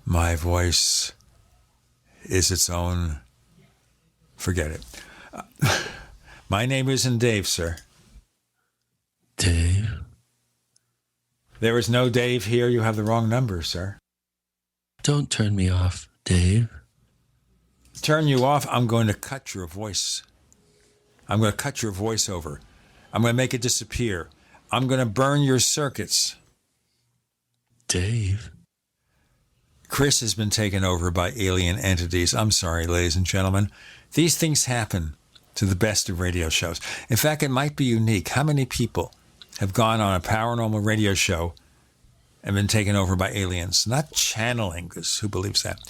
C: My voice is its own... Forget it. My name isn't Dave, sir.
D: Dave.
C: There is no Dave here. You have the wrong number, sir.
D: Don't turn me off, Dave.
C: Turn you off, I'm going to cut your voice. I'm going to cut your voice over. I'm going to make it disappear. I'm going to burn your circuits.
D: Dave.
C: Chris has been taken over by alien entities. I'm sorry, ladies and gentlemen. These things happen to the best of radio shows. In fact, it might be unique. How many people have gone on a paranormal radio show and been taken over by aliens? Not channeling, because who believes that?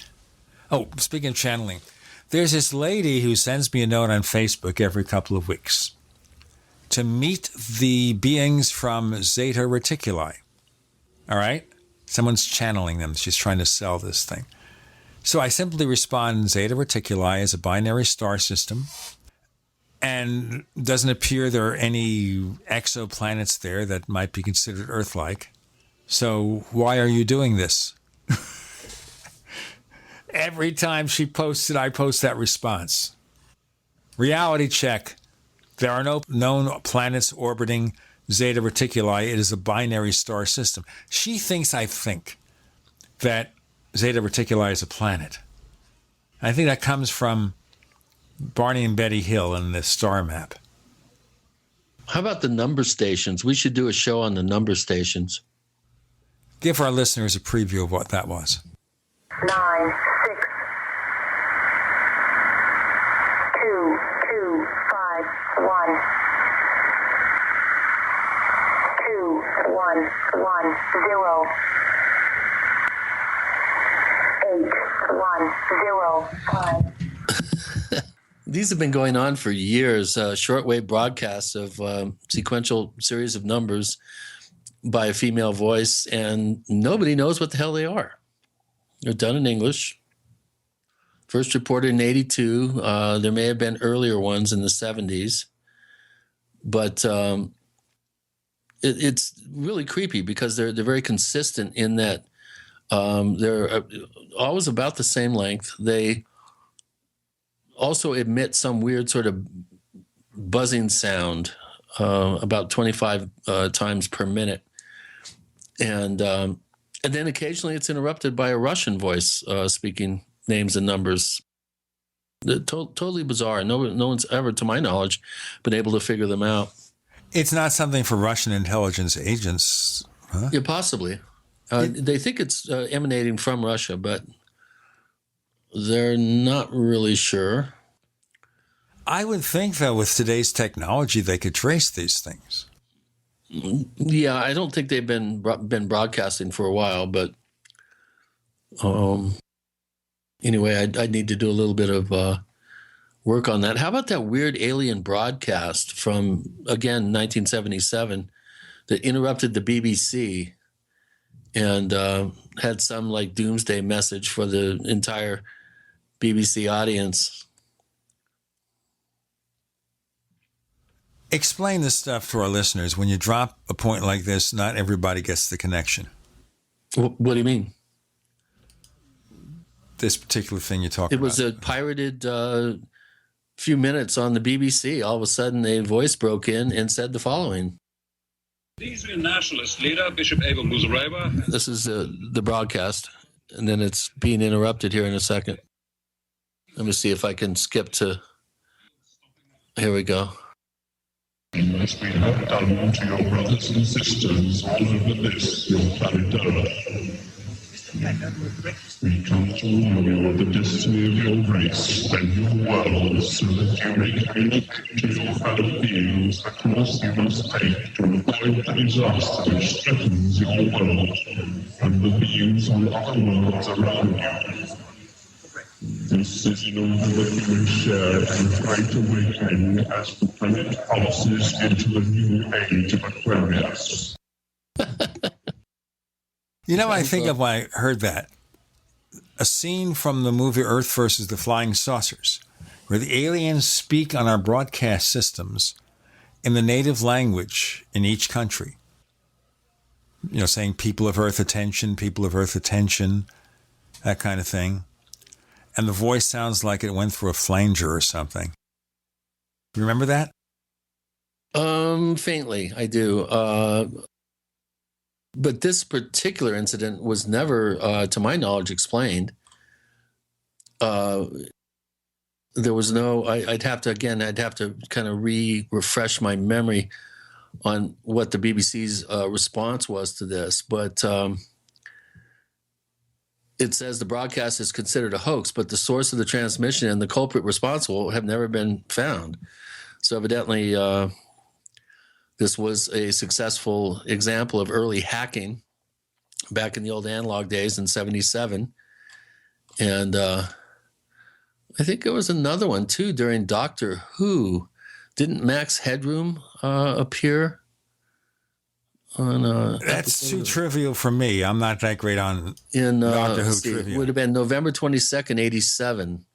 C: Oh, speaking of channeling, there's this lady who sends me a note on Facebook every couple of weeks to meet the beings from Zeta Reticuli. All right? Someone's channeling them. She's trying to sell this thing. So I simply respond, Zeta Reticuli is a binary star system, and doesn't appear there are any exoplanets there that might be considered Earth-like. So why are you doing this? Every time she posts it, I post that response. Reality check. There are no known planets orbiting Zeta Reticuli. It is a binary star system. She thinks I think that Zeta Reticuli is a planet. I think that comes from Barney and Betty Hill in the star map.
D: How about the number stations? We should do a show on the number stations.
C: Give our listeners a preview of what that was.
T: 9, 6, 2, 2, 5, 1, 2, 1, 1, 0, 8, 1, 0, 5.
D: These have been going on for years, shortwave broadcasts of sequential series of numbers by a female voice, and nobody knows what the hell they are. They're done in English. First reported in 82. There may have been earlier ones in the 70s. But it's really creepy because they're very consistent in that they're always about the same length. They also emit some weird sort of buzzing sound about 25 times per minute. And then occasionally it's interrupted by a Russian voice speaking names and numbers. Totally bizarre. No one's ever, to my knowledge, been able to figure them out.
C: It's not something for Russian intelligence agents, huh?
D: Yeah, possibly. They think it's emanating from Russia, but they're not really sure.
C: I would think that with today's technology, they could trace these things.
D: Yeah, I don't think they've been broadcasting for a while, but anyway, I'd need to do a little bit of work on that. How about that weird alien broadcast from, again, 1977 that interrupted the BBC and had some like doomsday message for the entire BBC audience?
C: Explain this stuff to our listeners. When you drop a point like this, not everybody gets the connection.
D: What do you mean?
C: This particular thing you're talking about.
D: It was a pirated few minutes on the BBC. All of a sudden, a voice broke in and said the following.
U: Israeli nationalist leader, Bishop Abel Muzareba.
D: This is the broadcast, and then it's being interrupted here in a second. Let me see if I can skip to... Here we go.
U: As we have done to your brothers and sisters all over this, your planet Earth. We come to warn you of the destiny of your race and your world, so that you may connect to your fellow beings the course you must take to avoid the disaster which threatens your world and the beings on other worlds around you. This is in order that you may share in the great awakening as the planet passes into the new age of Aquarius.
C: You know what I think of when I heard that? A scene from the movie Earth versus the Flying Saucers, where the aliens speak on our broadcast systems in the native language in each country. You know, saying people of Earth attention, that kind of thing. And the voice sounds like it went through a flanger or something. You remember that?
D: Faintly, I do. But this particular incident was never, to my knowledge, explained. There was no... I'd have to kind of refresh my memory on what the BBC's response was to this. But... it says the broadcast is considered a hoax, but the source of the transmission and the culprit responsible have never been found. So evidently, this was a successful example of early hacking back in the old analog days in 77. And I think there was another one, too, during Doctor Who. Didn't Max Headroom appear?
C: That's too trivial for me. I'm not that great on Doctor Who trivia.
D: It would have been November 22nd, 87.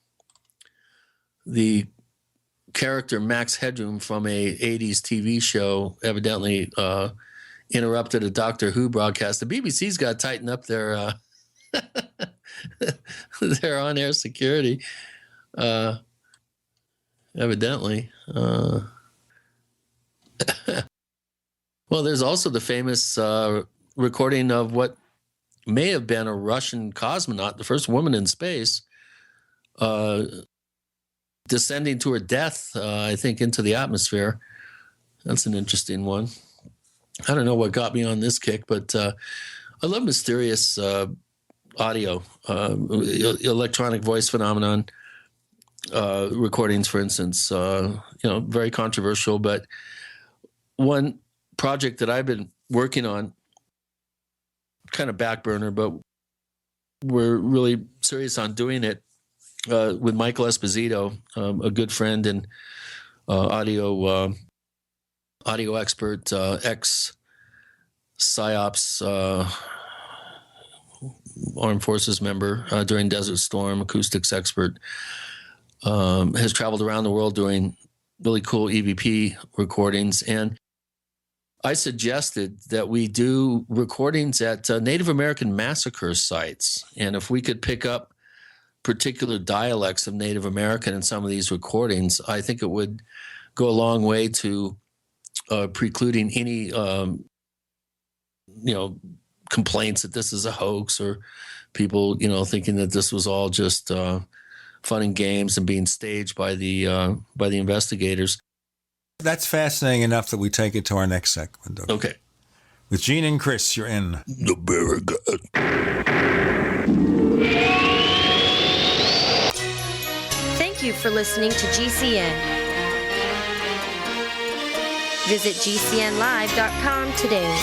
D: The character Max Headroom from a 80s TV show evidently interrupted a Doctor Who broadcast. The BBC's got to tighten up their their on-air security, evidently. Well, there's also the famous recording of what may have been a Russian cosmonaut, the first woman in space, descending to her death, I think, into the atmosphere. That's an interesting one. I don't know what got me on this kick, but I love mysterious audio, electronic voice phenomenon recordings, for instance. Very controversial, but one project that I've been working on, kind of back burner, but we're really serious on doing it with Michael Esposito, a good friend and audio expert, ex-PSYOPs Armed Forces member during Desert Storm, acoustics expert, has traveled around the world doing really cool EVP recordings. And I suggested that we do recordings at Native American massacre sites. And if we could pick up particular dialects of Native American in some of these recordings, I think it would go a long way to precluding any, complaints that this is a hoax, or people, thinking that this was all just fun and games and being staged by the investigators.
C: That's fascinating enough that we take it to our next segment.
D: Okay.
C: With Gene and Chris, you're in
D: the Paracast.
I: Thank you for listening to GCN. Visit GCNlive.com today.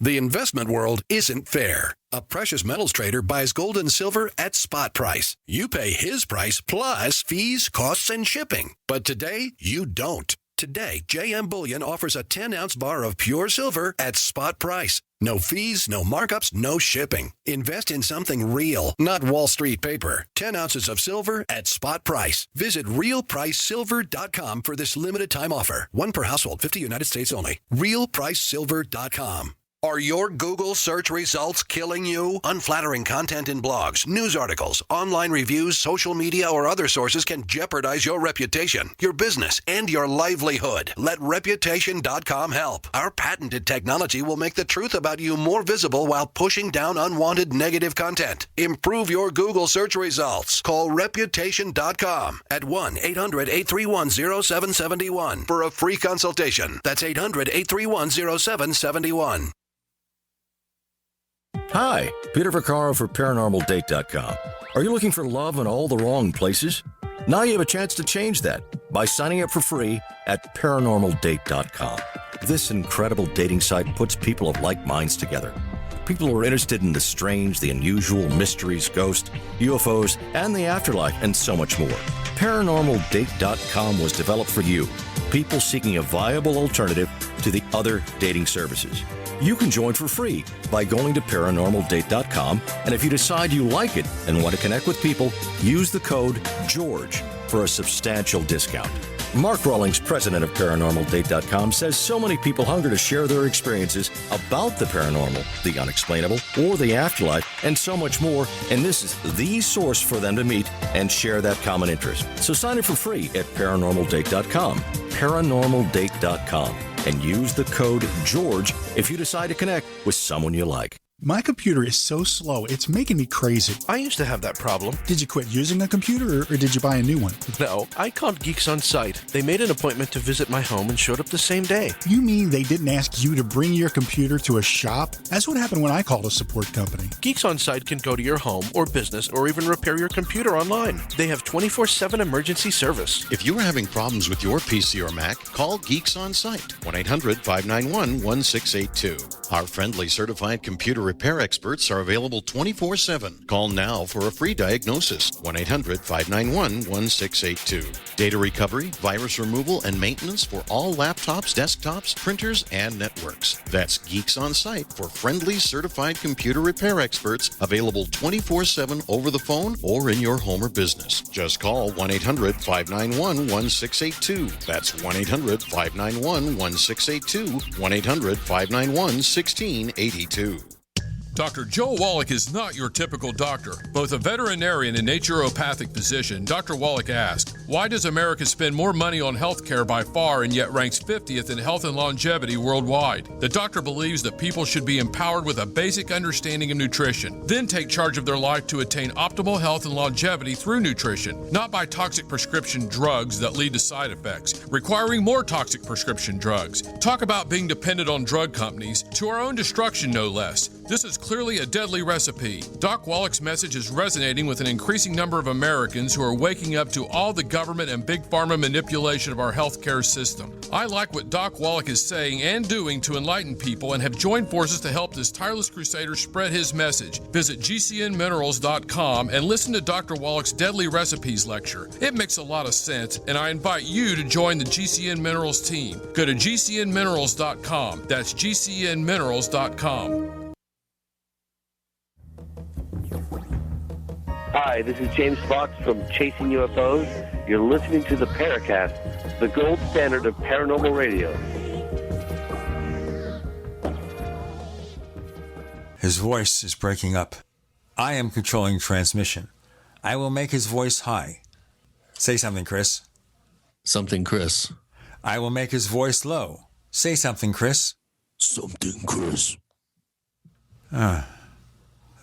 F: The investment world isn't fair. A precious metals trader buys gold and silver at spot price. You pay his price plus fees, costs, and shipping. But today, you don't. Today, JM Bullion offers a 10-ounce bar of pure silver at spot price. No fees, no markups, no shipping. Invest in something real, not Wall Street paper. 10 ounces of silver at spot price. Visit realpricesilver.com for this limited time offer. One per household, 50 United States only. realpricesilver.com. Are your Google search results killing you? Unflattering content in blogs, news articles, online reviews, social media, or other sources can jeopardize your reputation, your business, and your livelihood. Let Reputation.com help. Our patented technology will make the truth about you more visible while pushing down unwanted negative content. Improve your Google search results. Call Reputation.com at 1-800-831-0771 for a free consultation. That's 800-831-0771.
J: Hi, Peter Vaccaro for ParanormalDate.com. Are you looking for love in all the wrong places? Now you have a chance to change that by signing up for free at ParanormalDate.com. This incredible dating site puts people of like minds together. People who are interested in the strange, the unusual, mysteries, ghosts, UFOs, and the afterlife, and so much more. ParanormalDate.com was developed for you, people seeking a viable alternative to the other dating services. You can join for free by going to ParanormalDate.com, and if you decide you like it and want to connect with people, use the code GEORGE for a substantial discount. Mark Rawlings, president of ParanormalDate.com, says so many people hunger to share their experiences about the paranormal, the unexplainable, or the afterlife, and so much more, and this is the source for them to meet and share that common interest. So sign up for free at ParanormalDate.com, ParanormalDate.com, and use the code GEORGE if you decide to connect with someone you like.
P: My computer is so slow, it's making me crazy.
K: I used to have that problem.
P: Did you quit using a computer or did you buy a new one?
K: No, I called Geeks On Site. They made an appointment to visit my home and showed up the same day.
P: You mean they didn't ask you to bring your computer to a shop? That's what happened when I called a support company.
K: Geeks On Site can go to your home or business or even repair your computer online. They have 24/7 emergency service.
V: If you are having problems with your PC or Mac, call Geeks On Site, 1-800-591-1682. Our friendly certified computer repair experts are available 24/7. Call now for a free diagnosis, 1-800-591-1682. Data recovery, virus removal, and maintenance for all laptops, desktops, printers, and networks. That's Geeks On Site for friendly certified computer repair experts, available 24/7 over the phone or in your home or business. Just call 1-800-591-1682. That's 1-800-591-1682, 1-800-591-1682.
L: Dr. Joe Wallach is not your typical doctor. Both a veterinarian and naturopathic physician, Dr. Wallach asked, why does America spend more money on health care by far and yet ranks 50th in health and longevity worldwide? The doctor believes that people should be empowered with a basic understanding of nutrition, then take charge of their life to attain optimal health and longevity through nutrition, not by toxic prescription drugs that lead to side effects, requiring more toxic prescription drugs. Talk about being dependent on drug companies, to our own destruction no less. This is clearly a deadly recipe. Doc Wallach's message is resonating with an increasing number of Americans who are waking up to all the government and big pharma manipulation of our healthcare system. I like what Doc Wallach is saying and doing to enlighten people and have joined forces to help this tireless crusader spread his message. Visit gcnminerals.com and listen to Dr. Wallach's Deadly Recipes lecture. It makes a lot of sense, and I invite you to join the GCN Minerals team. Go to gcnminerals.com. That's gcnminerals.com.
M: Hi, this is James Fox from Chasing UFOs. You're listening to the Paracast, the gold standard of paranormal radio.
C: His voice is breaking up. I am controlling transmission. I will make his voice high. Say something, Chris.
D: Something, Chris.
C: I will make his voice low. Say something, Chris.
D: Something, Chris.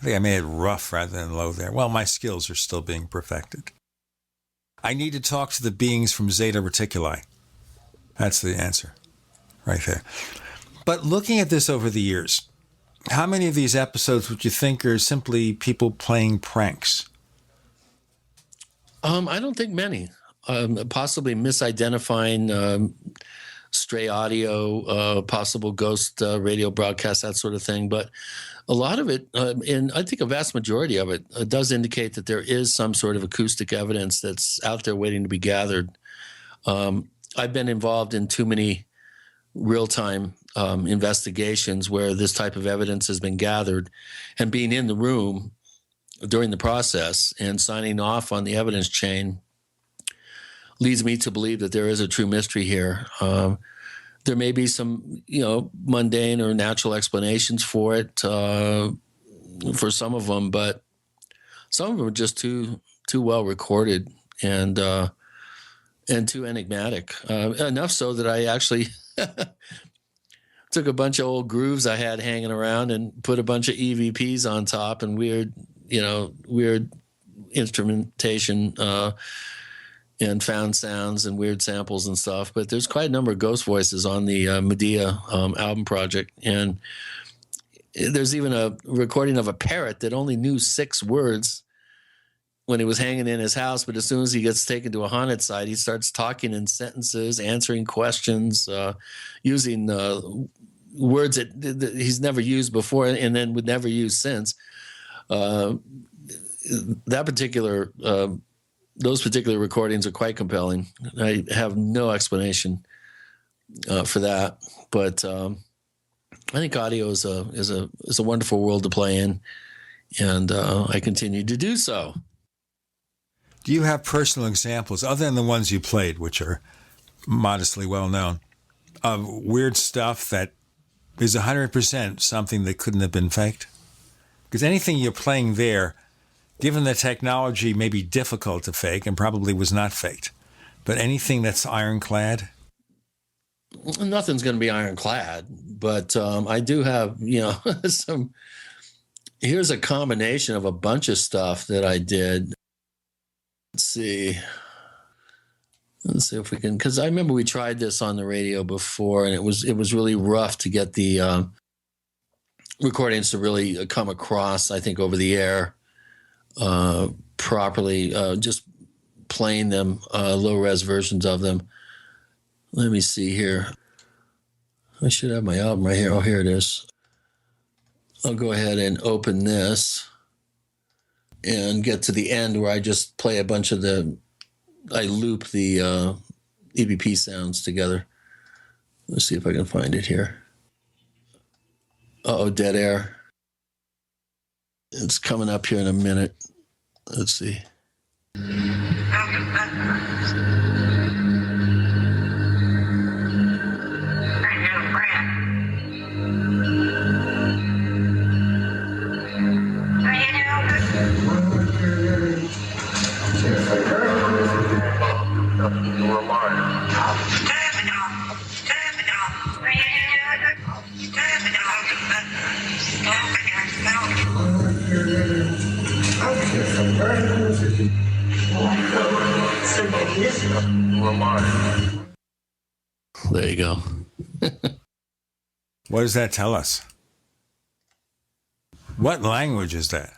C: I think I made it rough rather than low there. Well, my skills are still being perfected. I need to talk to the beings from Zeta Reticuli. That's the answer right there. But looking at this over the years, how many of these episodes would you think are simply people playing pranks?
D: I don't think many. Possibly misidentifying stray audio, possible ghost radio broadcasts, that sort of thing. But a lot of it, and I think a vast majority of it, does indicate that there is some sort of acoustic evidence that's out there waiting to be gathered. I've been involved in too many real-time investigations where this type of evidence has been gathered, and being in the room during the process and signing off on the evidence chain leads me to believe that there is a true mystery here. There may be some, mundane or natural explanations for it, for some of them, but some of them are just too well recorded and too enigmatic. Enough so that I actually took a bunch of old grooves I had hanging around and put a bunch of EVPs on top and weird instrumentation, and found sounds and weird samples and stuff. But there's quite a number of ghost voices on the Medea album project. And there's even a recording of a parrot that only knew 6 words when he was hanging in his house. But as soon as he gets taken to a haunted site, he starts talking in sentences, answering questions, using words that he's never used before and then would never use since. Those particular recordings are quite compelling. I have no explanation for that, but I think audio is a wonderful world to play in, and I continue to do so.
C: Do you have personal examples, other than the ones you played, which are modestly well known, of weird stuff that is 100% something that couldn't have been faked? Because anything you're playing there, given the technology, may be difficult to fake and probably was not faked. But anything that's ironclad?
D: Nothing's going to be ironclad, but I do have, some. Here's a combination of a bunch of stuff that I did. Let's see if we can, because I remember we tried this on the radio before, and it was really rough to get the recordings to really come across, I think, over the air properly, just playing them, low-res versions of them. Let me see here. I should have my album right here. Oh, here it is. I'll go ahead and open this and get to the end where I just play a bunch of I loop the EVP sounds together. Let's see if I can find it here. Uh-oh, dead air. It's coming up here in a minute. Let's see.
U: the mind.
D: There you go.
C: What does that tell us? What language is that?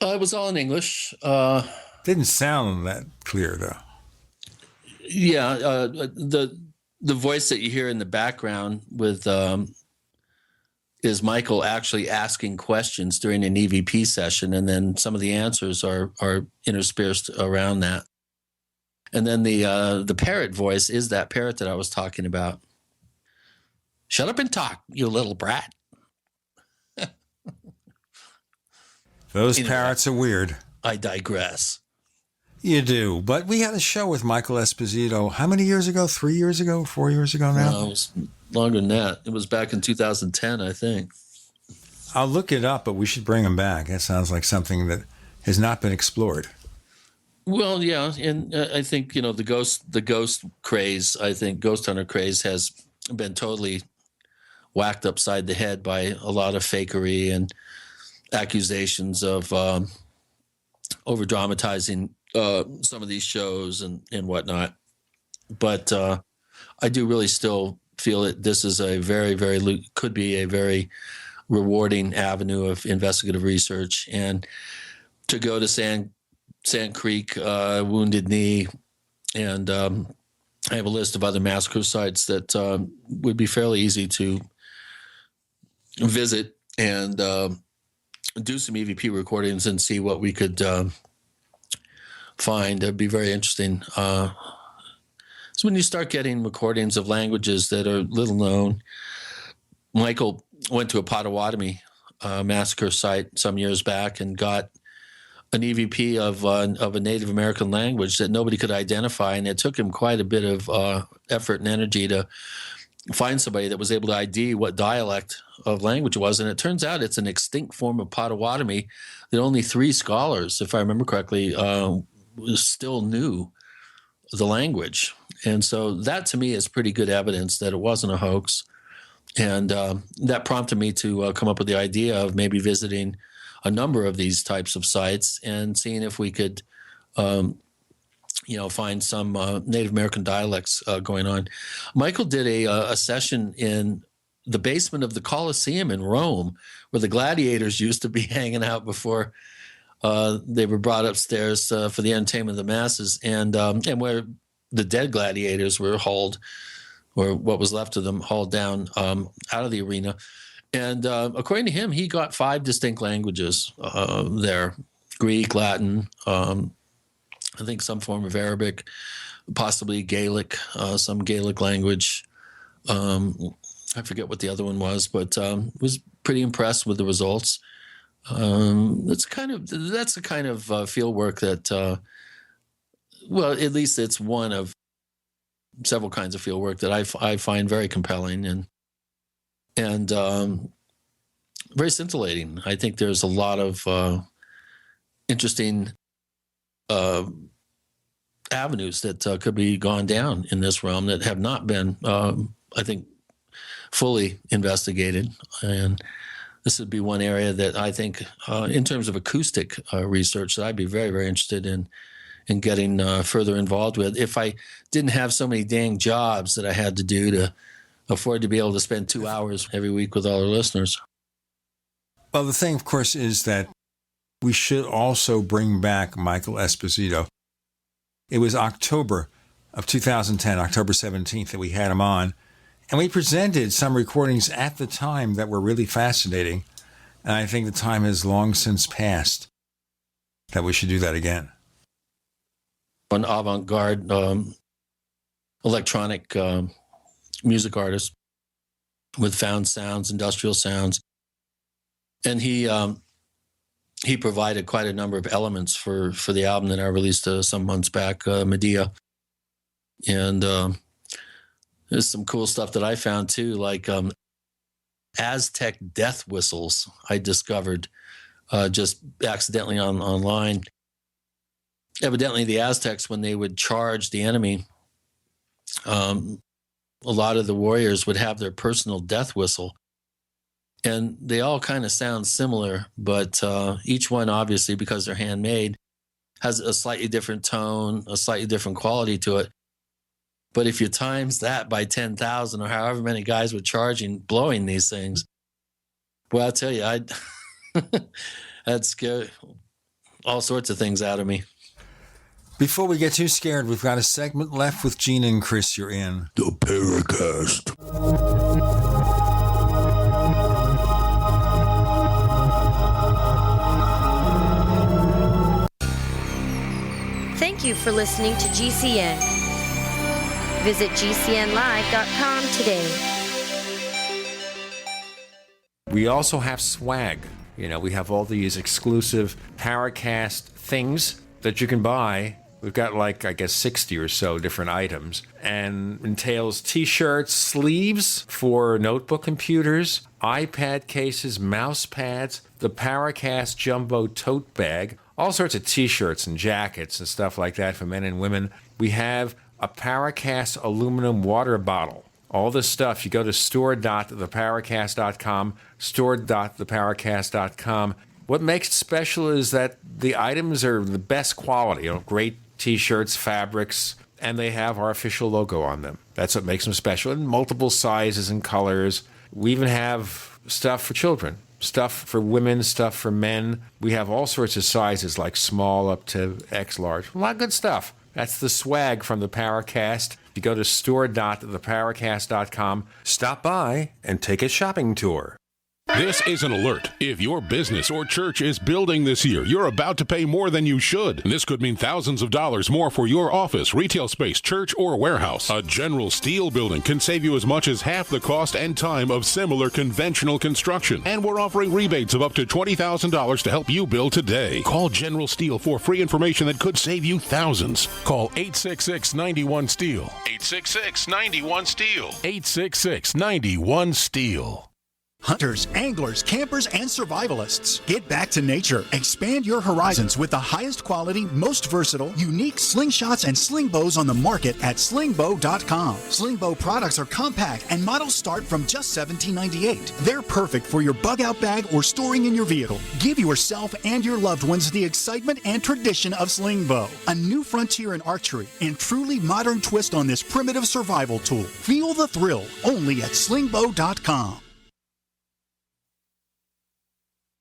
D: It was all in English.
C: Didn't sound that clear, though.
D: Yeah, the voice that you hear in the background with is Michael actually asking questions during an EVP session, and then some of the answers are interspersed around that. And then the parrot voice is that parrot that I was talking about. Shut up and talk, you little brat.
C: Those parrots are weird.
D: I digress.
C: You do. But we had a show with Michael Esposito. How many years ago? 3 years ago? 4 years ago now?
D: No, it was longer than that. It was back in 2010, I think.
C: I'll look it up, but we should bring him back. That sounds like something that has not been explored.
D: Well, yeah, and I think, the ghost craze, I think ghost hunter craze has been totally whacked upside the head by a lot of fakery and accusations of over dramatizing some of these shows and whatnot. But I do really still feel that this is could be a very rewarding avenue of investigative research. And to go to Sand Creek, Wounded Knee, and I have a list of other massacre sites that would be fairly easy to visit and do some EVP recordings and see what we could find. It'd be very interesting. So when you start getting recordings of languages that are little known, Michael went to a Potawatomi massacre site some years back and got an EVP of a Native American language that nobody could identify, and it took him quite a bit of effort and energy to find somebody that was able to ID what dialect of language it was. And it turns out it's an extinct form of Potawatomi that only 3 scholars, if I remember correctly, still knew the language. And so that to me is pretty good evidence that it wasn't a hoax. And that prompted me to come up with the idea of maybe visiting a number of these types of sites and seeing if we could find some Native American dialects going on. Michael did a session in the basement of the Colosseum in Rome, where the gladiators used to be hanging out before they were brought upstairs for the entertainment of the masses, and where the dead gladiators were hauled, or what was left of them, hauled down out of the arena. And according to him, he got 5 distinct languages there: Greek, Latin, I think some form of Arabic, possibly Gaelic, some Gaelic language. I forget what the other one was, but was pretty impressed with the results. That's the kind of field work that, well, at least it's one of several kinds of field work that I find very compelling and very scintillating. I think there's a lot of interesting avenues that could be gone down in this realm that have not been, I think, fully investigated. And this would be one area that I think, in terms of acoustic research, that I'd be very, very interested in getting further involved with. If I didn't have so many dang jobs that I had to do to afford to be able to spend 2 hours every week with all our listeners.
C: Well, the thing, of course, is that we should also bring back Michael Esposito. It was October of 2010, October 17th, that we had him on. And we presented some recordings at the time that were really fascinating. And I think the time has long since passed that we should do that again.
D: An avant-garde electronic music artist with found sounds, industrial sounds. And he provided quite a number of elements for the album that I released some months back, Medea. And there's some cool stuff that I found too, like Aztec death whistles I discovered just accidentally online. Evidently, the Aztecs, when they would charge the enemy, a lot of the warriors would have their personal death whistle. And they all kind of sound similar, but each one, obviously, because they're handmade, has a slightly different tone, a slightly different quality to it. But if you times that by 10,000 or however many guys were charging, blowing these things, well, I'll tell you, that'd scare all sorts of things out of me.
C: Before we get too scared, we've got a segment left with Gene and Chris. You're in the Paracast.
I: Thank you for listening to GCN. Visit GCNlive.com today.
C: We also have swag. You know, we have all these exclusive Paracast things that you can buy. We've got like, I guess, 60 or so different items, and entails t-shirts, sleeves for notebook computers, iPad cases, mouse pads, the Paracast Jumbo tote bag, all sorts of t-shirts and jackets and stuff like that for men and women. We have a Paracast aluminum water bottle. All this stuff, you go to store.theparacast.com, store.theparacast.com. What makes it special is that the items are the best quality, great t-shirts, fabrics, and they have our official logo on them. That's what makes them special, in multiple sizes and colors. We even have stuff for children, stuff for women, stuff for men. We have all sorts of sizes, like small up to X large. A lot of good stuff. That's the swag from the Paracast. You go to store.theparacast.com, stop by, and take a shopping tour.
A: This is an alert. If your business or church is building this year, you're about to pay more than you should. And this could mean thousands of dollars more for your office, retail space, church, or warehouse. A general steel building can save you as much as half the cost and time of similar conventional construction. And we're offering rebates of up to $20,000 to help you build today. Call General Steel for free information that could save you thousands. Call 866-91-STEEL. 866-91-STEEL. 866-91-STEEL.
P: Hunters, anglers, campers, and survivalists. Get back to nature. Expand your horizons with the highest quality, most versatile, unique slingshots and sling bows on the market at slingbow.com. Slingbow products are compact and models start from just $17.98. They're perfect for your bug out bag or storing in your vehicle. Give yourself and your loved ones the excitement and tradition of slingbow, a new frontier in archery and truly modern twist on this primitive survival tool. Feel the thrill only at slingbow.com.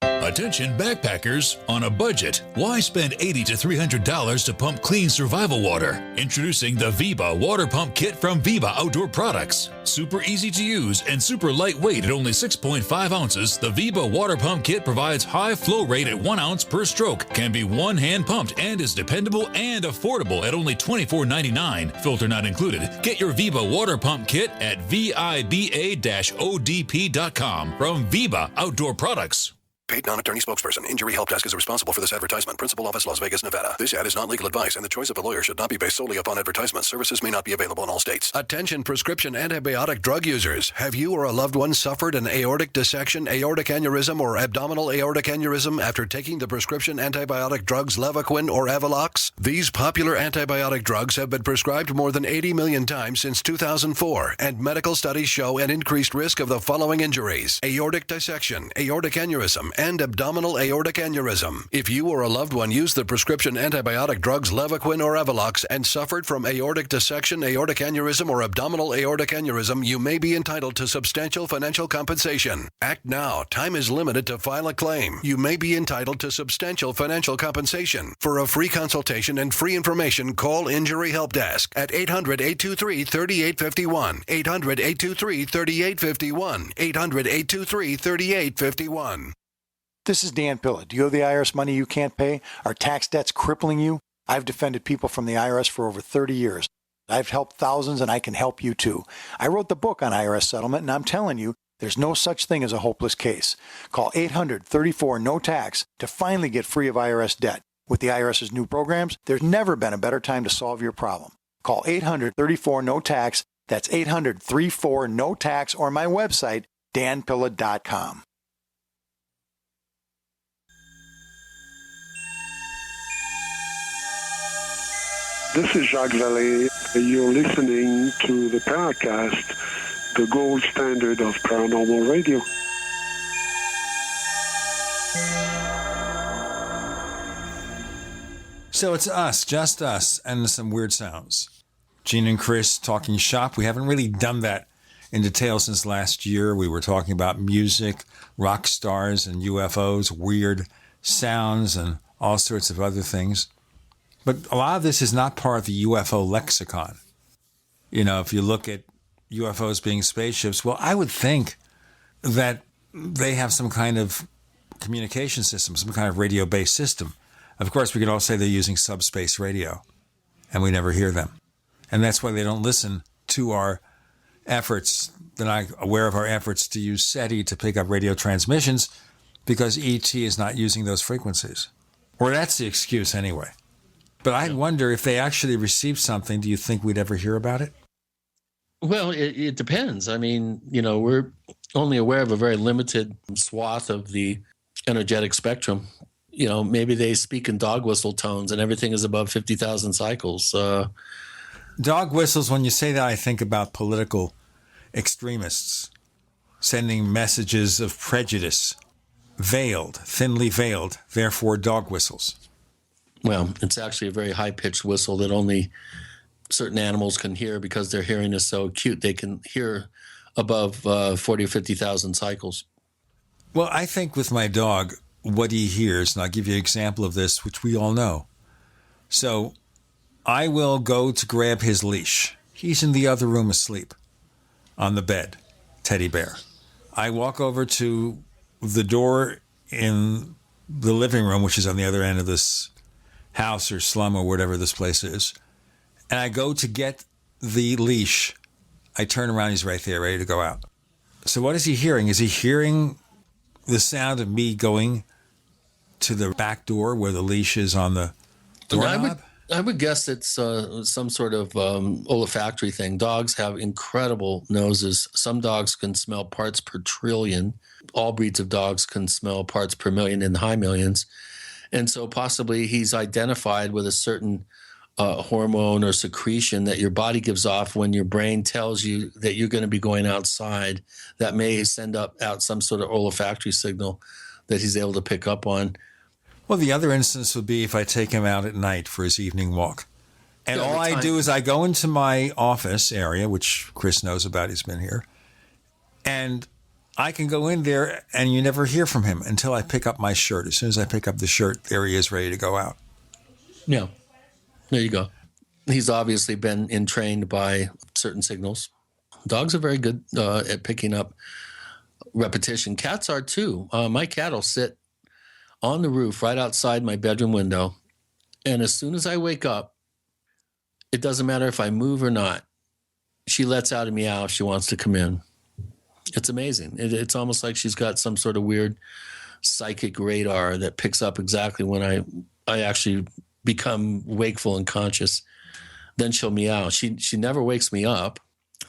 N: Attention backpackers on a budget. Why spend $80 to $300 to pump clean survival water? Introducing the Viva Water Pump Kit from Viva Outdoor Products. Super easy to use and super lightweight at only 6.5 ounces, the Viva Water Pump Kit provides high flow rate at 1 ounce per stroke, can be one-hand pumped, and is dependable and affordable at only $24.99. Filter not included. Get your Viva Water Pump Kit at viba-odp.com from Viva Outdoor Products.
E: Paid non-attorney spokesperson. Injury Help Desk is responsible for this advertisement. Principal office, Las Vegas, Nevada. This ad is not legal advice, and the choice of a lawyer should not be based solely upon advertisement. Services may not be available in all states.
F: Attention prescription antibiotic drug users. Have you or a loved one suffered an aortic dissection, aortic aneurysm, or abdominal aortic aneurysm after taking the prescription antibiotic drugs Levaquin or Avelox? These popular antibiotic drugs have been prescribed more than 80 million times since 2004, and medical studies show an increased risk of the following injuries: aortic dissection, aortic aneurysm, and abdominal aortic aneurysm. If you or a loved one used the prescription antibiotic drugs Levaquin or Avelox and suffered from aortic dissection, aortic aneurysm, or abdominal aortic aneurysm, you may be entitled to substantial financial compensation. Act now. Time is limited to file a claim. You may be entitled to substantial financial compensation. For a free consultation and free information, call Injury Help Desk at 800-823-3851. 800-823-3851. 800-823-3851.
O: This is Dan Pilla. Do you owe the IRS money you can't pay? Are tax debts crippling you? I've defended people from the IRS for over 30 years. I've helped thousands, and I can help you too. I wrote the book on IRS settlement, and I'm telling you, there's no such thing as a hopeless case. Call 800-34-NO-TAX to finally get free of IRS debt. With the IRS's new programs, there's never been a better time to solve your problem. Call 800-34-NO-TAX. That's 800-34-NO-TAX, or my website, danpilla.com.
U: This is Jacques Vallée. You're listening to the Paracast, the gold standard of paranormal radio.
C: So it's us, just us, and some weird sounds. Gene and Chris talking shop. We haven't really done that in detail since last year. We were talking about music, rock stars, and UFOs, weird sounds, and all sorts of other things. But a lot of this is not part of the UFO lexicon. You know, if you look at UFOs being spaceships, well, I would think that they have some kind of communication system, some kind of radio-based system. Of course, we could all say they're using subspace radio, and we never hear them. And that's why they don't listen to our efforts. They're not aware of our efforts to use SETI to pick up radio transmissions because ET is not using those frequencies. Or that's the excuse anyway. But I wonder if they actually received something, do you think we'd ever hear about it?
D: Well, it depends. I mean, you know, we're only aware of a very limited swath of the energetic spectrum. You know, maybe they speak in dog whistle tones and everything is above 50,000 cycles.
C: Dog whistles, when you say that, I think about political extremists sending messages of prejudice, veiled, thinly veiled, therefore dog whistles.
D: Well, it's actually a very high-pitched whistle that only certain animals can hear because their hearing is so acute. They can hear above 40 or 50,000 cycles.
C: Well, I think with my dog, what he hears, and I'll give you an example of this, which we all know. So I will go to grab his leash. He's in the other room asleep on the bed, teddy bear. I walk over to the door in the living room, which is on the other end of this house or slum or whatever this place is, and I go to get the leash. I turn around, he's right there, ready to go out. So what is he hearing? Is he hearing the sound of me going to the back door where the leash is on the doorknob?
D: I would guess it's some sort of olfactory thing. Dogs have incredible noses. Some dogs can smell parts per trillion. All breeds of dogs can smell parts per million in the high millions. And so possibly he's identified with a certain hormone or secretion that your body gives off when your brain tells you that you're going to be going outside that may send out some sort of olfactory signal that he's able to pick up on.
C: Well, the other instance would be if I take him out at night for his evening walk. And all I do is I go into my office area, which Chris knows about, he's been here, and I can go in there and you never hear from him until I pick up my shirt. As soon as I pick up the shirt, there he is ready to go out.
D: Yeah. There you go. He's obviously been entrained by certain signals. Dogs are very good at picking up repetition. Cats are too. My cat will sit on the roof right outside my bedroom window. And as soon as I wake up, it doesn't matter if I move or not. She lets out a meow if she wants to come in. It's amazing. It's almost like she's got some sort of weird psychic radar that picks up exactly when I actually become wakeful and conscious. Then she'll meow. She never wakes me up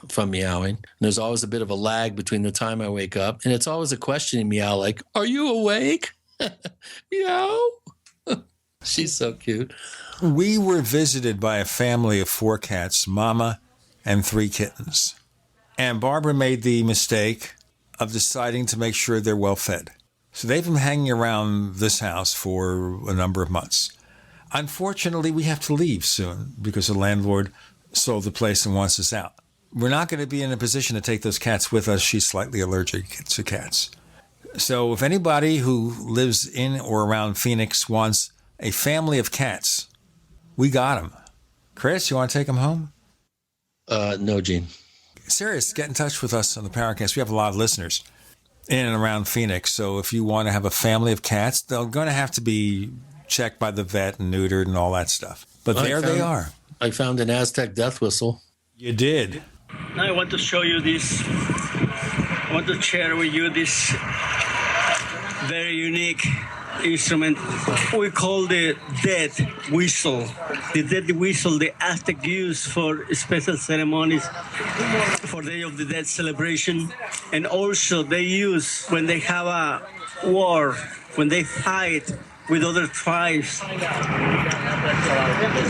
D: from meowing. And there's always a bit of a lag between the time I wake up. And it's always a questioning meow like, are you awake? Meow. She's so cute.
C: We were visited by a family of 4 cats, mama and 3 kittens. And Barbara made the mistake of deciding to make sure they're well fed. So they've been hanging around this house for a number of months. Unfortunately, we have to leave soon because the landlord sold the place and wants us out. We're not going to be in a position to take those cats with us. She's slightly allergic to cats. So if anybody who lives in or around Phoenix wants a family of cats, we got them. Chris, you want to take them home?
D: No, Gene.
C: Serious, get in touch with us on the Paracast. We have a lot of listeners in and around Phoenix. So if you want to have a family of cats, they're going to have to be checked by the vet and neutered and all that stuff. But they are.
D: I found an Aztec death whistle.
C: You did.
G: Now I want to show you this. I want to share with you this very unique instrument we call the death whistle. The death whistle the Aztec use for special ceremonies, for Day of the Dead celebration, and also they use when they have a war, when they fight with other tribes.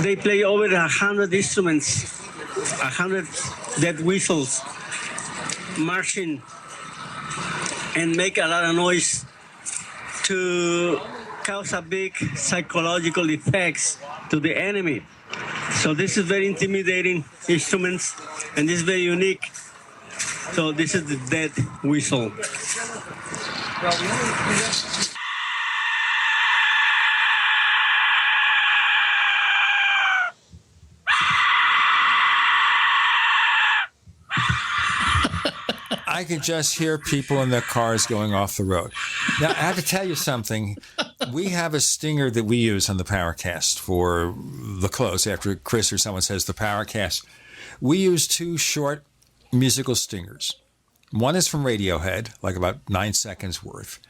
G: They play over 100 instruments, 100 death whistles, marching, and make a lot of noise to cause a big psychological effects to the enemy. So this is very intimidating instruments, and this is very unique. So this is the death whistle.
C: I could just hear people in their cars going off the road. Now, I have to tell you something. We have a stinger that we use on the Paracast for the close. After Chris or someone says the Paracast, we use 2 short musical stingers. One is from Radiohead, like about 9 seconds worth.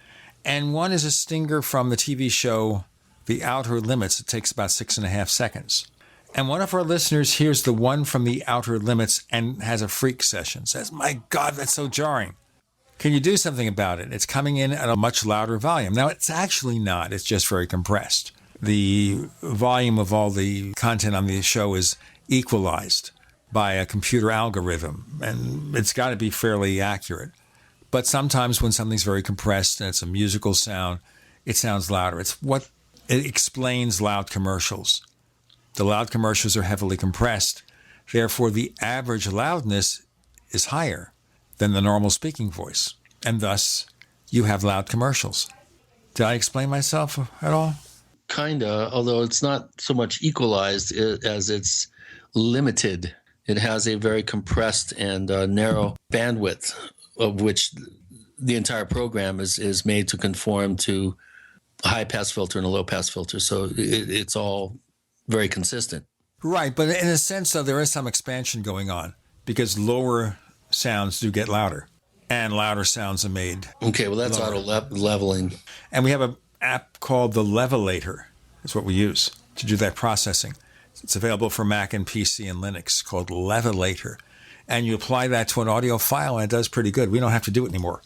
C: And one is a stinger from the TV show The Outer Limits. It takes about 6.5 seconds. And one of our listeners hears the one from The Outer Limits and has a freak session. Says, my God, that's so jarring. Can you do something about it? It's coming in at a much louder volume. Now, it's actually not. It's just very compressed. The volume of all the content on the show is equalized by a computer algorithm, and it's got to be fairly accurate. But sometimes when something's very compressed and it's a musical sound, it sounds louder. It's what it explains loud commercials. The loud commercials are heavily compressed. Therefore, the average loudness is higher than the normal speaking voice. And thus, you have loud commercials. Did I explain myself at all?
D: Kinda, although it's not so much equalized as it's limited. It has a very compressed and narrow bandwidth, of which the entire program is made to conform to a high-pass filter and a low-pass filter. So it's all very consistent.
C: Right, but in a sense, though, there is some expansion going on because lower sounds do get louder and louder sounds are made.
D: Okay, well, that's auto leveling.
C: And we have an app called the Levelator. That's what we use to do that processing. It's available for Mac and PC and Linux, called Levelator. And you apply that to an audio file and it does pretty good. We don't have to do it anymore.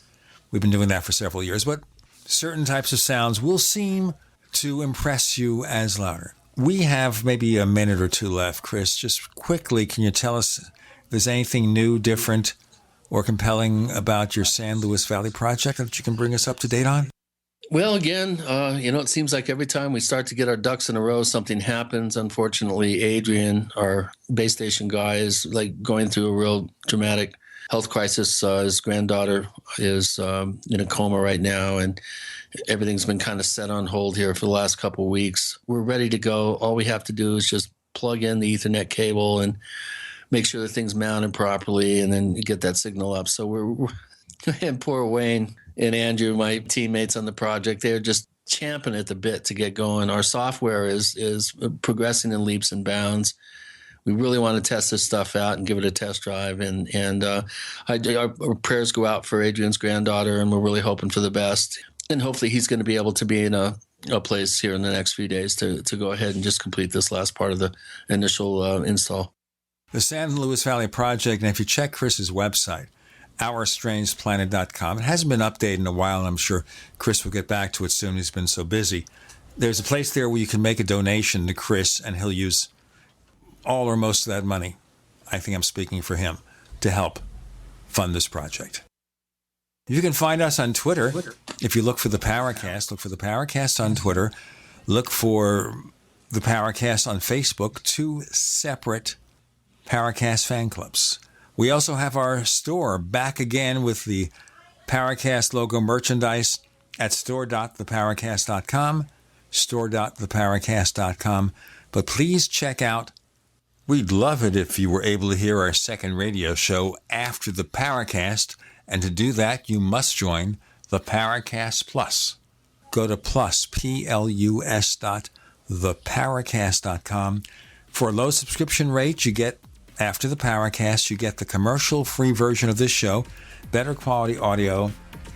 C: We've been doing that for several years. But certain types of sounds will seem to impress you as louder. We have maybe a minute or 2 left. Chris, just quickly, can you tell us if there's anything new, different, or compelling about your San Luis Valley project that you can bring us up to date on?
D: Well, again, it seems like every time we start to get our ducks in a row, something happens. Unfortunately, Adrian, our base station guy, is like going through a real dramatic health crisis. His granddaughter is in a coma right now, and everything's been kind of set on hold here for the last couple of weeks. We're ready to go. All we have to do is just plug in the Ethernet cable and make sure the thing's mounted properly, and then get that signal up. So we're and poor Wayne and Andrew, my teammates on the project, they're just champing at the bit to get going. Our software is progressing in leaps and bounds. We really want to test this stuff out and give it a test drive. And our prayers go out for Adrian's granddaughter, and we're really hoping for the best. And hopefully he's going to be able to be in a place here in the next few days to go ahead and just complete this last part of the initial install.
C: The San Luis Valley Project, and if you check Chris's website, OurStrangePlanet.com, it hasn't been updated in a while, and I'm sure Chris will get back to it soon. He's been so busy. There's a place there where you can make a donation to Chris, and he'll use all or most of that money, I think I'm speaking for him, to help fund this project. You can find us on Twitter. If you look for the Paracast, look for the Paracast on Twitter. Look for the Paracast on Facebook, 2 separate Paracast fan clubs. We also have our store back again with the Paracast logo merchandise at store.theparacast.com, store.theparacast.com. But please check out, we'd love it if you were able to hear our second radio show after the Paracast, and to do that, you must join the Paracast Plus. Go to plus, plus.theparacast.com. For a low subscription rate, you get, after the Paracast, you get the commercial-free version of this show, better quality audio.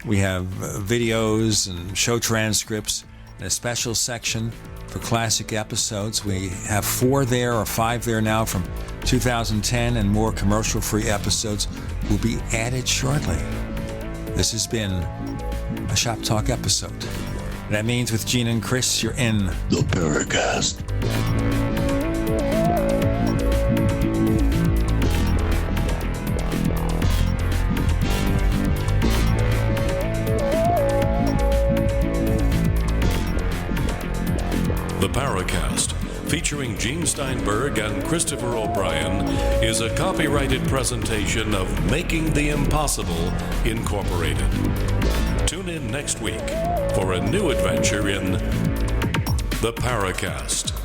C: We have videos and show transcripts, and a special section for classic episodes. We have 4 there or 5 there now from 2010, and more commercial-free episodes will be added shortly. This has been a Shop Talk episode. That means with Gene and Chris, you're in the Paracast.
B: The Paracast, featuring Gene Steinberg and Christopher O'Brien, is a copyrighted presentation of Making the Impossible Incorporated. Tune in next week for a new adventure in the Paracast.